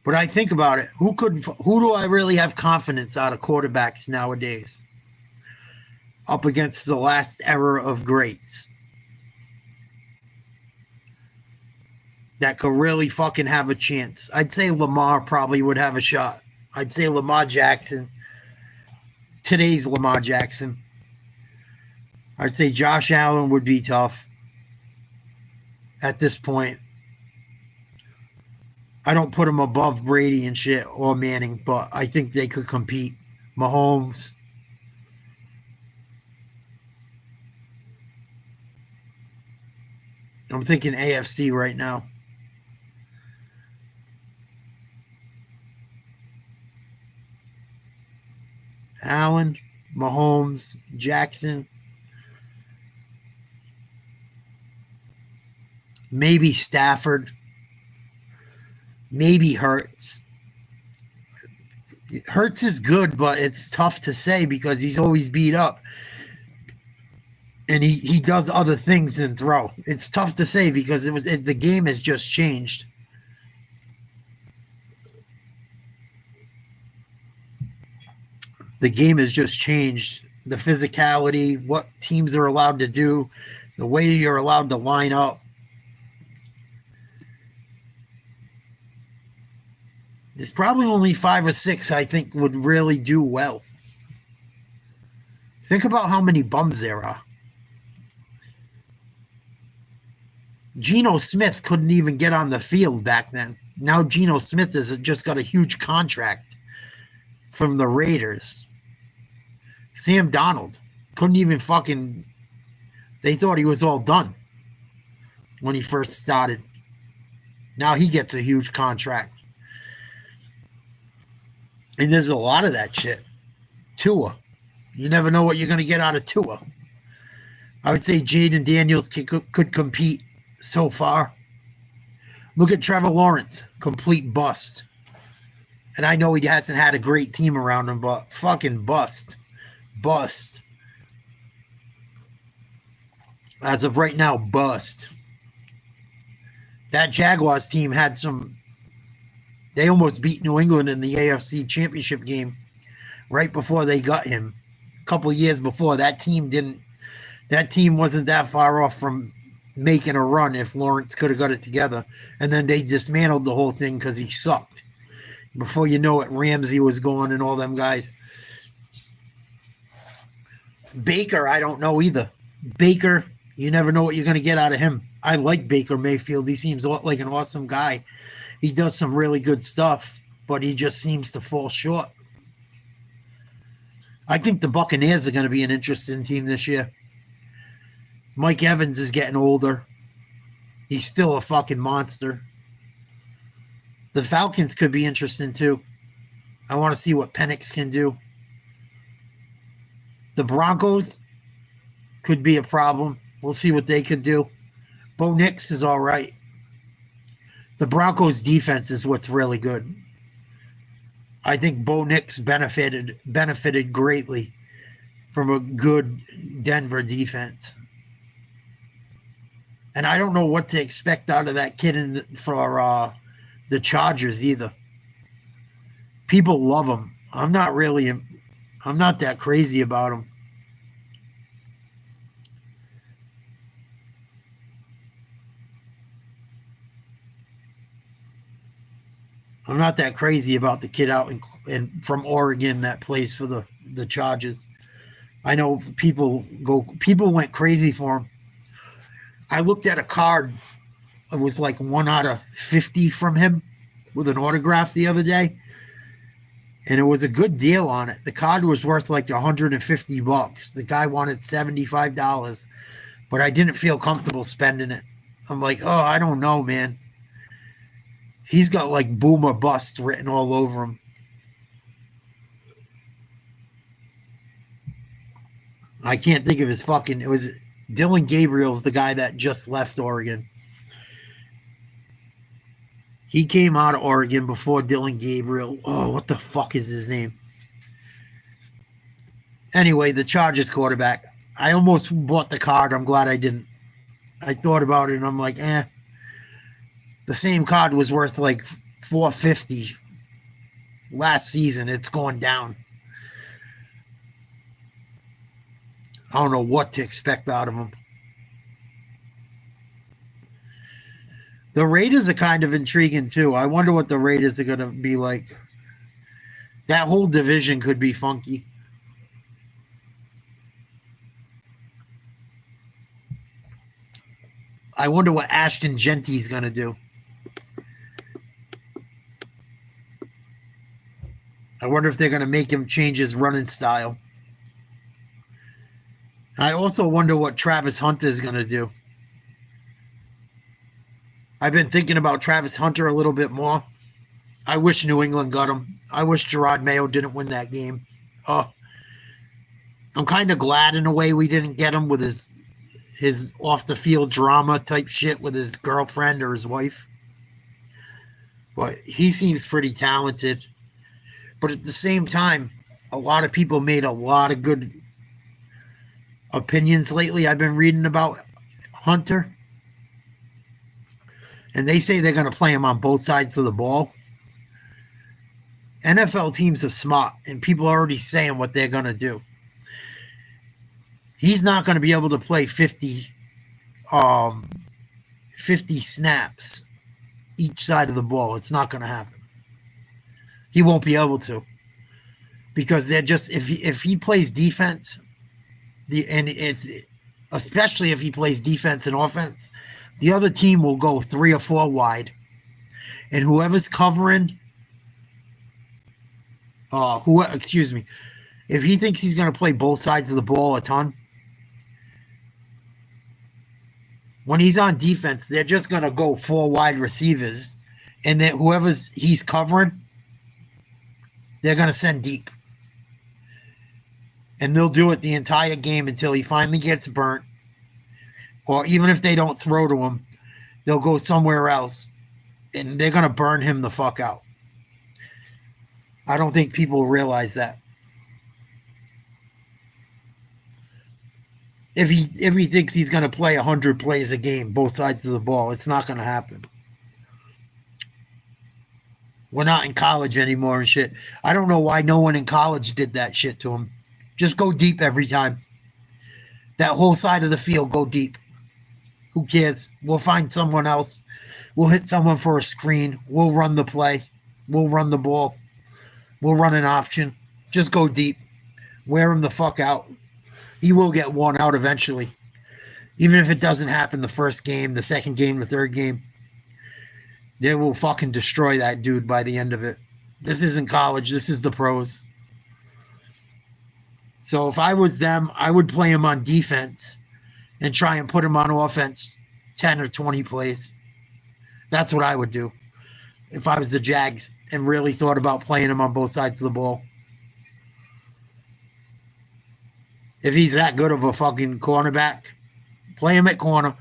But I think about it, who do I really have confidence out of quarterbacks nowadays? Up against the last era of greats that could really fucking have a chance. I'd say Lamar probably would have a shot. I'd say Lamar Jackson. Today's Lamar Jackson. I'd say Josh Allen would be tough at this point. I don't put him above Brady and shit or Manning, but I think they could compete. Mahomes. I'm thinking AFC right now. Allen, Mahomes, Jackson. Maybe Stafford. Maybe Hurts. Hurts is good, but it's tough to say because he's always beat up. And he does other things than throw. It's tough to say because the game has just changed. The game has just changed. The physicality, what teams are allowed to do, the way you're allowed to line up. There's probably only 5 or 6 I think would really do well. Think about how many bums there are. Geno Smith couldn't even get on the field back then. Now Geno Smith has just got a huge contract from the Raiders. Sam Darnold couldn't even fucking... They thought he was all done when he first started. Now he gets a huge contract. And there's a lot of that shit. Tua. You never know what you're going to get out of Tua. I would say Jaden Daniels could compete so far. Look at Trevor Lawrence. Complete bust. And I know he hasn't had a great team around him, but fucking bust. Bust. As of right now, bust. That Jaguars team had some... They almost beat New England in the AFC Championship game right before they got him. A couple of years before, that team wasn't that far off from making a run if Lawrence could have got it together. And then they dismantled the whole thing because he sucked. Before you know it, Ramsey was gone and all them guys. Baker, I don't know either. Baker, you never know what you're going to get out of him. I like Baker Mayfield. He seems like an awesome guy. He does some really good stuff, but he just seems to fall short. I think the Buccaneers are going to be an interesting team this year. Mike Evans is getting older. He's still a fucking monster. The Falcons could be interesting too. I want to see what Penix can do. The Broncos could be a problem. We'll see what they could do. Bo Nix is all right. The Broncos defense is what's really good. I think Bo Nix benefited greatly from a good Denver defense. And I don't know what to expect out of that kid for the Chargers either. People love him. I'm not that crazy about him. I'm not that crazy about the kid out in from Oregon that plays for the Chargers. I know people went crazy for him. I looked at a card. It was like 1 out of 50 from him with an autograph the other day. And it was a good deal on it. The card was worth like $150. The guy wanted $75, but I didn't feel comfortable spending it. I'm like, oh, I don't know, man. He's got like boom or bust written all over him. I can't think of his fucking. It was Dylan Gabriel's the guy that just left Oregon. He came out of Oregon before Dylan Gabriel. Oh, what the fuck is his name? Anyway, the Chargers quarterback. I almost bought the card. I'm glad I didn't. I thought about it and I'm like, the same card was worth like $450 last season. It's gone down. I don't know what to expect out of him. The Raiders are kind of intriguing too. I wonder what the Raiders are going to be like. That whole division could be funky. I wonder what Ashton Genty's going to do. I wonder if they're going to make him change his running style. I also wonder what Travis Hunter is going to do. I've been thinking about Travis Hunter a little bit more. I wish New England got him. I wish Gerard Mayo didn't win that game. I'm kind of glad in a way we didn't get him with his off-the-field drama type shit with his girlfriend or his wife. But he seems pretty talented. But at the same time, a lot of people made a lot of good opinions lately. I've been reading about Hunter. And they say they're going to play him on both sides of the ball. NFL teams are smart, and people are already saying what they're going to do. He's not going to be able to play 50 snaps each side of the ball. It's not going to happen. He won't be able to, because they're just if he plays defense, especially if he plays defense and offense, the other team will go 3 or 4 wide, and whoever's covering, if he thinks he's going to play both sides of the ball a ton, when he's on defense, they're just going to go 4 wide receivers, and then whoever's he's covering, they're going to send deep. And they'll do it the entire game until he finally gets burnt. Or even if they don't throw to him, they'll go somewhere else, and they're going to burn him the fuck out. I don't think people realize that. If he thinks he's going to play 100 plays a game, both sides of the ball, it's not going to happen. We're not in college anymore and shit. I don't know why no one in college did that shit to him. Just go deep every time. That whole side of the field, go deep. Who cares? We'll find someone else. We'll hit someone for a screen. We'll run the play. We'll run the ball. We'll run an option. Just go deep. Wear him the fuck out. He will get worn out eventually. Even if it doesn't happen the first game, the second game, the third game. They will fucking destroy that dude by the end of it. This isn't college. This is the pros. So if I was them, I would play him on defense and try and put him on offense 10 or 20 plays. That's what I would do if I was the Jags and really thought about playing him on both sides of the ball. If he's that good of a fucking cornerback, play him at corner.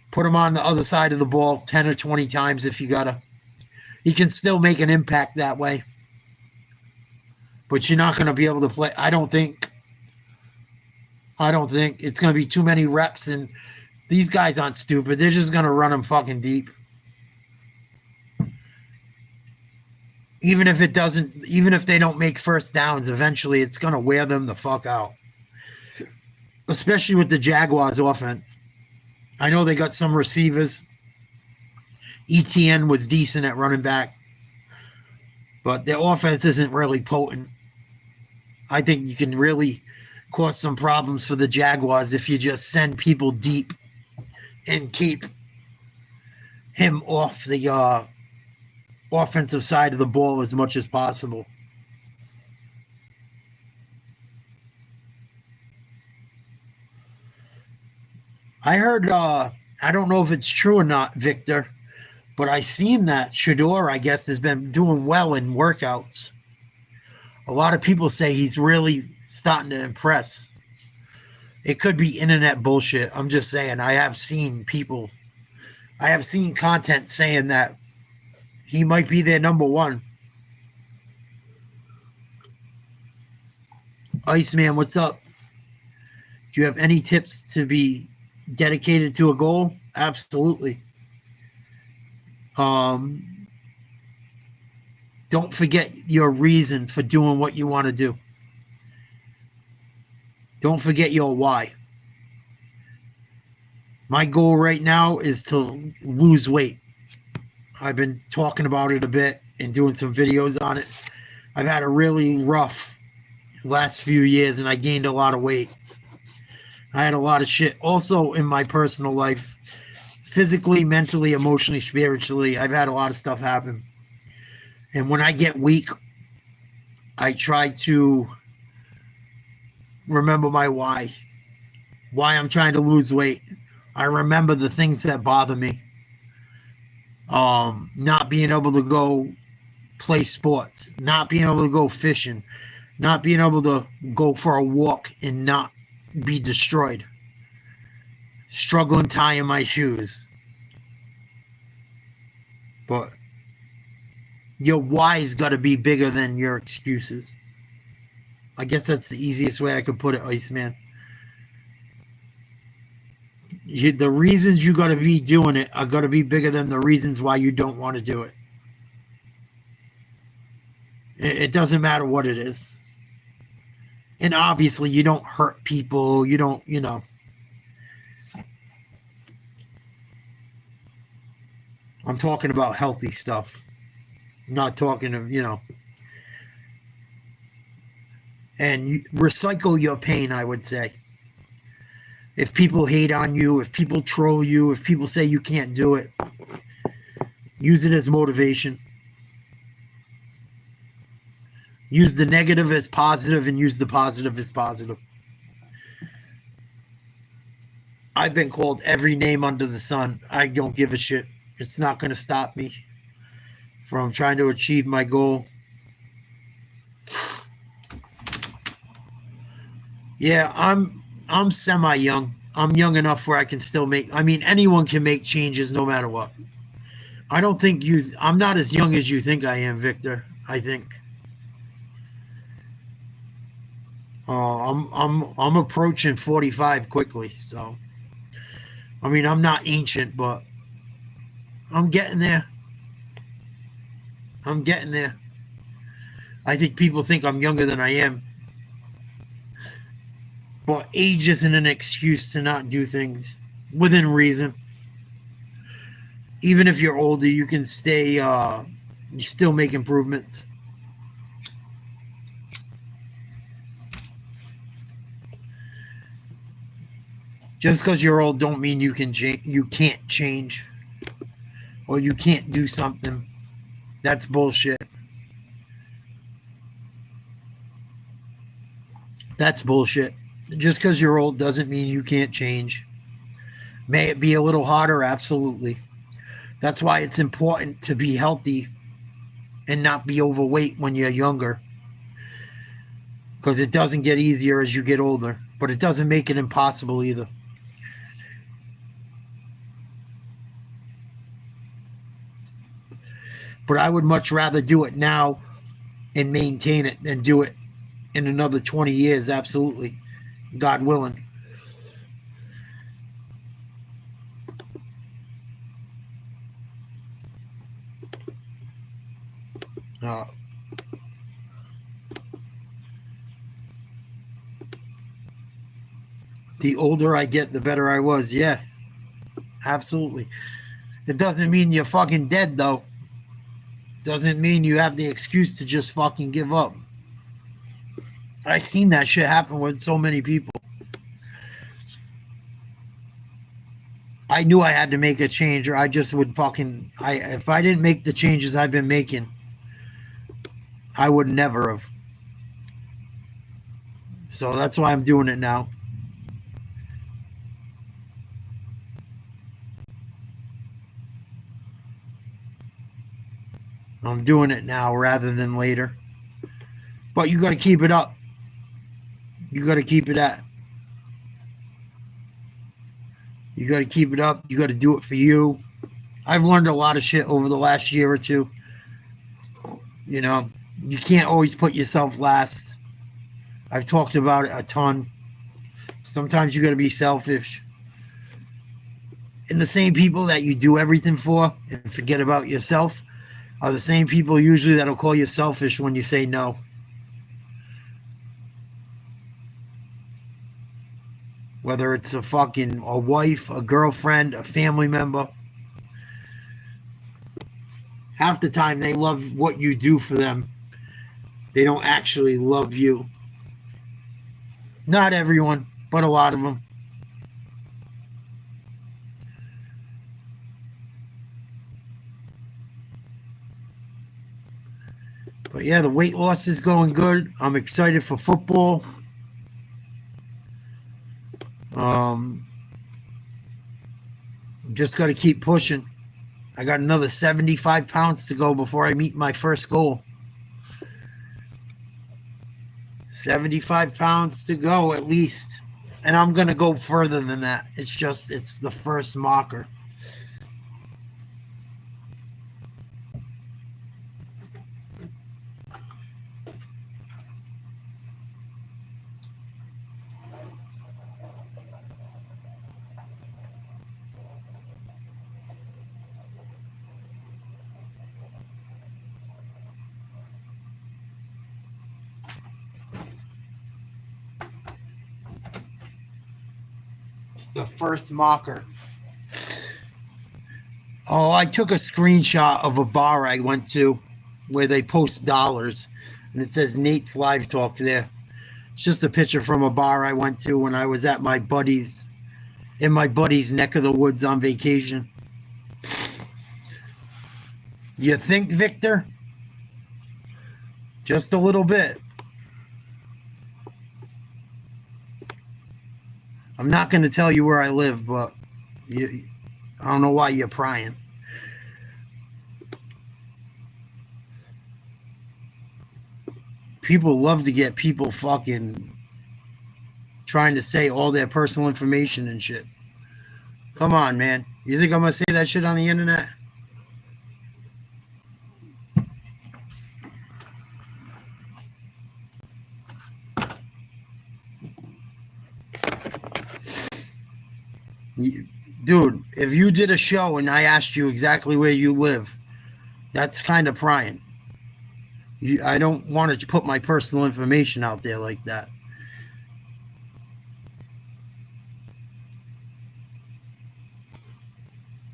Put him on the other side of the ball 10 or 20 times if you gotta. He can still make an impact that way. But you're not going to be able to play. I don't think it's going to be too many reps, and these guys aren't stupid. They're just going to run them fucking deep. Even if they don't make first downs, eventually it's going to wear them the fuck out. Especially with the Jaguars offense. I know they got some receivers. ETN was decent at running back. But their offense isn't really potent. I think you can really cause some problems for the Jaguars if you just send people deep and keep him off the offensive side of the ball as much as possible. I heard, I don't know if it's true or not, Victor, But I seen that Shador, I guess, has been doing well in workouts. A lot of people say he's really starting to impress. It could be internet bullshit. I'm just saying, I have seen content saying that he might be their number one. Iceman, what's up? Do you have any tips to be dedicated to a goal? Absolutely. Don't forget your reason for doing what you want to do. Don't forget your why. My goal right now is to lose weight. I've been talking about it a bit and doing some videos on it. I've had a really rough last few years and I gained a lot of weight. I had a lot of shit also in my personal life, physically, mentally, emotionally, spiritually. I've had a lot of stuff happen. And when I get weak, I try to remember my why I'm trying to lose weight. I remember the things that bother me. Not being able to go play sports, not being able to go fishing, not being able to go for a walk and not be destroyed, struggling tying my shoes. But your why's got to be bigger than your excuses. I guess that's the easiest way I could put it, Iceman. The reasons you got to be doing it are going to be bigger than the reasons why you don't want to do it. It doesn't matter what it is. And obviously you don't hurt people. You don't, I'm talking about healthy stuff. I'm not talking of, and you recycle your pain, I would say. If people hate on you, if people troll you, if people say you can't do it, use it as motivation. Use the negative as positive and use the positive as positive. I've been called every name under the sun. I don't give a shit. It's not going to stop me from trying to achieve my goal. Yeah, I'm semi-young. I'm young enough where I can still anyone can make changes no matter what. I'm not as young as you think I am, Victor. I think. I'm approaching 45 quickly, so I'm not ancient, but I'm getting there. I think people think I'm younger than I am. But age isn't an excuse to not do things within reason. Even if you're older, you can you still make improvements. Just because you're old don't mean you can't change or you can't do something. That's bullshit. That's bullshit. Just because you're old doesn't mean you can't change. May it be a little harder? Absolutely. That's why it's important to be healthy and not be overweight when you're younger. Because it doesn't get easier as you get older. But it doesn't make it impossible either. But I would much rather do it now and maintain it than do it in another 20 years. Absolutely. God willing. The older I get, the better I was. Yeah, absolutely. It doesn't mean you're fucking dead, though. Doesn't mean you have the excuse to just fucking give up. I've seen that shit happen with so many people. I knew I had to make a change or I just would if I didn't make the changes I've been making, I would never have. So that's why I'm doing it now. I'm doing it now rather than later. But you got to keep it up. You got to keep it at. You got to keep it up. You got to do it for you. I've learned a lot of shit over the last year or two. You know, you can't always put yourself last. I've talked about it a ton. Sometimes you got to be selfish. And the same people that you do everything for and forget about yourself are the same people usually that'll call you selfish when you say no. Whether it's a wife, a girlfriend, a family member. Half the time they love what you do for them. They don't actually love you. Not everyone, but a lot of them. But yeah, the weight loss is going good. I'm excited for football. Just got to keep pushing. I got another 75 pounds to go before I meet my first goal. 75 pounds to go at least. And I'm going to go further than that. It's the first marker. The first marker. Oh, I took a screenshot of a bar I went to where they post dollars and it says NatesLiveTalk there. It's just a picture from a bar I went to when I was at my buddy's neck of the woods on vacation. You think, Victor? Just a little bit. I'm not going to tell you where I live, but I don't know why you're prying. People love to get people fucking trying to say all their personal information and shit. Come on, man. You think I'm going to say that shit on the internet? Dude, if you did a show and I asked you exactly where you live, that's kind of prying. I don't want to put my personal information out there like that.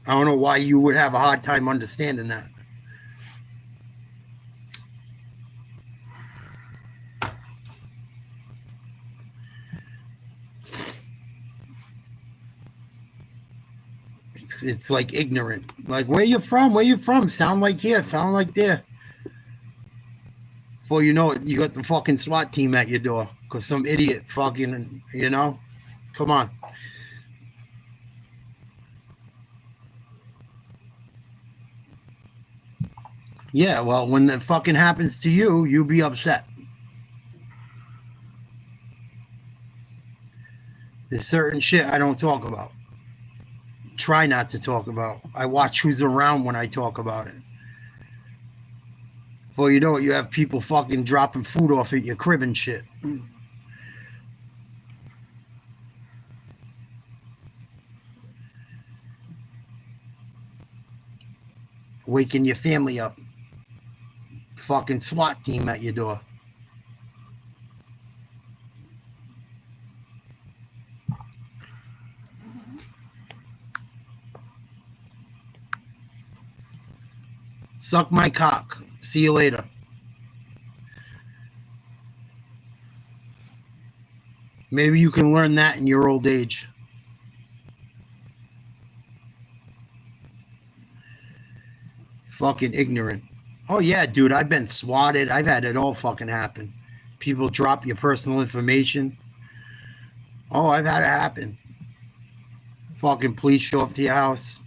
I don't know why you would have a hard time understanding that. It's like ignorant. Like, where you from? Where you from? Sound like here, sound like there. Before you know it, you got the fucking SWAT team at your door because some idiot fucking, come on. Yeah, well, when that fucking happens to you, you'll be upset. There's certain shit I don't talk about. Try not to talk about. I watch who's around when I talk about it. Before you know it, you have people fucking dropping food off at your crib and shit. Waking your family up. Fucking SWAT team at your door. Suck my cock. See you later. Maybe you can learn that in your old age. Fucking ignorant. Oh yeah, dude, I've been swatted. I've had it all fucking happen. People drop your personal information. Oh, I've had it happen. Fucking police show up to your house. Is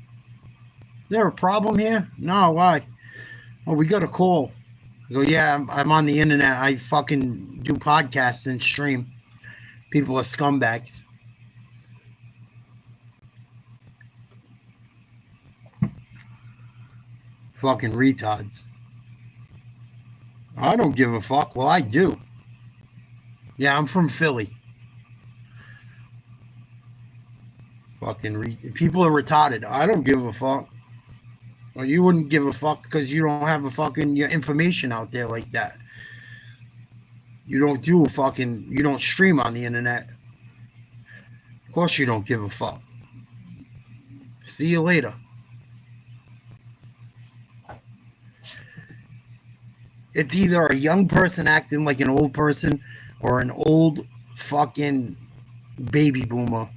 there a problem here? No, why? Oh, we got a call. I go, yeah, I'm on the internet. I fucking do podcasts and stream. People are scumbags. Fucking retards. I don't give a fuck. Well, I do. Yeah, I'm from Philly. Fucking people are retarded. I don't give a fuck. Well, you wouldn't give a fuck because you don't have a fucking your information out there like that. You don't do fucking. You don't stream on the internet. Of course, you don't give a fuck. See you later. It's either a young person acting like an old person or an old fucking baby boomer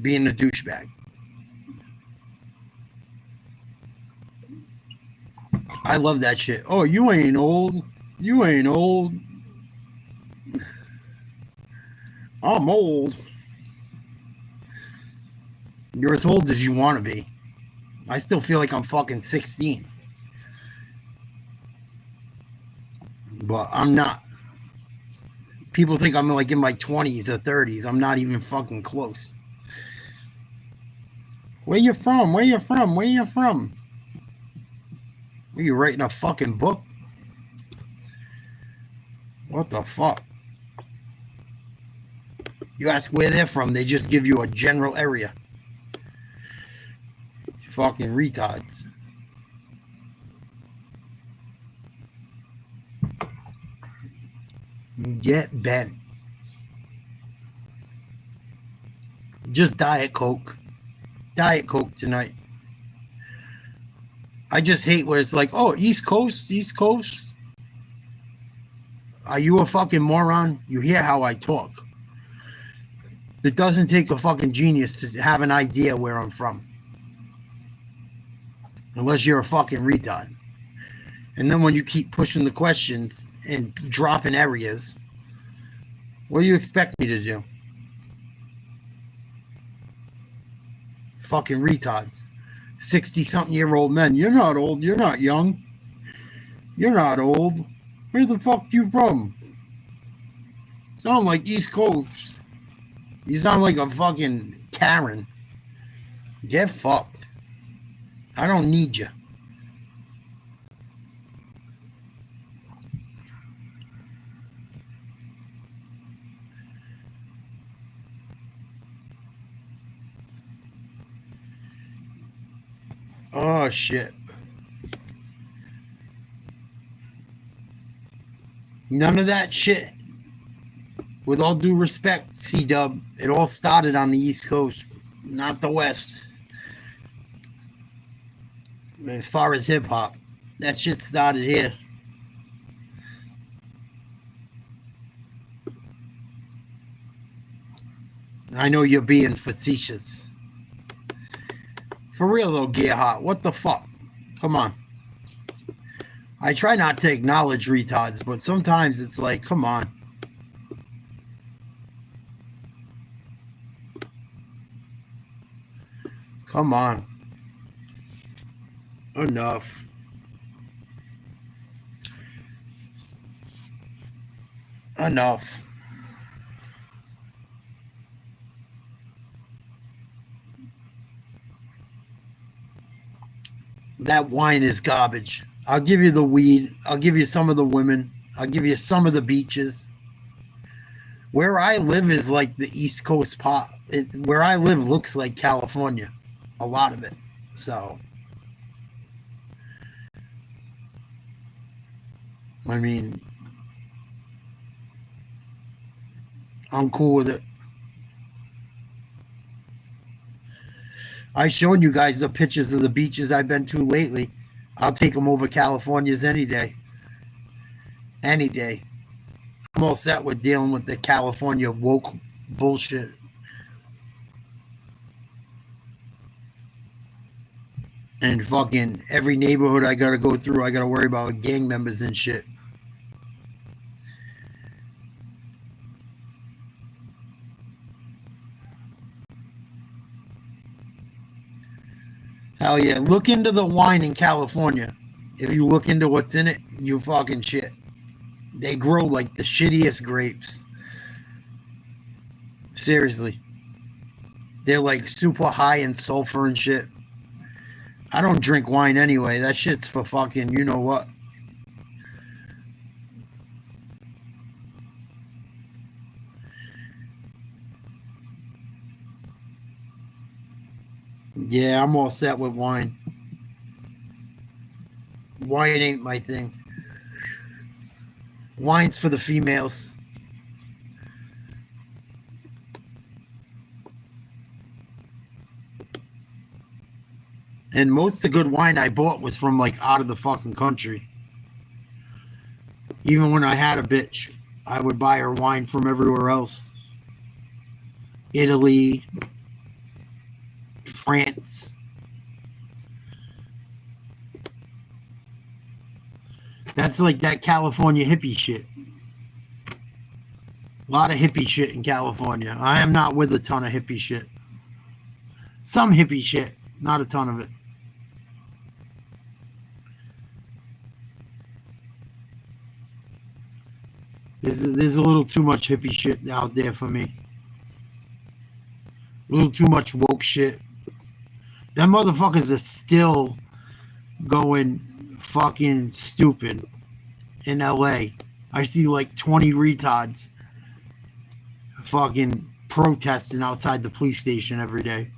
being a douchebag. I love that shit. Oh, you ain't old. You ain't old. I'm old. You're as old as you want to be. I still feel like I'm fucking 16. But I'm not. People think I'm like in my 20s or 30s. I'm not even fucking close. Where you from? Where you from? Where you from? Are you writing a fucking book? What the fuck? You ask where they're from, they just give you a general area. Fucking retards. Get bent. Just Diet Coke. Diet Coke tonight. I just hate where it's like, oh, East Coast, East Coast. Are you a fucking moron? You hear how I talk. It doesn't take a fucking genius to have an idea where I'm from. Unless you're a fucking retard. And then when you keep pushing the questions and dropping areas, what do you expect me to do? Fucking retards. 60-something-year-old men. You're not old. You're not young. You're not old. Where the fuck you from? Sound like East Coast. You sound like a fucking Karen. Get fucked. I don't need you. Oh, shit. None of that shit. With all due respect, C-Dub, it all started on the East Coast, not the West. As far as hip-hop, that shit started here. I know you're being facetious. For real, though, Gearhot, what the fuck? Come on. I try not to acknowledge retards, but sometimes it's like, come on. Come on. Enough. Enough. That wine is garbage. I'll give you the weed. I'll give you some of the women. I'll give you some of the beaches. Where I live is like the East Coast pop. Where I live looks like California. A lot of it. So, I mean, I'm cool with it. I've shown you guys the pictures of the beaches I've been to lately. I'll take them over California's any day. Any day. I'm all set with dealing with the California woke bullshit. And fucking every neighborhood I gotta go through, I gotta worry about gang members and shit. Hell yeah. Look into the wine in California. If you look into what's in it, you fucking shit. They grow like the shittiest grapes. Seriously. They're like super high in sulfur and shit. I don't drink wine anyway. That shit's for fucking you know what. Yeah, I'm all set with wine. Wine ain't my thing. Wine's for the females. And most of the good wine I bought was from like out of the fucking country. Even when I had a bitch, I would buy her wine from everywhere else. Italy, France. That's like that California hippie shit. A lot of hippie shit in California. I am not with a ton of hippie shit. Some hippie shit, not a ton of it. There's a little too much hippie shit out there for me. A little too much woke shit. Them motherfuckers are still going fucking stupid in LA. I see like 20 retards fucking protesting outside the police station every day.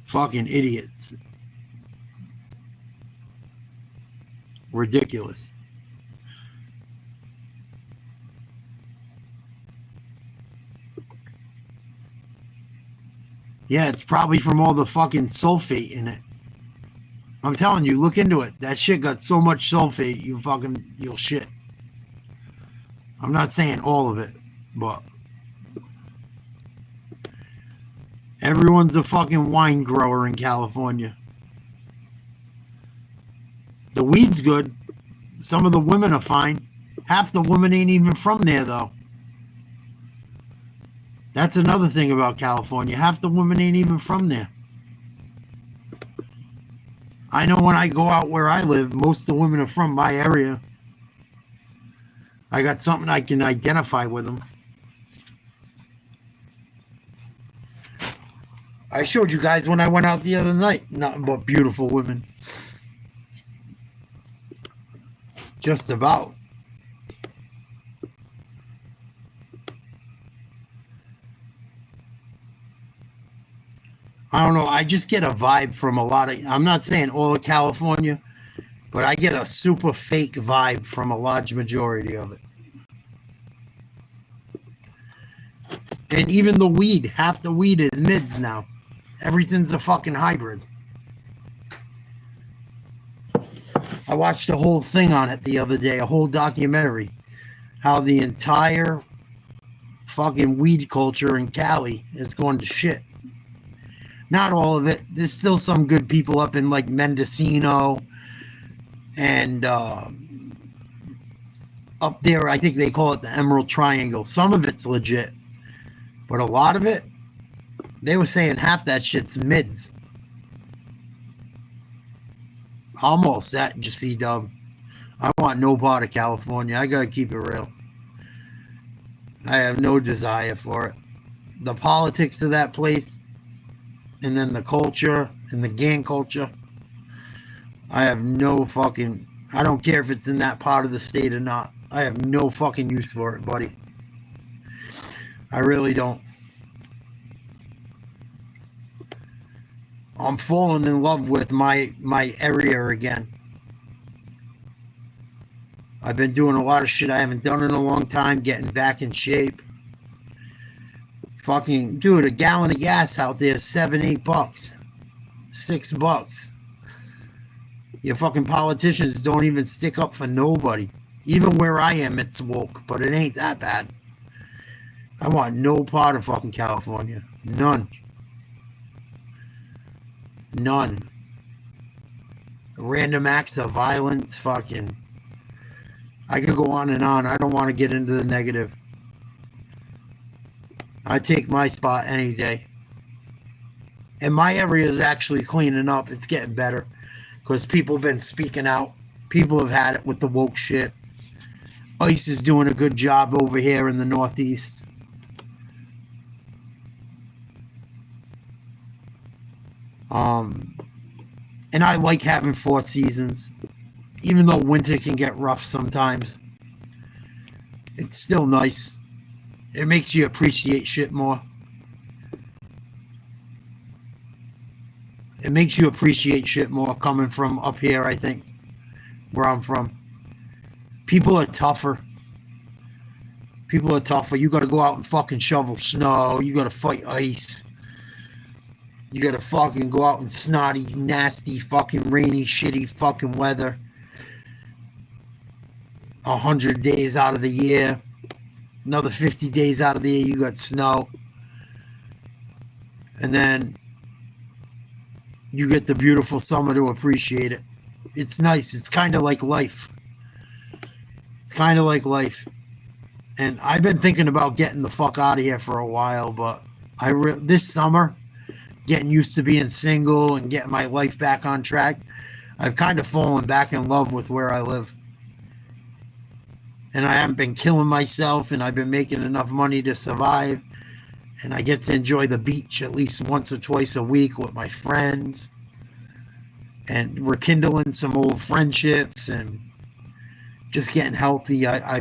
Fucking idiots. Ridiculous. Yeah, it's probably from all the fucking sulfate in it. I'm telling you, look into it. That shit got so much sulfate, you'll shit. I'm not saying all of it, but everyone's a fucking wine grower in California. The weed's good. Some of the women are fine. Half the women ain't even from there, though. That's another thing about California. Half the women ain't even from there. I know when I go out where I live, most of the women are from my area. I got something I can identify with them. I showed you guys when I went out the other night. Nothing but beautiful women. Just about. I don't know. I just get a vibe from a lot of. I'm not saying all of California, but I get a super fake vibe from a large majority of it. And even the weed, half the weed is mids now. Everything's a fucking hybrid. I watched a whole thing on it the other day, a whole documentary, how the entire fucking weed culture in Cali is going to shit. Not all of it. There's still some good people up in like Mendocino and up there. I think they call it the Emerald Triangle. Some of it's legit, but a lot of it, they were saying half that shit's mids. Almost that, C-Dub. I want no part of California. I gotta keep it real. I have no desire for it. The politics of that place, and then the culture and the gang culture. I have no fucking. I don't care if it's in that part of the state or not. I have no fucking use for it, buddy. I really don't. I'm falling in love with my area again. I've been doing a lot of shit I haven't done in a long time, getting back in shape. Fucking dude, a gallon of gas out there is $7-8, $6. Your fucking politicians don't even stick up for nobody. Even where I am, it's woke, but it ain't that bad. I want no part of fucking California. None. None. Random acts of violence, fucking. I could go on and on. I don't want to get into the negative. I take my spot any day. And my area is actually cleaning up. It's getting better because people have been speaking out. People have had it with the woke shit. ICE is doing a good job over here in the Northeast. And I like having 4 seasons. Even though winter can get rough sometimes, it's still nice. It makes you appreciate shit more. It makes you appreciate shit more coming from up here, I think, where I'm from. People are tougher. People are tougher. You got to go out and fucking shovel snow. You got to fight ice. You got to fucking go out in snotty, nasty, fucking rainy, shitty fucking weather. 100 days out of the year. Another 50 days out of the year, you got snow. And then you get the beautiful summer to appreciate it. It's nice. It's kind of like life. It's kind of like life. And I've been thinking about getting the fuck out of here for a while, but this summer, getting used to being single and getting my life back on track, I've kind of fallen back in love with where I live. And I haven't been killing myself, and I've been making enough money to survive. And I get to enjoy the beach at least once or twice a week with my friends. And rekindling some old friendships and just getting healthy. I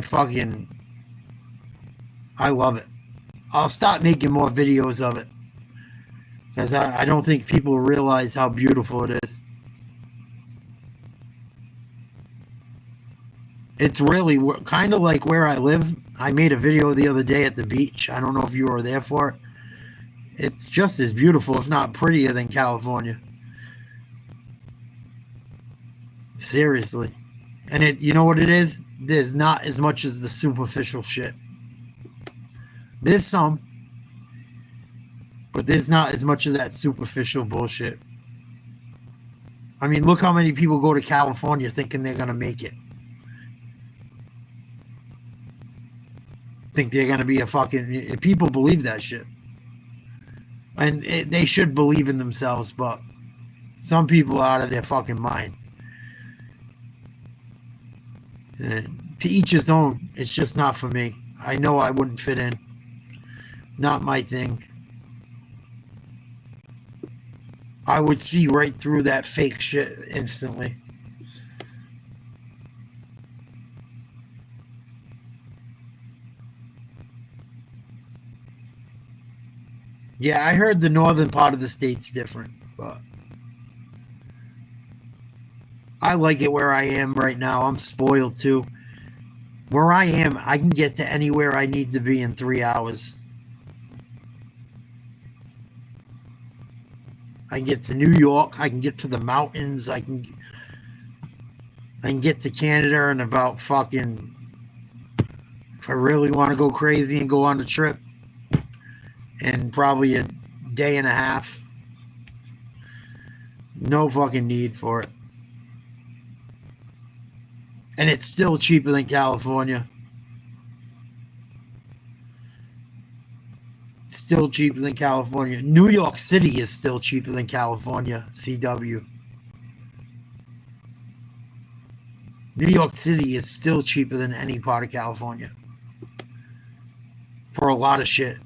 love it. I'll start making more videos of it. Because I don't think people realize how beautiful it is. It's really kind of like where I live. I made a video the other day at the beach. I don't know if you were there for it. It's just as beautiful, if not prettier, than California. Seriously. And you know what it is? There's not as much as the superficial shit. There's some. But there's not as much of that superficial bullshit. I mean, look how many people go to California thinking they're going to make it. Think they're going to be a fucking... People believe that shit. And they should believe in themselves, but some people are out of their fucking mind. And to each his own. It's just not for me. I know I wouldn't fit in. Not my thing. I would see right through that fake shit instantly. Yeah, I heard the northern part of the state's different, but I like it where I am right now. I'm spoiled too. Where I am, I can get to anywhere I need to be in 3 hours. I can get to New York. I can get to the mountains. I can get to Canada in about fucking... If I really want to go crazy and go on a trip. And probably a day and a half. No fucking need for it. And it's still cheaper than California. Still cheaper than California. New York City is still cheaper than California, CW. New York City is still cheaper than any part of California. For a lot of shit.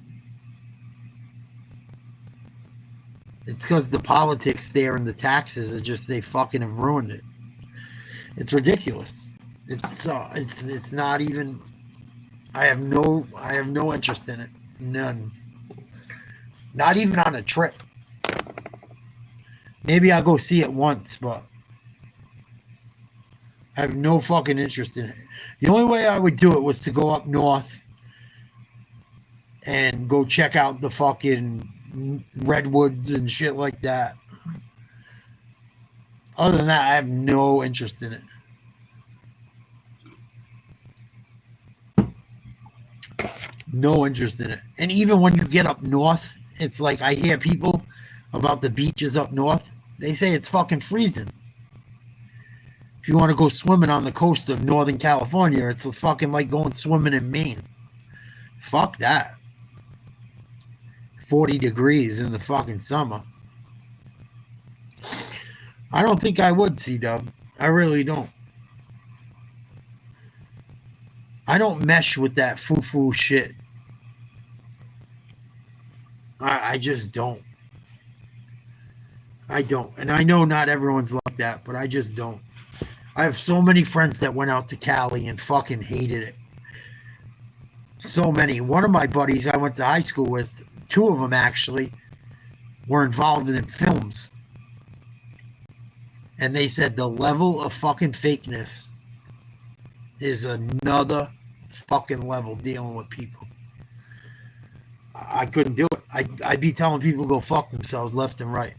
It's because the politics there and the taxes are just, they fucking have ruined it. It's ridiculous. It's not even... I have no interest in it. None. Not even on a trip. Maybe I'll go see it once, but I have no fucking interest in it. The only way I would do it was to go up north and go check out the fucking redwoods and shit like that. Other than that, I have no interest in it. No interest in it. And even when you get up north, it's like I hear people about the beaches up north. They say it's fucking freezing. If you want to go swimming on the coast of Northern California, it's fucking like going swimming in Maine. Fuck that. 40 degrees in the fucking summer. I don't think I would, C-Dub. I really don't. I don't mesh with that foo-foo shit. I just don't. I don't. And I know not everyone's like that, but I just don't. I have so many friends that went out to Cali and fucking hated it. So many. One of my buddies I went to high school with, two of them actually, were involved in films. And they said the level of fucking fakeness is another fucking level dealing with people. I couldn't do it. I'd be telling people to go fuck themselves left and right.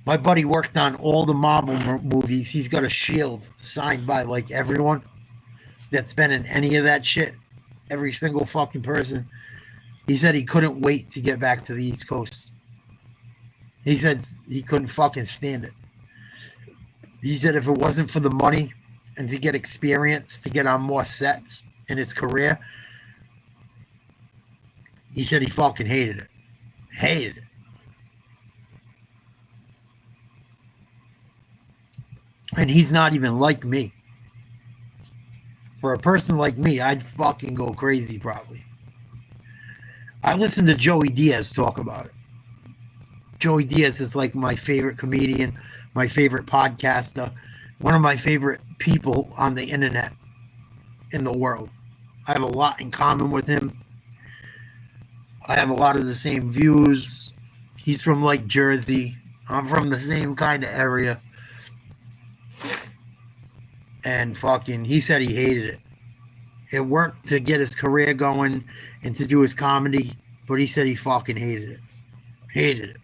My buddy worked on all the Marvel movies. He's got a shield signed by like everyone that's been in any of that shit. Every single fucking person. He said he couldn't wait to get back to the East Coast. He said he couldn't fucking stand it. He said if it wasn't for the money and to get experience, to get on more sets in his career, he said he fucking hated it. Hated it. And he's not even like me. For a person like me, I'd fucking go crazy probably. I listened to Joey Diaz talk about it. Joey Diaz is like my favorite comedian, my favorite podcaster, one of my favorite people on the internet in the world. I have a lot in common with him. I have a lot of the same views. He's from like Jersey. I'm from the same kind of area. And fucking, he said he hated it. It worked to get his career going and to do his comedy, but he said he fucking hated it. Hated it.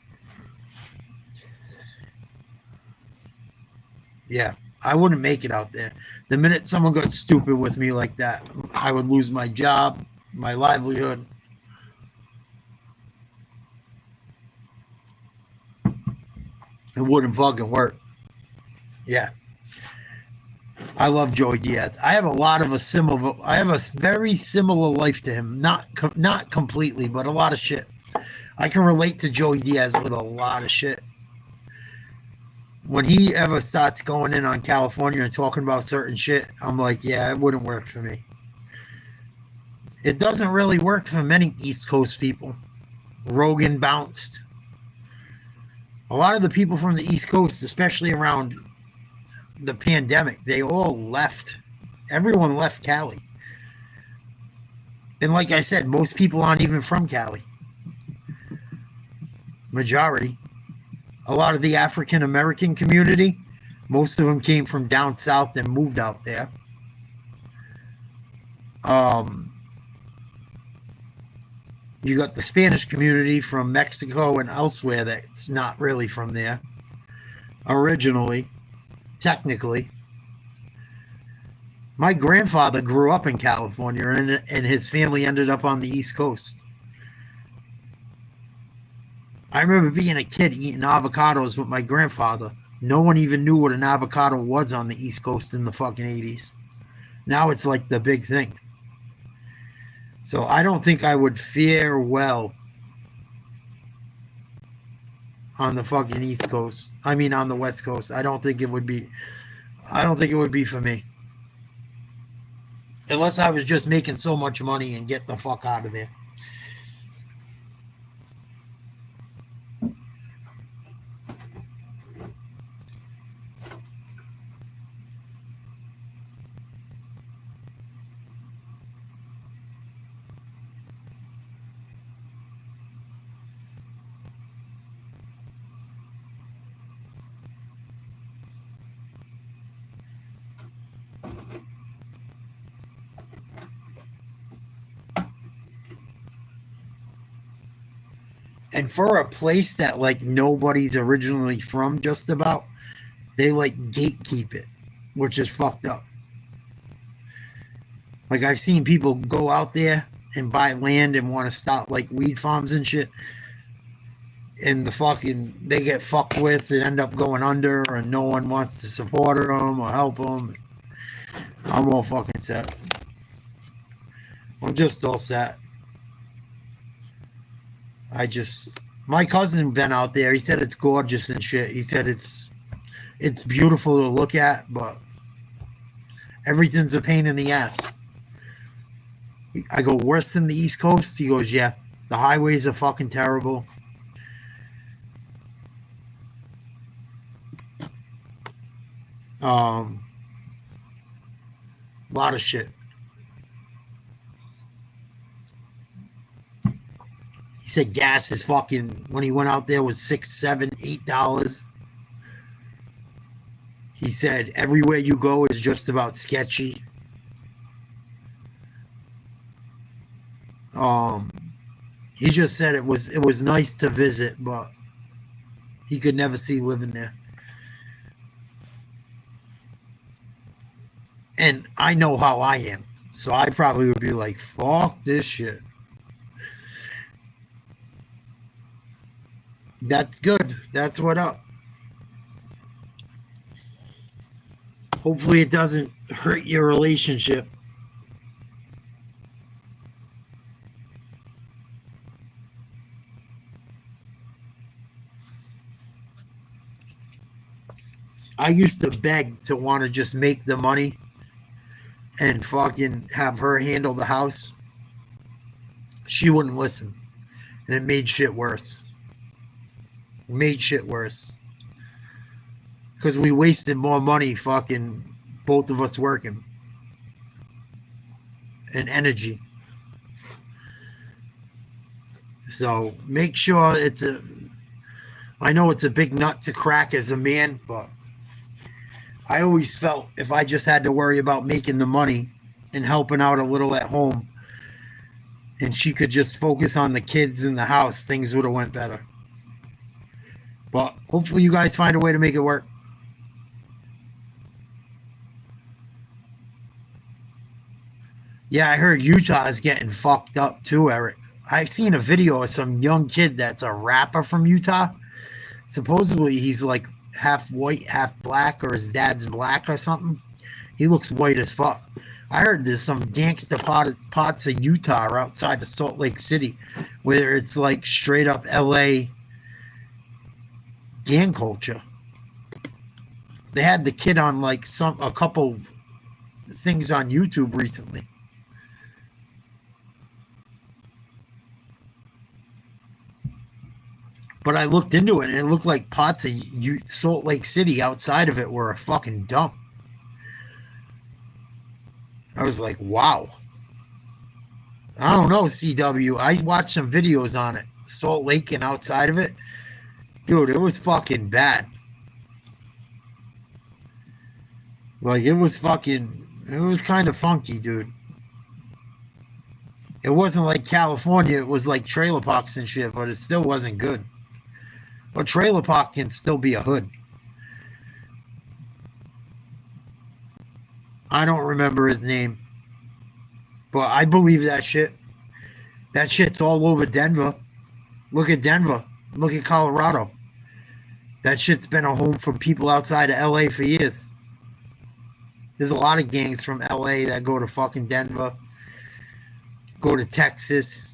Yeah, I wouldn't make it out there. The minute someone got stupid with me like that, I would lose my job, my livelihood. It wouldn't fucking work. Yeah. I love Joey Diaz. I have a very similar life to him. Not completely, but a lot of shit. I can relate to Joey Diaz with a lot of shit. When he ever starts going in on California and talking about certain shit, I'm like, yeah, it wouldn't work for me. It doesn't really work for many East Coast people. Rogan bounced. A lot of the people from the East Coast, especially around the pandemic, they all left. Everyone left Cali. And like I said, most people aren't even from Cali. Majority. A lot of the African American community, most of them came from down south and moved out there. You got the Spanish community from Mexico and elsewhere that's not really from there originally, technically. My grandfather grew up in California, and his family ended up on the East Coast. I remember being a kid eating avocados with my grandfather. No one even knew what an avocado was on the East Coast in the fucking 80s. Now it's like the big thing. So I don't think I would fare well on the fucking East Coast. I mean, on the West Coast. I don't think it would be for me. Unless I was just making so much money and get the fuck out of there. And for a place that like nobody's originally from, just about, they like gatekeep it, which is fucked up. Like I've seen people go out there and buy land and want to start like weed farms and shit, and they get fucked with and end up going under, and no one wants to support them or help them. I'm all fucking set. I'm just all set. My cousin been out there. He said it's gorgeous and shit. He said it's beautiful to look at, but everything's a pain in the ass. I go, worse than the East Coast? He goes, yeah. The highways are fucking terrible. A lot of shit. He said gas is fucking, when he went out there, was $6, $7, $8. He said everywhere you go is just about sketchy. He just said it was nice to visit, but he could never see living there. And I know how I am, so I probably would be like, fuck this shit. That's good. That's what up. Hopefully it doesn't hurt your relationship. I used to beg to want to just make the money and fucking have her handle the house. She wouldn't listen. And it made shit worse. Because we wasted more money fucking both of us working. And energy. So make sure I know it's a big nut to crack as a man, but I always felt if I just had to worry about making the money and helping out a little at home and she could just focus on the kids in the house, things would have went better. But hopefully you guys find a way to make it work. Yeah, I heard Utah is getting fucked up too, Eric. I've seen a video of some young kid that's a rapper from Utah. Supposedly he's like half white, half black, or his dad's black or something. He looks white as fuck. I heard there's some gangster parts of Utah or outside of Salt Lake City where it's like straight up LA gang culture. They had the kid on like a couple things on YouTube recently. But I looked into it and it looked like parts of Salt Lake City outside of it were a fucking dump. I was like, wow. I don't know, CW. I watched some videos on it. Salt Lake and outside of it. Dude, it was fucking bad. Like, it was kind of funky, dude. It wasn't like California. It was like trailer parks and shit, but it still wasn't good. But trailer park can still be a hood. I don't remember his name. But I believe that shit. That shit's all over Denver. Look at Denver. Look at Colorado. That shit's been a home for people outside of LA for years. There's a lot of gangs from LA that go to fucking Denver. Go to Texas.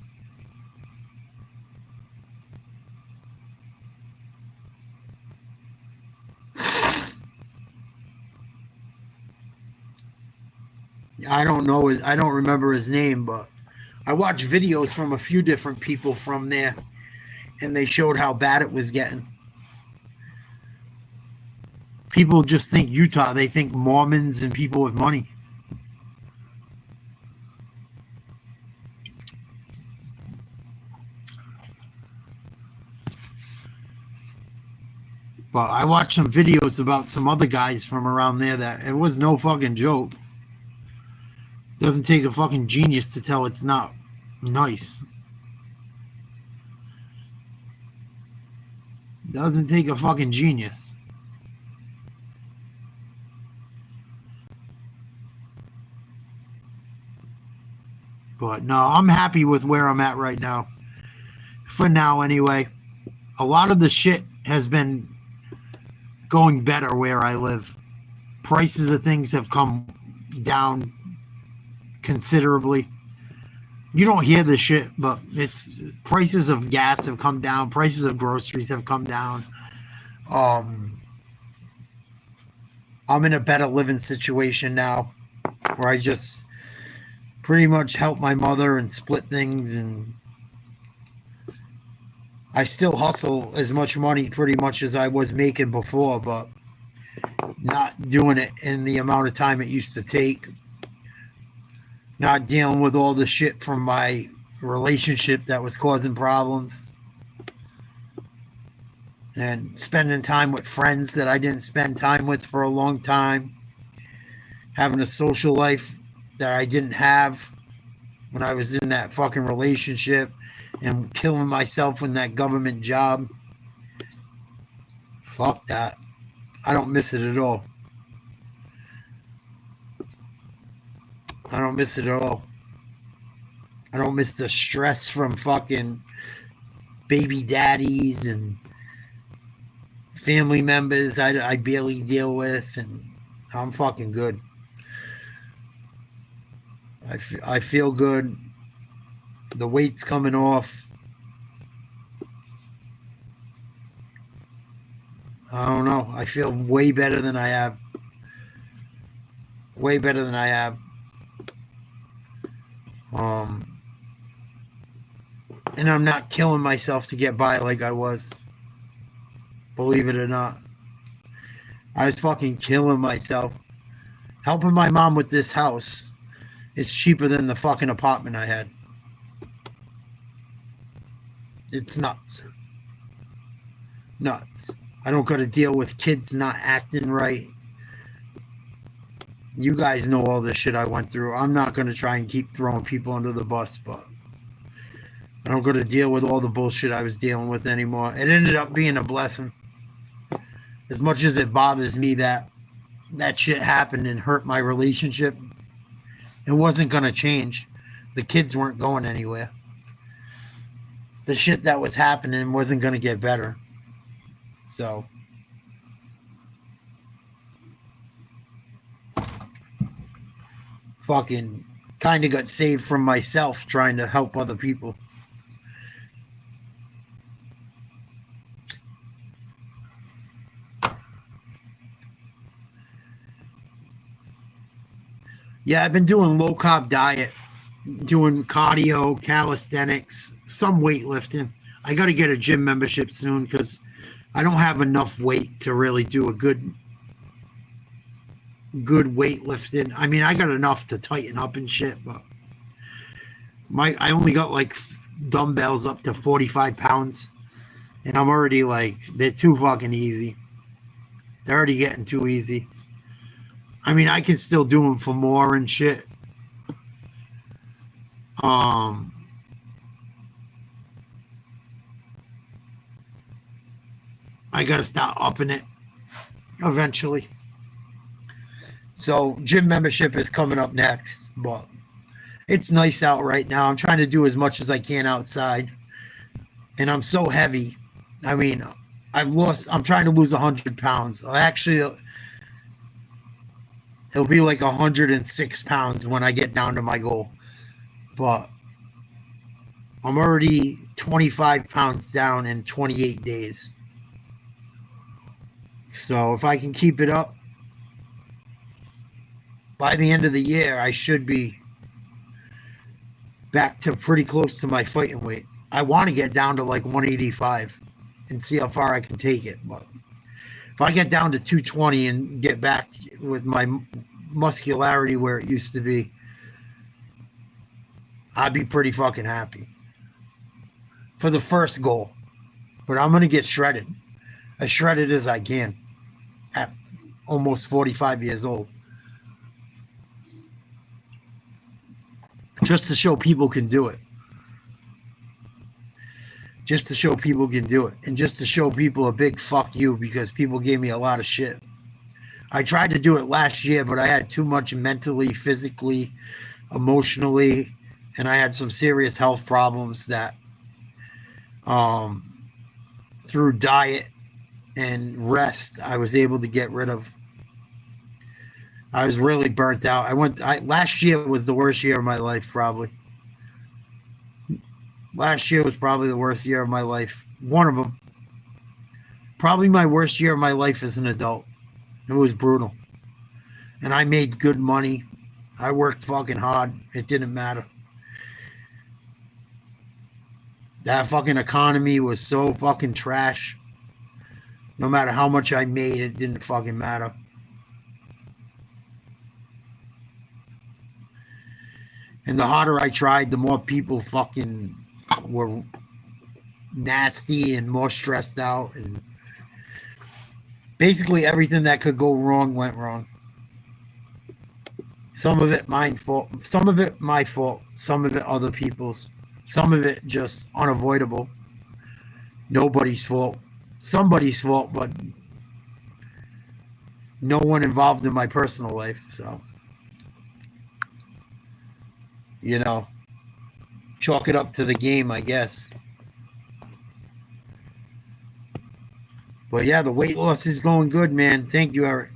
I don't remember his name, but I watched videos from a few different people from there, and they showed how bad it was getting. People just think Utah, they think Mormons and people with money. But I watched some videos about some other guys from around there that it was no fucking joke. Doesn't take a fucking genius to tell it's not nice. Doesn't take a fucking genius. But no, I'm happy with where I'm at right now. For now, anyway. A lot of the shit has been going better where I live. Prices of things have come down considerably. You don't hear this shit, but it's prices of gas have come down, prices of groceries have come down. I'm in a better living situation now where I just pretty much help my mother and split things, and I still hustle as much money pretty much as I was making before, but not doing it in the amount of time it used to take. Not dealing with all the shit from my relationship that was causing problems. And spending time with friends that I didn't spend time with for a long time. Having a social life that I didn't have when I was in that fucking relationship. And killing myself in that government job. Fuck that. I don't miss it at all. I don't miss it at all. I don't miss the stress from fucking baby daddies and family members I barely deal with, and I'm fucking good. I feel good. The weight's coming off. I don't know. I feel way better than I have. Way better than I have. And I'm not killing myself to get by like I was. Believe it or not. I was fucking killing myself. Helping my mom with this house is cheaper than the fucking apartment I had. It's nuts. Nuts. I don't got to deal with kids not acting right. You guys know all the shit I went through. I'm not going to try and keep throwing people under the bus, but I don't got to deal with all the bullshit I was dealing with anymore. It ended up being a blessing. As much as it bothers me that shit happened and hurt my relationship, it wasn't going to change. The kids weren't going anywhere. The shit that was happening wasn't going to get better. So, fucking kind of got saved from myself trying to help other people. Yeah, I've been doing low carb diet, doing cardio, calisthenics, some weightlifting. I got to get a gym membership soon because I don't have enough weight to really do a good weightlifting. I mean, I got enough to tighten up and shit, but I only got like dumbbells up to 45 pounds, and I'm already like, they're too fucking easy. They're already getting too easy. I mean, I can still do them for more and shit. I gotta start upping it eventually. So gym membership is coming up next, but it's nice out right now. I'm trying to do as much as I can outside, and I'm so heavy. I mean, I'm trying to lose 100 pounds. Actually, it'll be like 106 pounds when I get down to my goal. But I'm already 25 pounds down in 28 days. So if I can keep it up, by the end of the year, I should be back to pretty close to my fighting weight. I want to get down to like 185 and see how far I can take it. But if I get down to 220 and get back with my muscularity where it used to be, I'd be pretty fucking happy for the first goal. But I'm going to get shredded, as shredded as I can at almost 45 years old. Just to show people can do it. Just to show people can do it. And just to show people a big fuck you, because people gave me a lot of shit. I tried to do it last year, but I had too much mentally, physically, emotionally, and I had some serious health problems that through diet and rest I was able to get rid of. I was really burnt out. Last year was the worst year of my life, probably. Last year was probably the worst year of my life. One of them. Probably my worst year of my life as an adult. It was brutal. And I made good money. I worked fucking hard. It didn't matter. That fucking economy was so fucking trash. No matter how much I made, it didn't fucking matter. And the harder I tried, the more people fucking were nasty and more stressed out. And basically everything that could go wrong went wrong. Some of it my fault. Some of it my fault. Some of it other people's. Some of it just unavoidable. Nobody's fault. Somebody's fault, but no one involved in my personal life. So, chalk it up to the game, I guess. But yeah, the weight loss is going good, man. Thank you, Eric.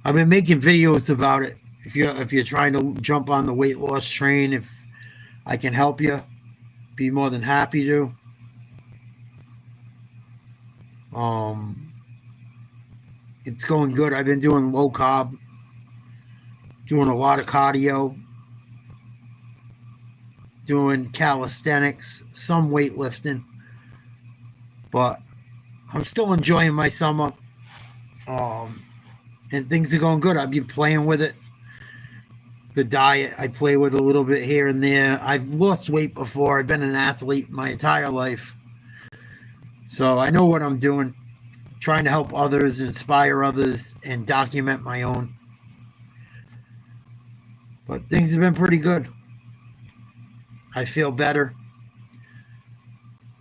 I've been making videos about it. If you're trying to jump on the weight loss train, if I can help you, be more than happy to. It's going good. I've been doing low carb, doing a lot of cardio, doing calisthenics, some weightlifting, but I'm still enjoying my summer. And things are going good. I've been playing with it. The diet, I play with a little bit here and there. I've lost weight before. I've been an athlete my entire life. So I know what I'm doing. Trying to help others, inspire others, and document my own. But things have been pretty good. I feel better.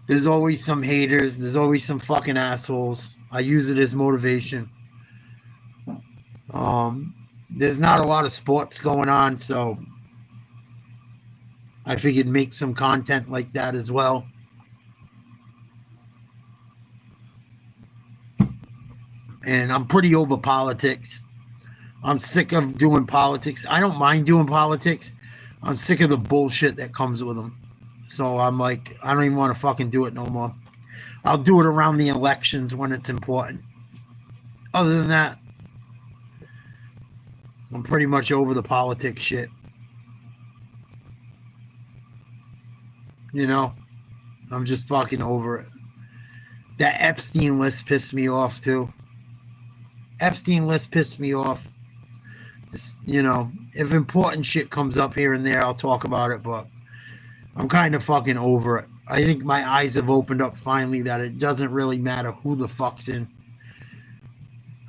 There's always some haters. There's always some fucking assholes. I use it as motivation. There's not a lot of sports going on, so I figured make some content like that as well. And I'm pretty over politics. I'm sick of doing politics. I don't mind doing politics. I'm sick of the bullshit that comes with them. So I'm like, I don't even want to fucking do it no more. I'll do it around the elections when it's important. Other than that, I'm pretty much over the politics shit. I'm just fucking over it. That Epstein list pissed me off too. Epstein list pissed me off. If important shit comes up here and there, I'll talk about it, but I'm kind of fucking over it. I think my eyes have opened up finally that it doesn't really matter who the fuck's in.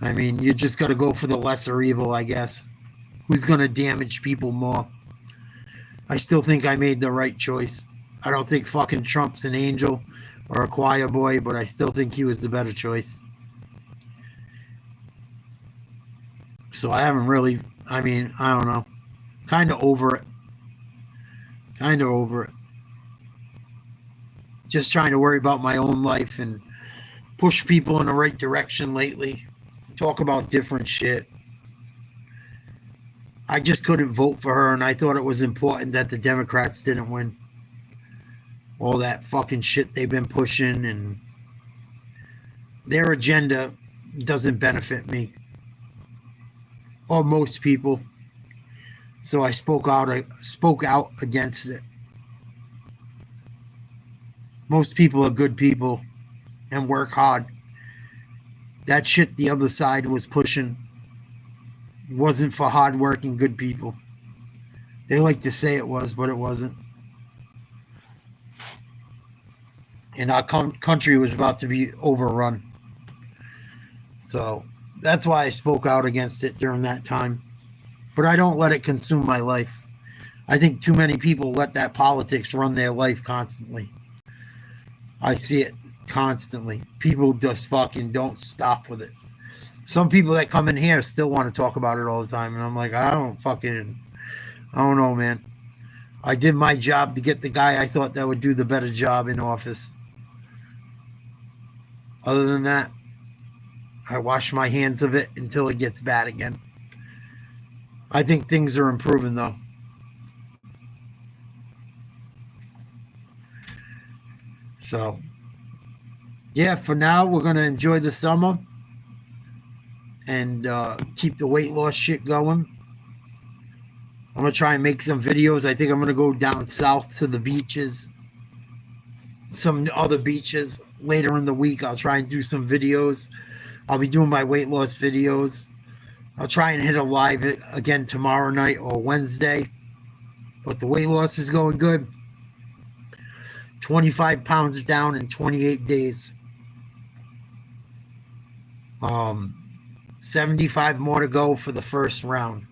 I mean, you just got to go for the lesser evil, I guess. Who's going to damage people more? I still think I made the right choice. I don't think fucking Trump's an angel or a choir boy, but I still think he was the better choice. So I haven't really, I don't know. Kind of over it. Just trying to worry about my own life and push people in the right direction lately. Talk about different shit. I just couldn't vote for her, and I thought it was important that the Democrats didn't win. All that fucking shit they've been pushing, and their agenda doesn't benefit me or most people. So I spoke out against it. Most people are good people and work hard. That shit the other side was pushing wasn't for hardworking good people. They like to say it was, but it wasn't. And our country was about to be overrun. So that's why I spoke out against it during that time. But I don't let it consume my life. I think too many people let that politics run their life constantly. I see it constantly. People just fucking don't stop with it. Some people that come in here still want to talk about it all the time. And I'm like, I don't know, man. I did my job to get the guy I thought that would do the better job in office. Other than that, I wash my hands of it until it gets bad again. I think things are improving, though. So, yeah, for now, we're going to enjoy the summer and keep the weight loss shit going. I'm going to try and make some videos. I think I'm going to go down south to the beaches, some other beaches later in the week. I'll try and do some videos. I'll be doing my weight loss videos. I'll try and hit a live again tomorrow night or Wednesday. But the weight loss is going good. 25 pounds down in 28 days. 75 more to go for the first round.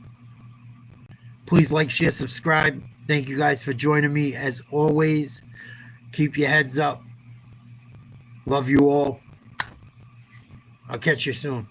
Please like, share, subscribe. Thank you guys for joining me. As always, keep your heads up. Love you all. I'll catch you soon.